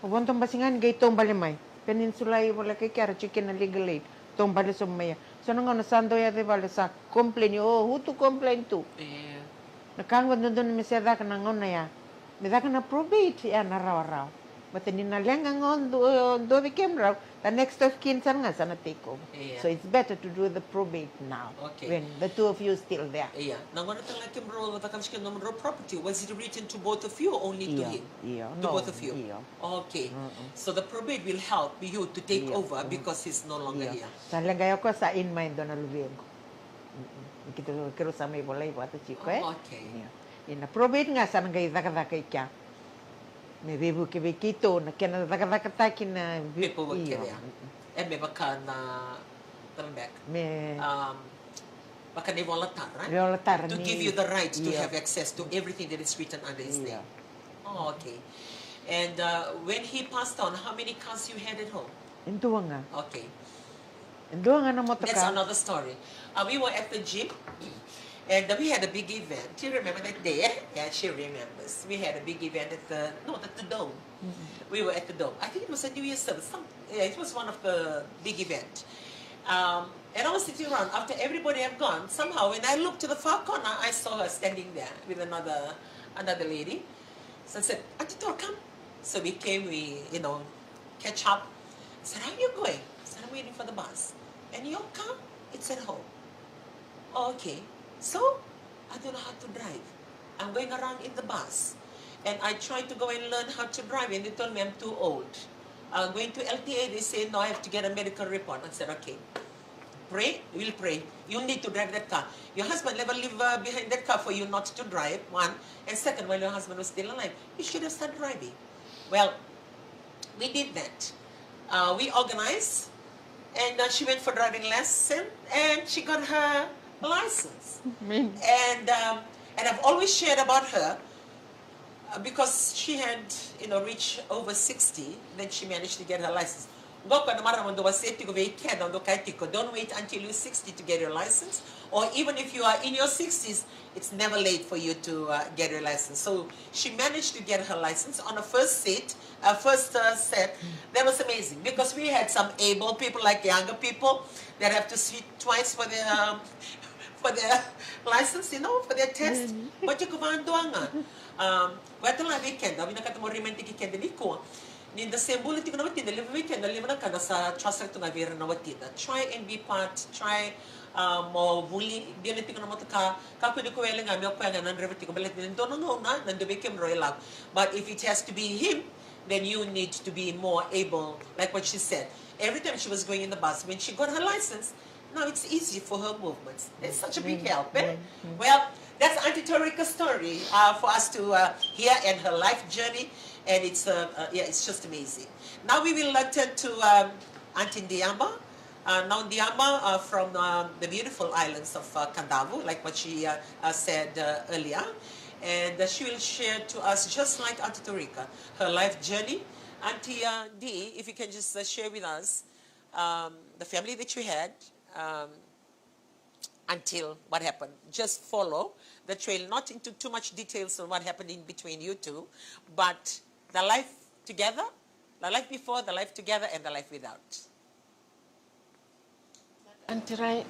I want to Basingan gate Tombalimai, Peninsula, like a carrot chicken and legal aid, Tombalisomaya. So I'm going to Sandoya de Valesa complain. Oh, who to complain to? The Kango don't miss a Dakanangonaya. The Dakana probate and a row. But in a langang on do we came round, the next of kin sangas and a take over. So it's better to do the probate now. Okay. When the two of you still there. Yeah. Now one of the like him roll with the Kamskin number property. Was it written to both of you or only to him? Yeah. To both of you. Okay. So the probate will help you to take over because he's no longer here. Salagay ko sa in mind doon alubiyang ko. Kito sa may bolay po ato chiko eh. Okay. In a probate nga sa nangay dakay kya. May bibu kibikito na kaya nakakatakin na people would carry on. And may baka na back. Baka ni Volatar, to give you the right to have access to everything that is written under his name. Oh, okay. And when he passed on, how many cars you had at home? Dua nga. Okay. Dua nga na motor That's another story. We were at the gym. And we had a big event. Do you remember that day? Yeah, she remembers. We had a big event at the Dome. We were at the Dome. I think it was a New Year's service. It was one of the big event. And I was sitting around. After everybody had gone, somehow when I looked to the far corner, I saw her standing there with another lady. So I said, Auntie Tor, come. So we came, catch up. I said, how are you going? I said, I'm waiting for the bus. And your car? It's at home. Oh, okay. So, I don't know how to drive. I'm going around in the bus. And I tried to go and learn how to drive, and they told me I'm too old. Going to LTA, they say, no, I have to get a medical report. I said, okay. Pray, we'll pray. You need to drive that car. Your husband never lived behind that car for you not to drive, one. And second, while your husband was still alive, you should have started driving. Well, we did that. We organized, and she went for driving lesson, and she got her license. And I've always shared about her because she had reached over 60, then she managed to get her license. Don't wait until you're 60 to get your license, or even if you are in your 60s, it's never late for you to get your license. So she managed to get her license on a first set. That was amazing because we had some able people, like younger people, that have to sit twice for their license, for their test. But you can do it. Weekend, in the same bullet, the weekend, try and be part, try more bully, but if it has to be him, then you need to be more able, like what she said. Every time she was going in the bus, when she got her license, now it's easy for her movements. It's such a big help, eh? Well, that's Auntie Torika's story for us to hear, and her life journey, and it's just amazing. Now we will turn to Auntie Ndiamba. Naundiama from the beautiful islands of Kandavu, like what she said earlier. And she will share to us, just like Auntie Torika, her life journey. Auntie D, if you can just share with us the family that you had until what happened. Just follow the trail, not into too much details on what happened in between you two, but the life together, the life before, the life together, and the life without. Antirai,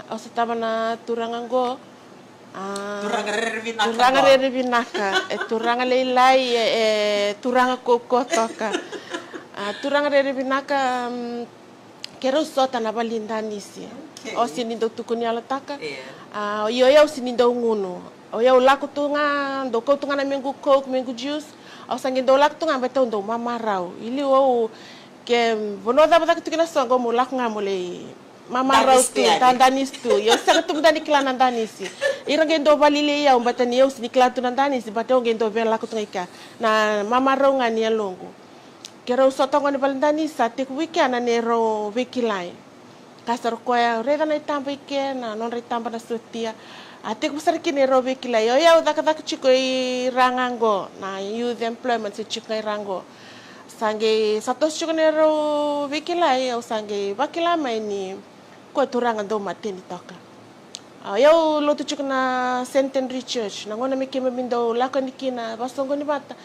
also tamana turangango. Turanga Revinaka, Turanga Leilai, Turanga Kokotoka, Turanga Revinaka, Kero Sota Nabalinda Nisi, Osinindo Tukunialataka, Yoyo Sinindo Ngunu, Oyo Lakutunga, Dokotunga Mengu Coke, Mengu Juice, Osangindo Lakutunga Betondo, Mama Rao, Ilio, que Vonoda Batakina Songo Mulakanga Mole. Mama Rose tu, Dandanis tu. Eu sei que tu me dá nikla nandanisi. Irang do balile ya umbatan eu nikla tu nandanisi, bateu gendo ver lá kutrika. Na Mama Ronga ni longo. Quero só tongo ni balandanisa, te weekend na ro wikilai. Kasar koya rega na tampa ikena, non re tampa na sutia. Ate ku sar kini ro wikilai. Yo ya udak chiko I rangango na youth employment si chiko I rango. Sange satu chiko ni ro wikilai au sange wakila mai ni ko turanga do mateni toka. Eu lotu chiko na Centenary Church, na ngona me kime mindo lakoni kina basongo ni bata.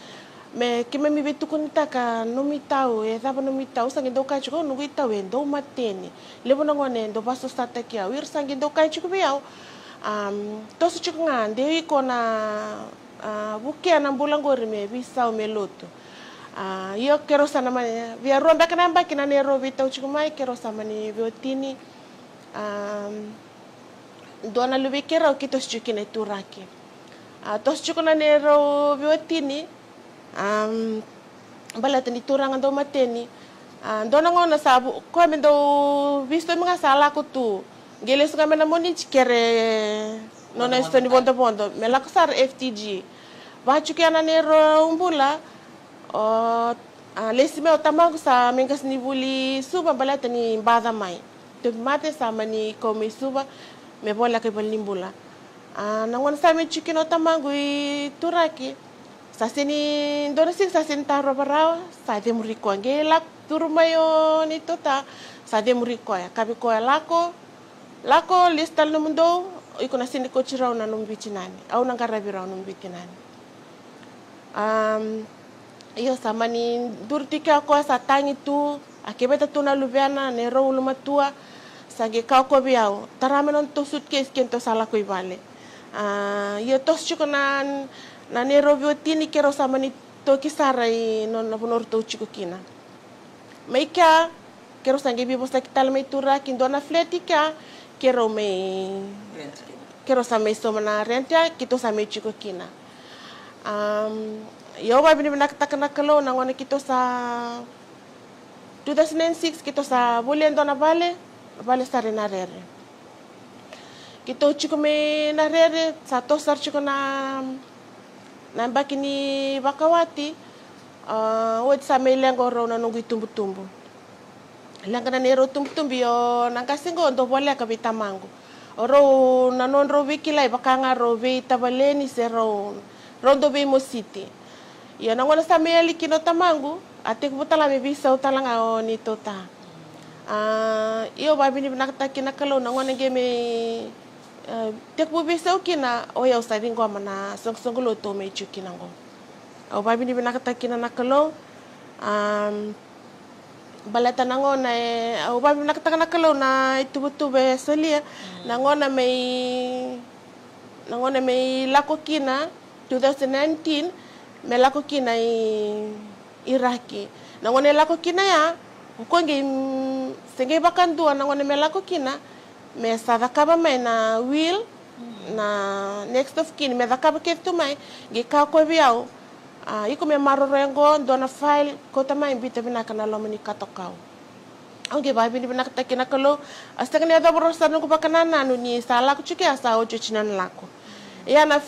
Me kime mi betu kuni taka no mitau e tava no mitau sange do kai chiko no itau e do mateni. Lebo na ngone do baso stata kia wir sange do kai chiko biau. Tosu chiko ngande iko na bukia na mbulangori me bisau me lotu. Io quero sana mani via ronda kanamba kina nero vitau chiko mai quero sama ni viotini. Dona lubi kero kitos chukine turaki. Tos chukuna nero viotini. Balatani turanga do mateni. Dona ngona sabu ko mendo visto mga sala ko tu. Gele suka mena moni chikere nona estoni bondo bondo. Melaksar FTG. Va chukiana nero umbula. Lesime otamangu sa mengas ni buli suba balatani bada mai. Mate sama ni komi suba me bola ke balimbula nangon sa me chicken otamangu I turaki sa sini dorasi sa senta robarao sa de muriko angela turmayo ni tota sa de muriko ya kabi ko lako listal no mundo iko na sini ko chirao na numbitinani au nangarabirao numbitinani iyo sama ni durtika ko sa tangi tu akibeta tu na lubiana ne ro lumatua sange kau ko biau taramenon to suitcase kento sala ko ibale yo tos chiko na nero biotini kero sama ni to kisara I non na ponor to chiko kina meika kero sange bibo sa kital me tura kindona fletika kero me kero sa me so na renta kito sa me chiko kina yo ba bini naktakana kalo nangone kito sa 2006 kito sa bulendo na vale sare na rere. Kito chiko me na rere sa to sar chiko na bakini bakawati wad sa me lengo ro na nungu tumbu-tumbu. Lenga na nero tumbu-tumbu yo nangkasingo ndo wale ka bitamango. Oro na non ro wikilai bakanga ro we tabaleni se ro rondo be mo city. Yo nangona sa me ali kino tamangu ate kubutala me bisa utalanga o ni tota. Iyo ba bini nakataki nakalo nangona game tek bu bisa ukina o ya usadi ngoma na songsongolo to me chukina ngo. O ba bini nakataki nakalo balata nangona o ba bini nakataka nakalo na itubutube solia nangona me lako kina 2019 me lako kina Iraki. Nangona lako kina ya ukonge senge bakandua nangona me lako kina me sadakaba mai na will na next of kin me dakaba ketu mai ge ka ko biao iko me marorengo dona file ko tamai bita bina kana lomani katokau ange ba bini bina katakina kalo astagni ada borosa no bakana nanu ni sala ko chuki asa o chuchinan lako ya na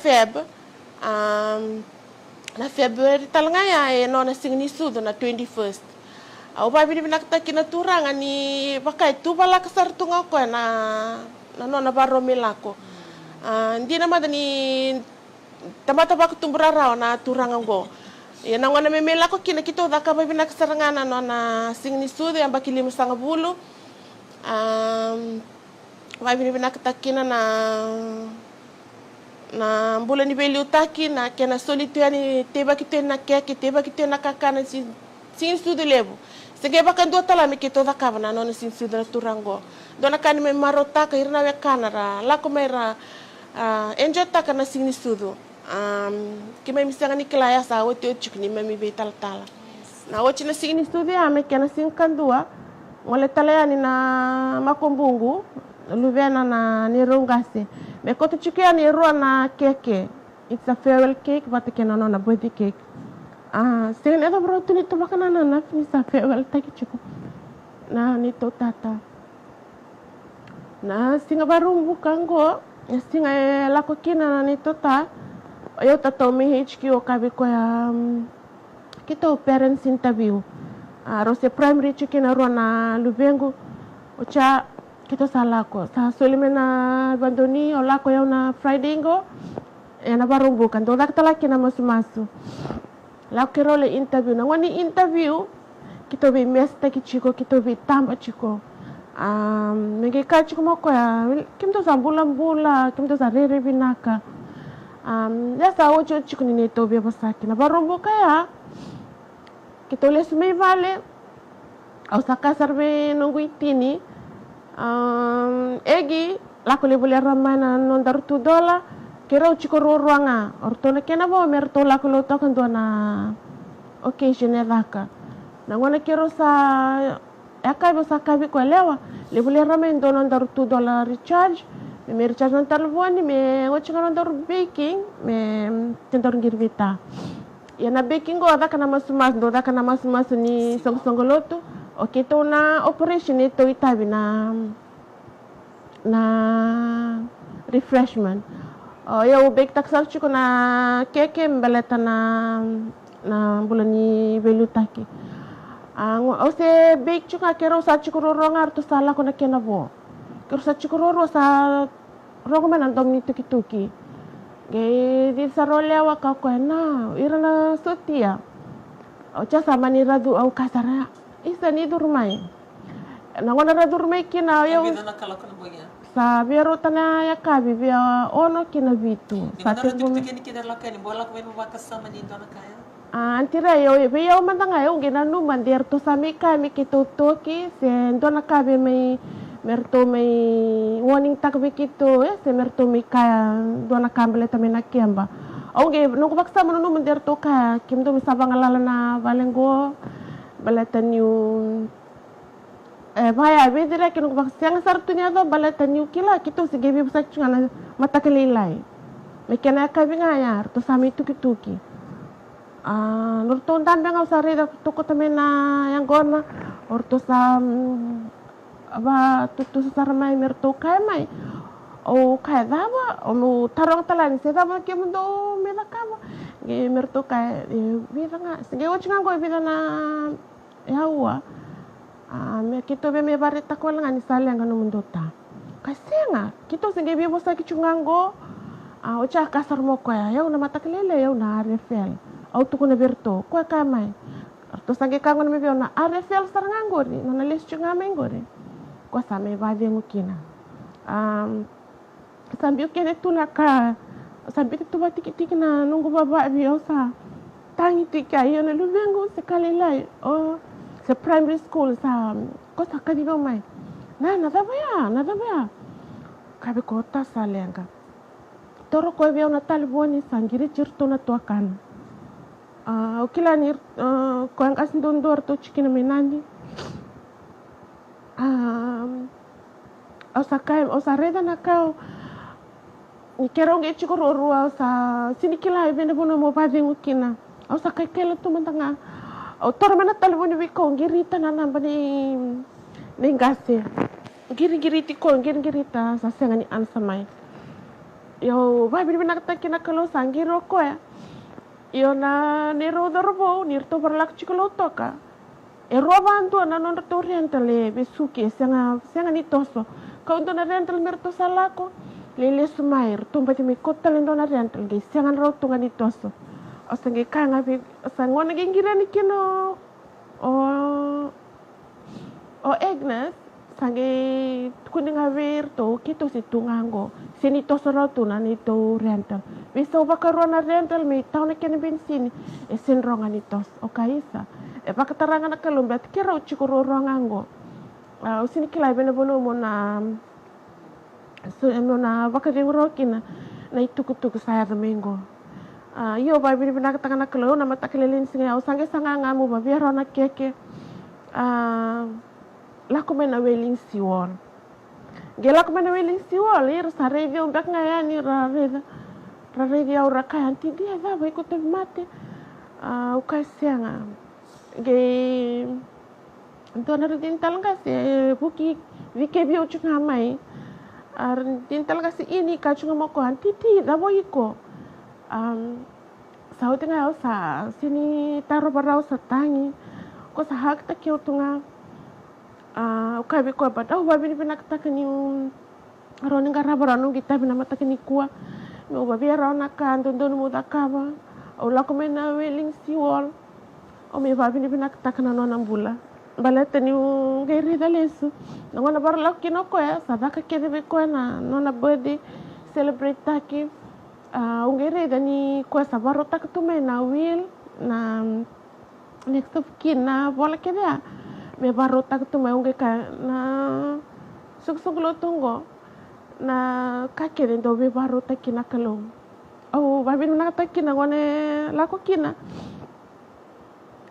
February talanga ya no na singni sudo na 21st Au vai bini binakta kina turanga ni pakai tu bala kasar tunga ko na nona baro milako. Hindi naman ni tamata ba kutumbra raw na turanga go. Ya nang wana milako kina kito da ka vai binakasaranga na na sing ni sude ang bakili musanga bulu. Vai bini binakta kina na bulan ni beli utaki na kena solituani teba kito na keke teba kito na kakana sing sude lebu. Sige bakan dua talami kito da kavana no sin sidra turango. Dona kani me marota ka irna we kanara. La ko mera enjoy ta kana sin sudu. Kima misanga ni klaya sa wote chukni mami be tal. Na wochi na sin sudu ame kana sin kandua. Ngole talayani na makombungu. Luvena na ni rongase. Me koto chukia ni rua na keke. It's a farewell cake but kena no na birthday cake. Sing ito bro tu nito baka na ni sa farewell taki chuko na nito tata na singa baru bukan go singa lako kina na nito ta ayo tato mi HQ kabi ko ya kita parents interview rose primary chukina ro na lubengo ocha kita salah ko sa solimena bandoni ola ko ya na Friday go na baru bukan to dak talaki na masu la kero le interview na wani interview kito be mesta ki chiko kito be tamba chiko menge ka chiko mo ko ya kim to sambula kim to sa rere binaka ya sa ocho chiko ni to be basaki na barombo kaya kito le sumei vale au saka sarbe nongu itini egi la ko le bole ramana non dar $2 kero chiko ruanga ortona kena bo merto la ko to kan dona occasion edaka na ngona kero sa aka bo sa kabi ko lewa le bole ramen donon dar $2 recharge me recharge non telefoni me ngochi kan dar baking me tentor girvita ya na baking go ada kana mas do da kana mas ni songoloto okay to na operation ito itabi na refreshment eu bake taksar chuko na keke mbeleta na bulan ni belutaki o se bake chuka kero sa chuko rongar to sala ko na kenabo kero sa chuko ro sa rongo man dom ni tuki ge di sarole wa ka ko na irana sotia o cha sama ni radu au kasara isa ni durmai na ngona radurmai kina eu sa biaro tana ya kabi bia ono kina vitu sa tempo antira yo bia o mandanga yo gena nu mandir to sami kami kito toki se ndona kabi mai merto mai warning tak bekito se merto mi kaya dona kambele tamena kiamba onge no baksa manu mandir to ka kimdo misabang alala na valengo balataniu Vaya, vedere que no vaccina sartunya do baleta new kila kito sige bi sa chungana mata kelilai. Mekena kabinga ya to sami tuki. Nurton dan bengal sare da to kota mena yang gona orto sam aba tutu sarmai merto kai mai. O kai daba o no tarong talan se daba ke mundo mena kama. Ge merto kai bidanga sige ochunga go bidana yawa. Me kito be me barita ko lang ani sale ang mundota. Kasi nga kito sige bi bosa kichungango ocha kasar mo ko ya na mata kelele yaw na refel. Auto ko na berto ko kamay. To sange kangon me na refel sarangango ri na les chungame ngore. Ko sa me bade mukina. Sambil kene tulaka sambil tu batiki na nunggu baba bi sa. Tangi tika yo na lubengo sekali lai. Sa primary school sa ko sa kadiba mai na daba ya kabe ko ta salenga toro ko be na talboni sangiri cirto na tuakan ukila ni ko ang asindondor to chikina menandi o sa reda na kao ni kerong e chikoro ruwa sa sinikila ibene bono mo bading ukina o sa kakela tu mantanga o tor mana telefon ni ko girita na namba ni ngase giriti ko girita sa senga ni ansa mai yo ba bi na ta kina kalo sangiro ko ya yo na nero dorbo nirto berlak chikolo toka E roba antu na non to rental e besuke senga ni toso. Kau ndo na rental merto salako. Lele sumair tumba ti mi kota le ndona rental ge senga ro tunga ni toso. O sange kanga bi sangona ge ngira ni kino o Agnes sange kuning haver to kito si tungango. Sini toso ro tuna ni to rental. Bisa bakarona rental me tauna kene bensini e sen ronga ni tos. O kaisa. E pakatarangan na kalumbat kira uchikoro rongango. Usini kilai bena bono mo na bakadeng rokina na itukutuku saya domingo. Iyo ba bini bina katanga na kalo na matakelelin singa au sange sanga ngamu ba biara na keke. Lako mena weling siwol. Gelak mena weling siwol ir sa review bak ngayani ra review ra kayanti dia ba ba ikut mate. Ukasianga. Ge Dona dintal kasi buki vikebio chunga mai dintal kasi ini ka chunga moko antiti da boiko sau tengah sa sini taro barau sa tangi ko sa hak ta kyo tunga ukabi ko ba babi ni pinak ta kani roni ngara baranu kita bina mata kani kuwa no babi rona kan don mu da kaba o la komena weling siwol o me babi ni pinak ta kana nona bula baleta ni ngeri dalesu ngona bar la kino ko ya sadaka kede be ko na nona birthday celebrate taki ngeri dani ko sabaro tak tu me na will na next of kina bola kede ya me baro tak tu me unge ka na suk lo tungo na ka kede do be baro takina kalom au babi na takina ngone la ko kina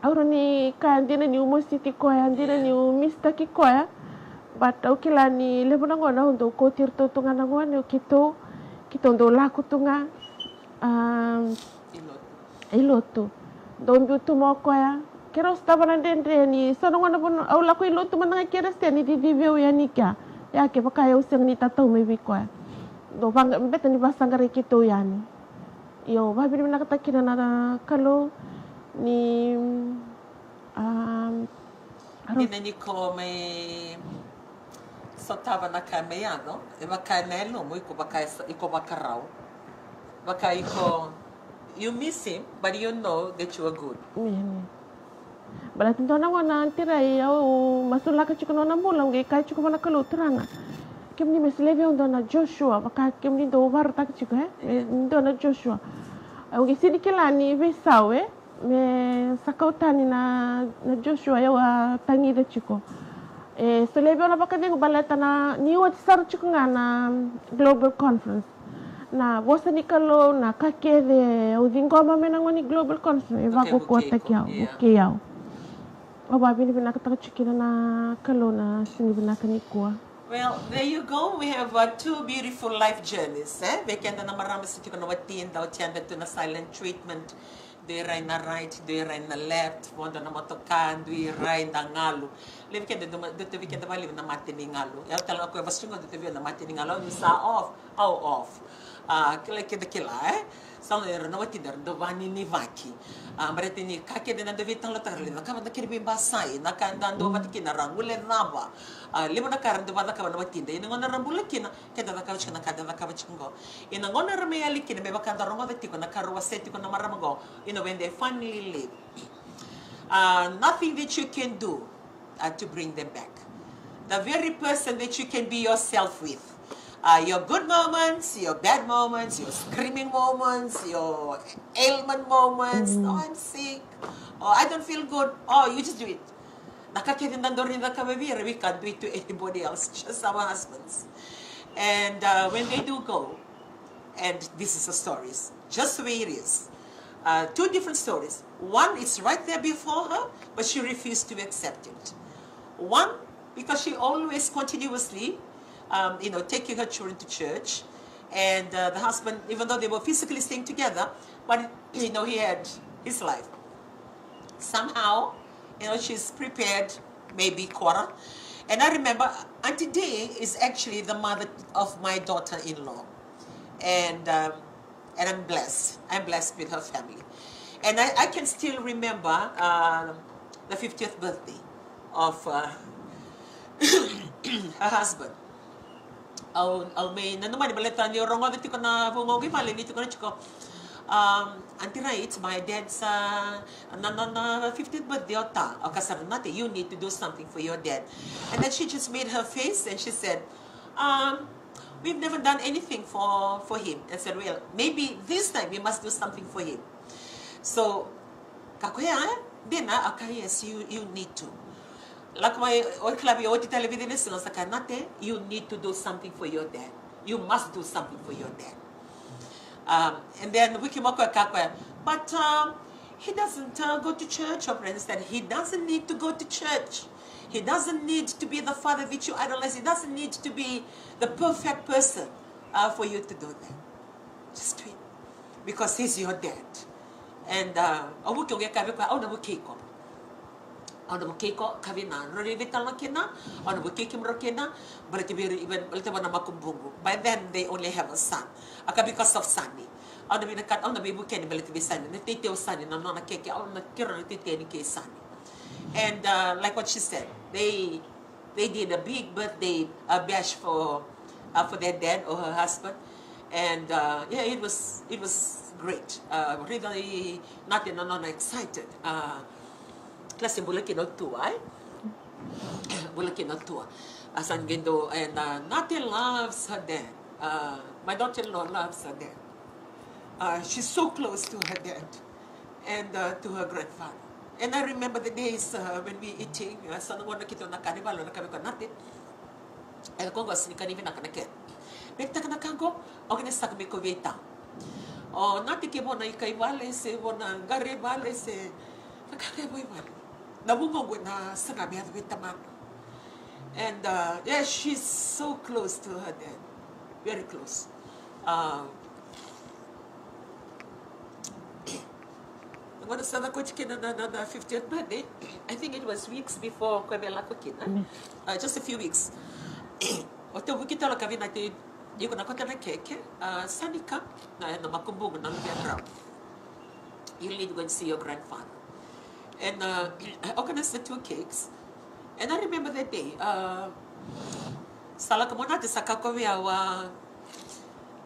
Auroni ka andina ni umositi koya andina ni umista ki koya but ukila ni lebona ngona undo ko tirto tunga na ngone kito ndo laku tunga ilotu dombi tu mo koya kero staba na dendre ni sono ngona bon au laku ilotu mananga kera steni di video ya nika ya ke pakaya useng ni tatau me bi koya do bang mbeta ni basangare kito yani yo babi ni nakatakina na kalo ni Hindi ni ko may sotava na kameyano e baka nelo mo iko baka raw baka iko you miss him but you know that you are good. Balat ito na wana tiray au masula ka chiko na mulang gay kay chiko na kalutranga kim ni meslevi undo na Joshua baka kim ni do war tak chiko undo na Joshua au gisidi kilani vesawe me sakautani na Joshua ya wa tangi da chiko so lebe ona bakadeng balata na ni wat sar chiko nga na global conference na bosa ni kalo na kakede o dingoma menangoni global conference va ko kota kyao kyao o babi ni binakata chikina na kalo na sini binakani kuwa. Well, there you go. We have two beautiful life journeys. Bekenda na marami sa tiko na watin daw tianda to na silent treatment. Doi rai na right, doi rai na left, mondo na motokan, doi rai na ngalo. Levi kende dito weekend bali na mati ni ngalo. Ya tala ko basungo dito na mati ni ngalo. You sa off, off. Kila São era não atider do vani ni vaki. Mereka ni kaki dan anda vitang letak lina. Kamu nak kiri bimbasai, nak anda ando mati kina rangule naba. Lima nak karan do vada kamu nak tinda. Ini ngona rambula kina, kita nak kamu cina kada nak kamu cinggo. Ini ngona rameyali kina, beba kanda rongo vetiko nak karuwa setiko nak maramango. When they finally leave, nothing that you can do to bring them back. The very person that you can be yourself with. Your good moments, your bad moments, your screaming moments, your ailment moments. Oh, I'm sick. Oh, I don't feel good. Oh, you just do it. We can't do it to anybody else, just our husbands. And when they do go, and this is the stories, just the way it is. Two different stories. One is right there before her, but she refused to accept it. One, because she always continuously taking her children to church, and the husband, even though they were physically staying together, but he had his life. Somehow, she's prepared, maybe quarter. And I remember Auntie Day is actually the mother of my daughter-in-law, and I'm blessed. I'm blessed with her family, and I can still remember the 50th birthday. of her husband. Au may nanuman baleta ni rongo dito ko na bungogi mali dito ko na chiko. Antira, it's my dad's 50th birthday ota. O kasarnate, you need to do something for your dad. And then she just made her face and she said, we've never done anything for him. And said, well, maybe this time we must do something for him. So, kakuya, then yes, you need to. Like my old club, you need to do something for your dad. You must do something for your dad. And then Wikimoko Kakwe, but he doesn't go to church, or instead, he doesn't need to go to church. He doesn't need to be the father that you idolize. He doesn't need to be the perfect person for you to do that. Just do it. Because he's your dad. And on the Bukeko, Kavina, Rodivital Kena, on the Bukikim Rokena, but by then they only have a son. Because of Sunny. On the Minakat on the baby can be Sunny, the Tito Sunny, and on a cake on the Kiranity Sunny. And like what she said, they did a big birthday bash for their dad or her husband. And yeah, it was great. Really not excited. Klase bulakin o tua, bulakin o tua. Asan gendo and Nati loves her dad. My daughter-in-law loves her dad. She's so close to her dad and to her grandfather. And I remember the days when we eating. Sana mo nakita na kanibalo na kami ko natin. And kung gusto ni kanibin na kanaket. Bekta ka na kanko, o kinasa kami ko veta. O nati kibo na ikay vale se, mo na gare vale se. Nakakaboy vale. Nabungong na sanabi at vitaman. And yeah, she's so close to her dad. Very close. When I started coaching on the 50th birthday, I think it was weeks before Kwebela cooking. Just a few weeks. Oto wikita la kavina te yuko na kota na keke. Sanika na makumbong na lubiadraw. You need to go and see your grandfather. And I organized the 2 cakes. And I remember that day. Sala ka muna sa kakawia wa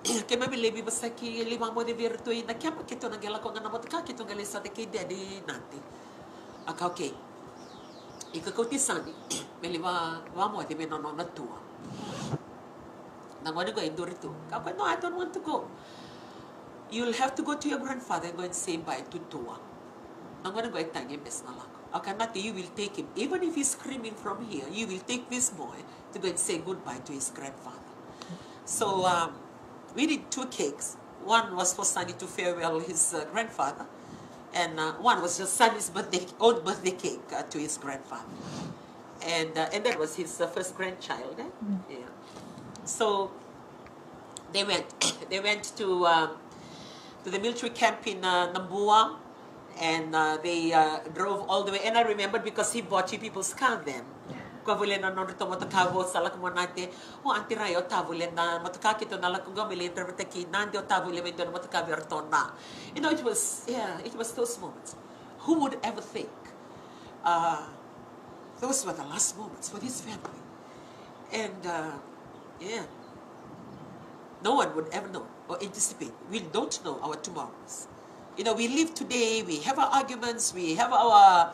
kaya mamilebi basta ki limang mo de virtui na kaya makito na gala ko nga namot ka kito gali sa de kay daddy nanti. Aka okay. Ikakauti sani. Meliwa wa mo de menono na tua. Nangwani ko indurito. Kako no, I don't want to go. You'll have to go to your grandfather and go and say bye to Tua. I'm going to go and tell him this. You will take him. Even if he's screaming from here, you will take this boy to go and say goodbye to his grandfather. So we did 2 cakes. One was for Sunny to farewell his grandfather. And one was just Sunny's own birthday cake to his grandfather. And that was his first grandchild. Yeah. So they went to the military camp in Nambua. And they drove all the way. And I remember because he bought people's car then. Kavule na nono to motakavo salak mo nate. O antirayo tavule na motakakito na lakunga militer mataki nandi o tavule me don motakavertona. You know, it was those moments. Who would ever think? Those were the last moments with his family. And yeah, no one would ever know or anticipate. We don't know our tomorrows. You know, we live today, we have our arguments, we have our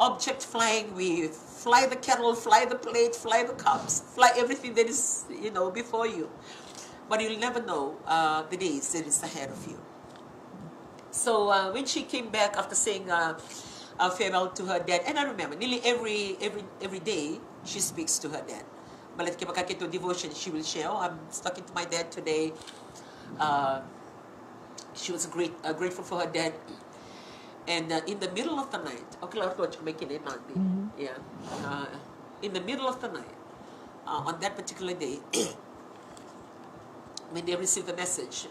object flying, we fly the kettle, fly the plate, fly the cups, fly everything that is, before you. But you'll never know the days that is ahead of you. So when she came back after saying farewell to her dad, and I remember nearly every day she speaks to her dad. Malit kipakakito devotion, she will share, I'm talking to my dad today. She was grateful for her dad. And in the middle of the night, in the middle of the night, on that particular day, when they received the message,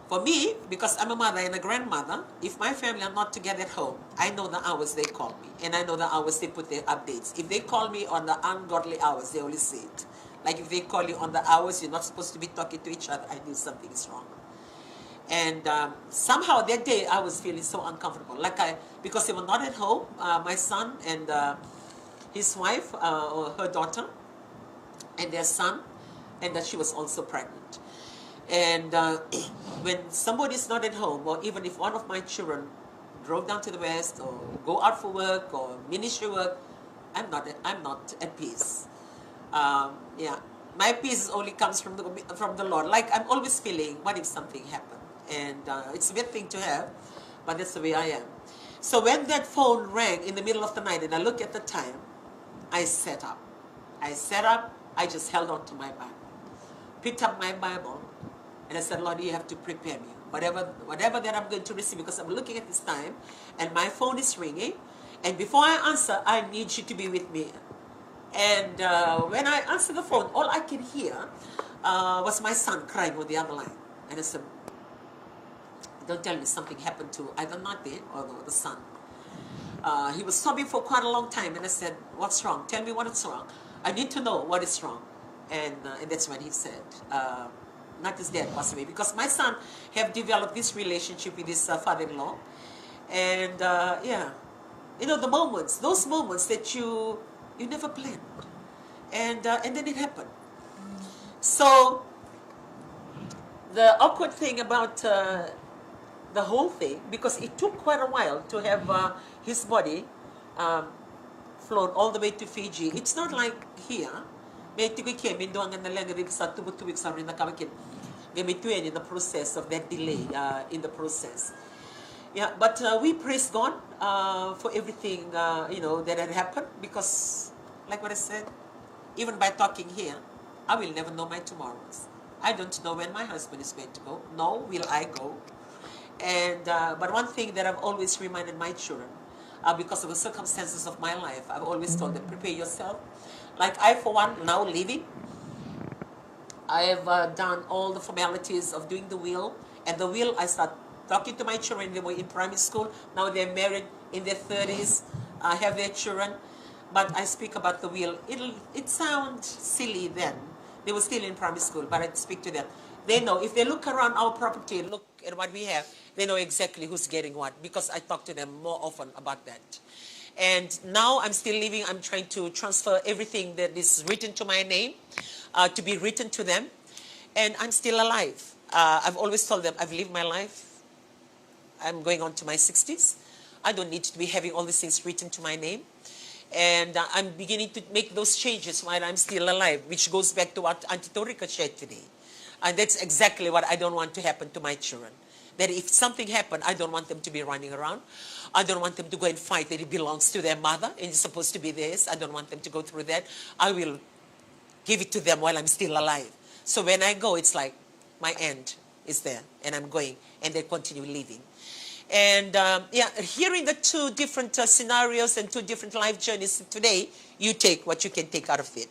for me, because I'm a mother and a grandmother, if my family are not together at home, I know the hours they call me, and I know the hours they put their updates. If they call me on the ungodly hours, they only say it. Like if they call you on the hours you're not supposed to be talking to each other, I knew something is wrong. And somehow that day I was feeling so uncomfortable, because they were not at home, my son and his wife, or her daughter, and their son, and that she was also pregnant. And when somebody's not at home, or even if one of my children drove down to the west or go out for work or ministry work, I'm not at peace. My peace only comes from the Lord. Like, I'm always feeling, what if something happened? And it's a weird thing to have, but that's the way I am. So when that phone rang in the middle of the night and I looked at the time, I sat up. I just held on to my Bible, picked up my Bible, and I said, Lord, you have to prepare me. Whatever that I'm going to receive, because I'm looking at this time, and my phone is ringing, and before I answer, I need you to be with me. And when I answered the phone, all I could hear was my son crying on the other line. And I said, don't tell me something happened to either Nate or the son. He was sobbing for quite a long time, and I said, what's wrong? Tell me what's wrong. I need to know what is wrong. And that's when he said, not his dad passed away, because my son have developed this relationship with his father-in-law. And those moments that you never planned. And then it happened. So the awkward thing about the whole thing, because it took quite a while to have his body flown all the way to Fiji. It's not like here. In the process of that delay in the process. Yeah, but we praise God for everything that had happened, because, like what I said, even by talking here, I will never know my tomorrows. I don't know when my husband is going to go, nor will I go. And but one thing that I've always reminded my children, because of the circumstances of my life, I've always told them, prepare yourself. Like I, for one, now leaving, I have done all the formalities of doing the will. And the will, I start talking to my children. They were in primary school. Now they're married in their 30s, have their children. But I speak about the will. It sounds silly then. They were still in primary school, but I speak to them. They know, if they look around our property, look at what we have, they know exactly who's getting what, because I talk to them more often about that. And now I'm still living. I'm trying to transfer everything that is written to my name to be written to them. And I'm still alive. I've always told them, I've lived my life. I'm going on to my 60s. I don't need to be having all these things written to my name. And I'm beginning to make those changes while I'm still alive, which goes back to what Auntie Torika shared today. And that's exactly what I don't want to happen to my children. That if something happened, I don't want them to be running around. I don't want them to go and fight that it belongs to their mother and it's supposed to be theirs. I don't want them to go through that. I will give it to them while I'm still alive. So when I go, it's like my end is there and I'm going, and they continue living. And hearing the two different scenarios and two different life journeys today, you take what you can take out of it.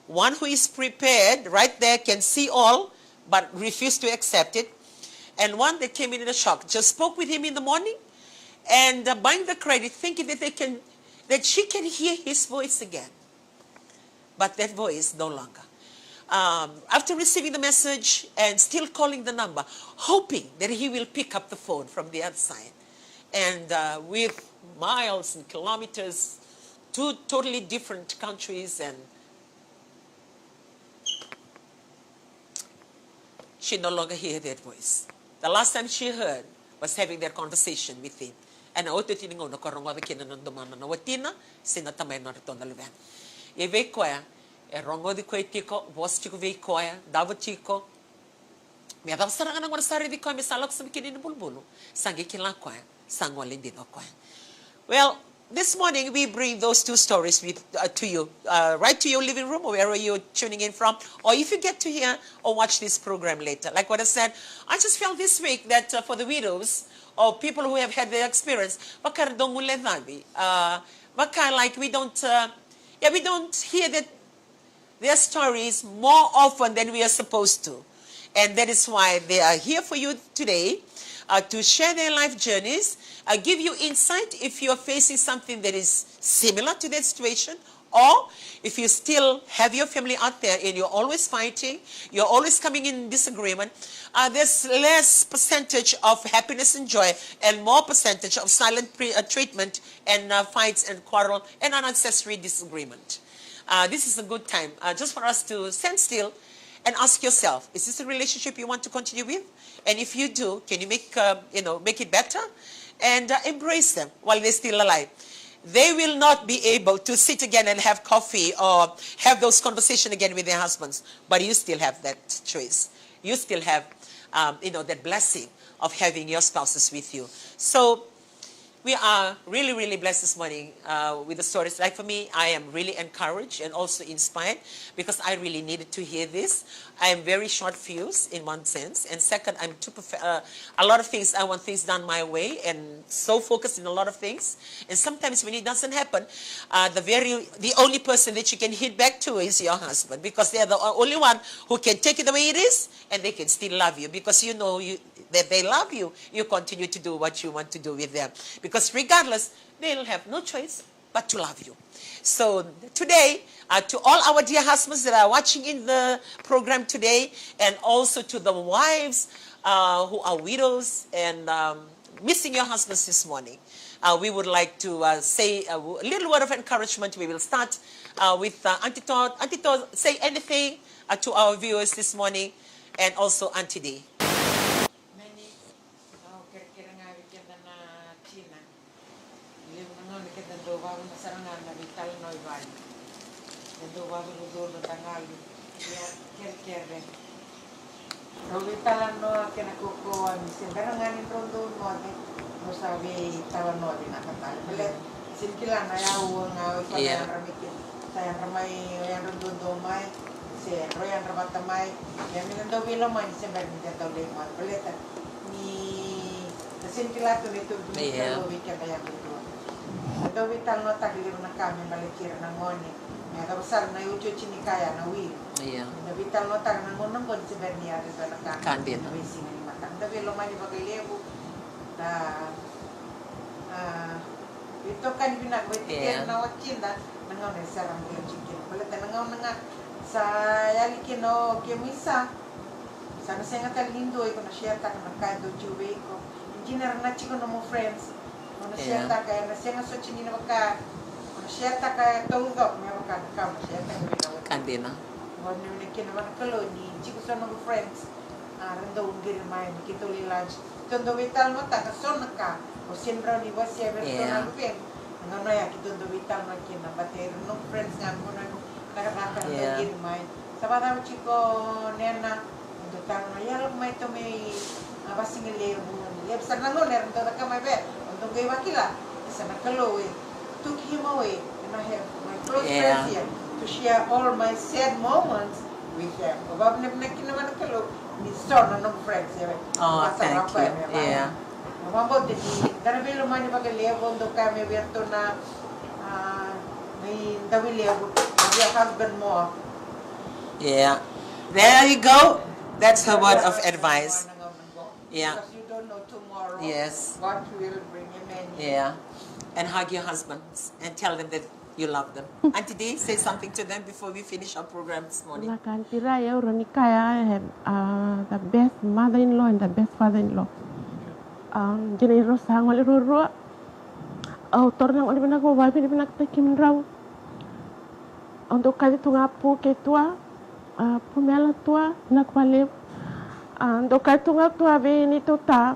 One who is prepared right there, can see all, but refuse to accept it. And one that came in a shock, just spoke with him in the morning, and buying the credit, thinking that she can hear his voice again. But that voice no longer. After receiving the message and still calling the number, hoping that he will pick up the phone from the other side. And with miles and kilometers, two totally different countries, and she no longer heard that voice. The last time she heard was having that conversation with him. And auto tiningo na korong wada kina nandumana na watina sinatamay na rito na luvan. Eve koya e rongo di koy tiko vos tiko ve koya davo tiko. Me dava saranga na ngora sari di koya me salak sa bikini ni bulbulu sangi kila koya sangwa lindi no koya. Well, this morning we bring those two stories to you, right to your living room or wherever you're tuning in from, or if you get to hear or watch this program later. Like what I said, I just felt this week that for the widows or people who have had their experience, like we don't hear that their stories more often than we are supposed to. And that is why they are here for you today to share their life journeys, give you insight if you are facing something that is similar to that situation Or if you still have your family out there and you're always fighting, you're always coming in disagreement, there's less percentage of happiness and joy and more percentage of silent treatment and fights and quarrel and unnecessary disagreement. This is a good time just for us to stand still and ask yourself, is this a relationship you want to continue with? And if you do, can you make it better? And embrace them while they're still alive. They will not be able to sit again and have coffee or have those conversations again with their husbands, but you still have that choice. You still have, that blessing of having your spouses with you. So we are really, really blessed this morning with the stories. Like for me, I am really encouraged and also inspired because I really needed to hear this. I am very short fused in one sense. And second, I'm too a lot of things, I want things done my way and so focused in a lot of things. And sometimes when it doesn't happen, the only person that you can hit back to is your husband because they're the only one who can take it the way it is and they can still love you because you know that they love you. You continue to do what you want to do with them. Because regardless, they'll have no choice but to love you. So today, to all our dear husbands that are watching in the program today, and also to the wives who are widows and missing your husbands this morning, we would like to say a little word of encouragement. We will start with Auntie Todd. Auntie Todd, say anything to our viewers this morning, and also Auntie Dee. Rovitalano kena koko ni sembarangan rondo no no sabi tawan no din akatal. Belet sinkilan na yawo nga Yeah. saya ramai yang rondo mai se royan ramatamai yang minando bilo man sembar ni jatau le mal belet ni sinkilan tu itu Yeah. do weekend yang itu. Ado vital no taklir na kami balikir na ngoni. Nga besar na ucu cini kaya na wi. Iya. Na vital no tag na ngonong kon si Bernia de na kan. Kan din. Na wisi ni matang. Da velo mani bagai lebu. Da itu kan binak buat Yeah. na wakin da nangaw na sarang ko chicken. Pala nangaw na nga sa yalikin no kemisa. Sana saya ngata lindo ko na share ta na ka do juwe ko. Engineer na chiko no mo friends. Na share ta kaya na saya ngaso chini na baka. Share ta kaya tawag may baka ka share ta ko. Kandina. When you can work alone, you can go friends. Rando ungir main kita lunch. Tondo vital mo ta kason ka. O siyempre ni was ya Yeah. lupeng. Ngano ya kita tondo vital mo kina bater no friends nga mo na kakaka Yeah. ungir main. Sabada chiko nena ndo tang no ya may to may basing le mo. Yep sa nango ner ndo ka may be. Ndo gay wakila. Sa nakalo took him away and I have my close Yeah. friends here to share all my sad moments with them. Babab na naman kalo ni son no friends here. Oh, thank you. Yeah. Mabot di darabelo man ba level do kami berto na may dawilego your husband mo. Yeah. There you go. That's her word of advice. Yeah. Because you don't know tomorrow. Yes. God will bring him in. Yeah. And hug your husbands and tell them that you love them. Auntie Dee, say something to them before we finish our program this morning. Nakantira ya Ronikaya, I have the best mother-in-law and the best father-in-law. Jadi rosang wali roro. Tornang wali benak mo babi ni benak takim raw. Untuk kali tu ngapu ke tua, pumela tua nak balik. Untuk kali tu ngapu abe ni tu ta.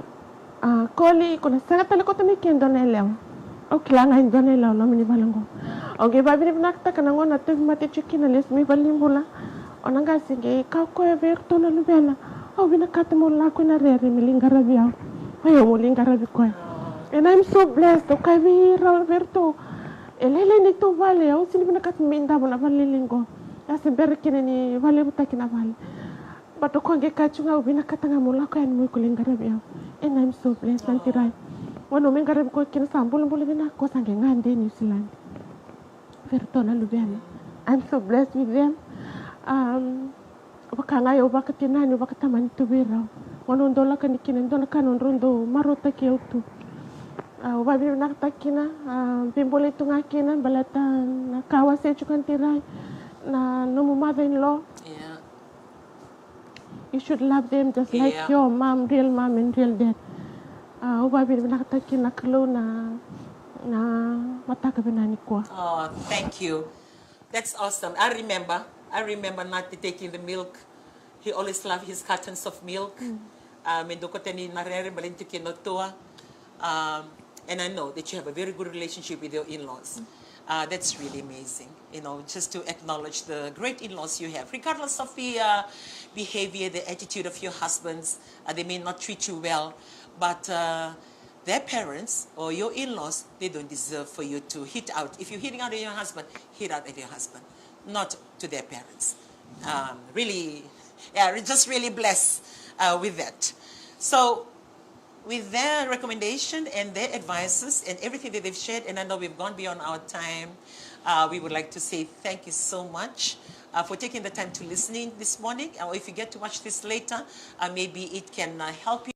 Koli kuna sangat tali ko tumikin doon elem. O kailangan doon elem no mini balango. O babi ni benak ta kanang ona tu mati chikin alis mi balimbula. O nanga sige kau ko e verto na lubela. O binakati mo la ko na rere milingarabi ako. Ayaw mo lingarabi ko. And I'm so blessed. O kay viral verto. Elele ni to vale. O sini binakati minda mo na balilinggo. Kasi berkin ni vale buta kinavale. But o konge kachunga o binakatanga mo la ko yan mo kulingarabi ako. And I'm so blessed. Nantiray. Wano mingarabi ko kinasambul-mbul din ako sa ngande New Zealand. Verto na lubela. I'm so blessed with them. Baka ngayon, baka tinanyo, baka taman tubiraw. Wanon dola ka nikinan, dola ka non rondo, marota kiyo tu. Wabi naktakina, bimbole tungakina, balatan, kawase chukan tirai, na no mother-in-law. Yeah. You should love them just like Yeah. your mom and real dad. Wabi naktakina kalo na mataka binani ko. Oh, thank you. That's awesome. I remember not taking the milk. He always loved his cartons of milk. And I know that you have a very good relationship with your in-laws. That's really amazing, just to acknowledge the great in-laws you have. Regardless of the behavior, the attitude of your husbands, they may not treat you well, but their parents or your in-laws, they don't deserve for you to hit out. If you're hitting out at your husband, hit out at your husband, not to their parents. Really, yeah, just really blessed with that. So, with their recommendation and their advices and everything that they've shared, and I know we've gone beyond our time, we would like to say thank you so much for taking the time to listen in this morning. Or if you get to watch this later, maybe it can help you.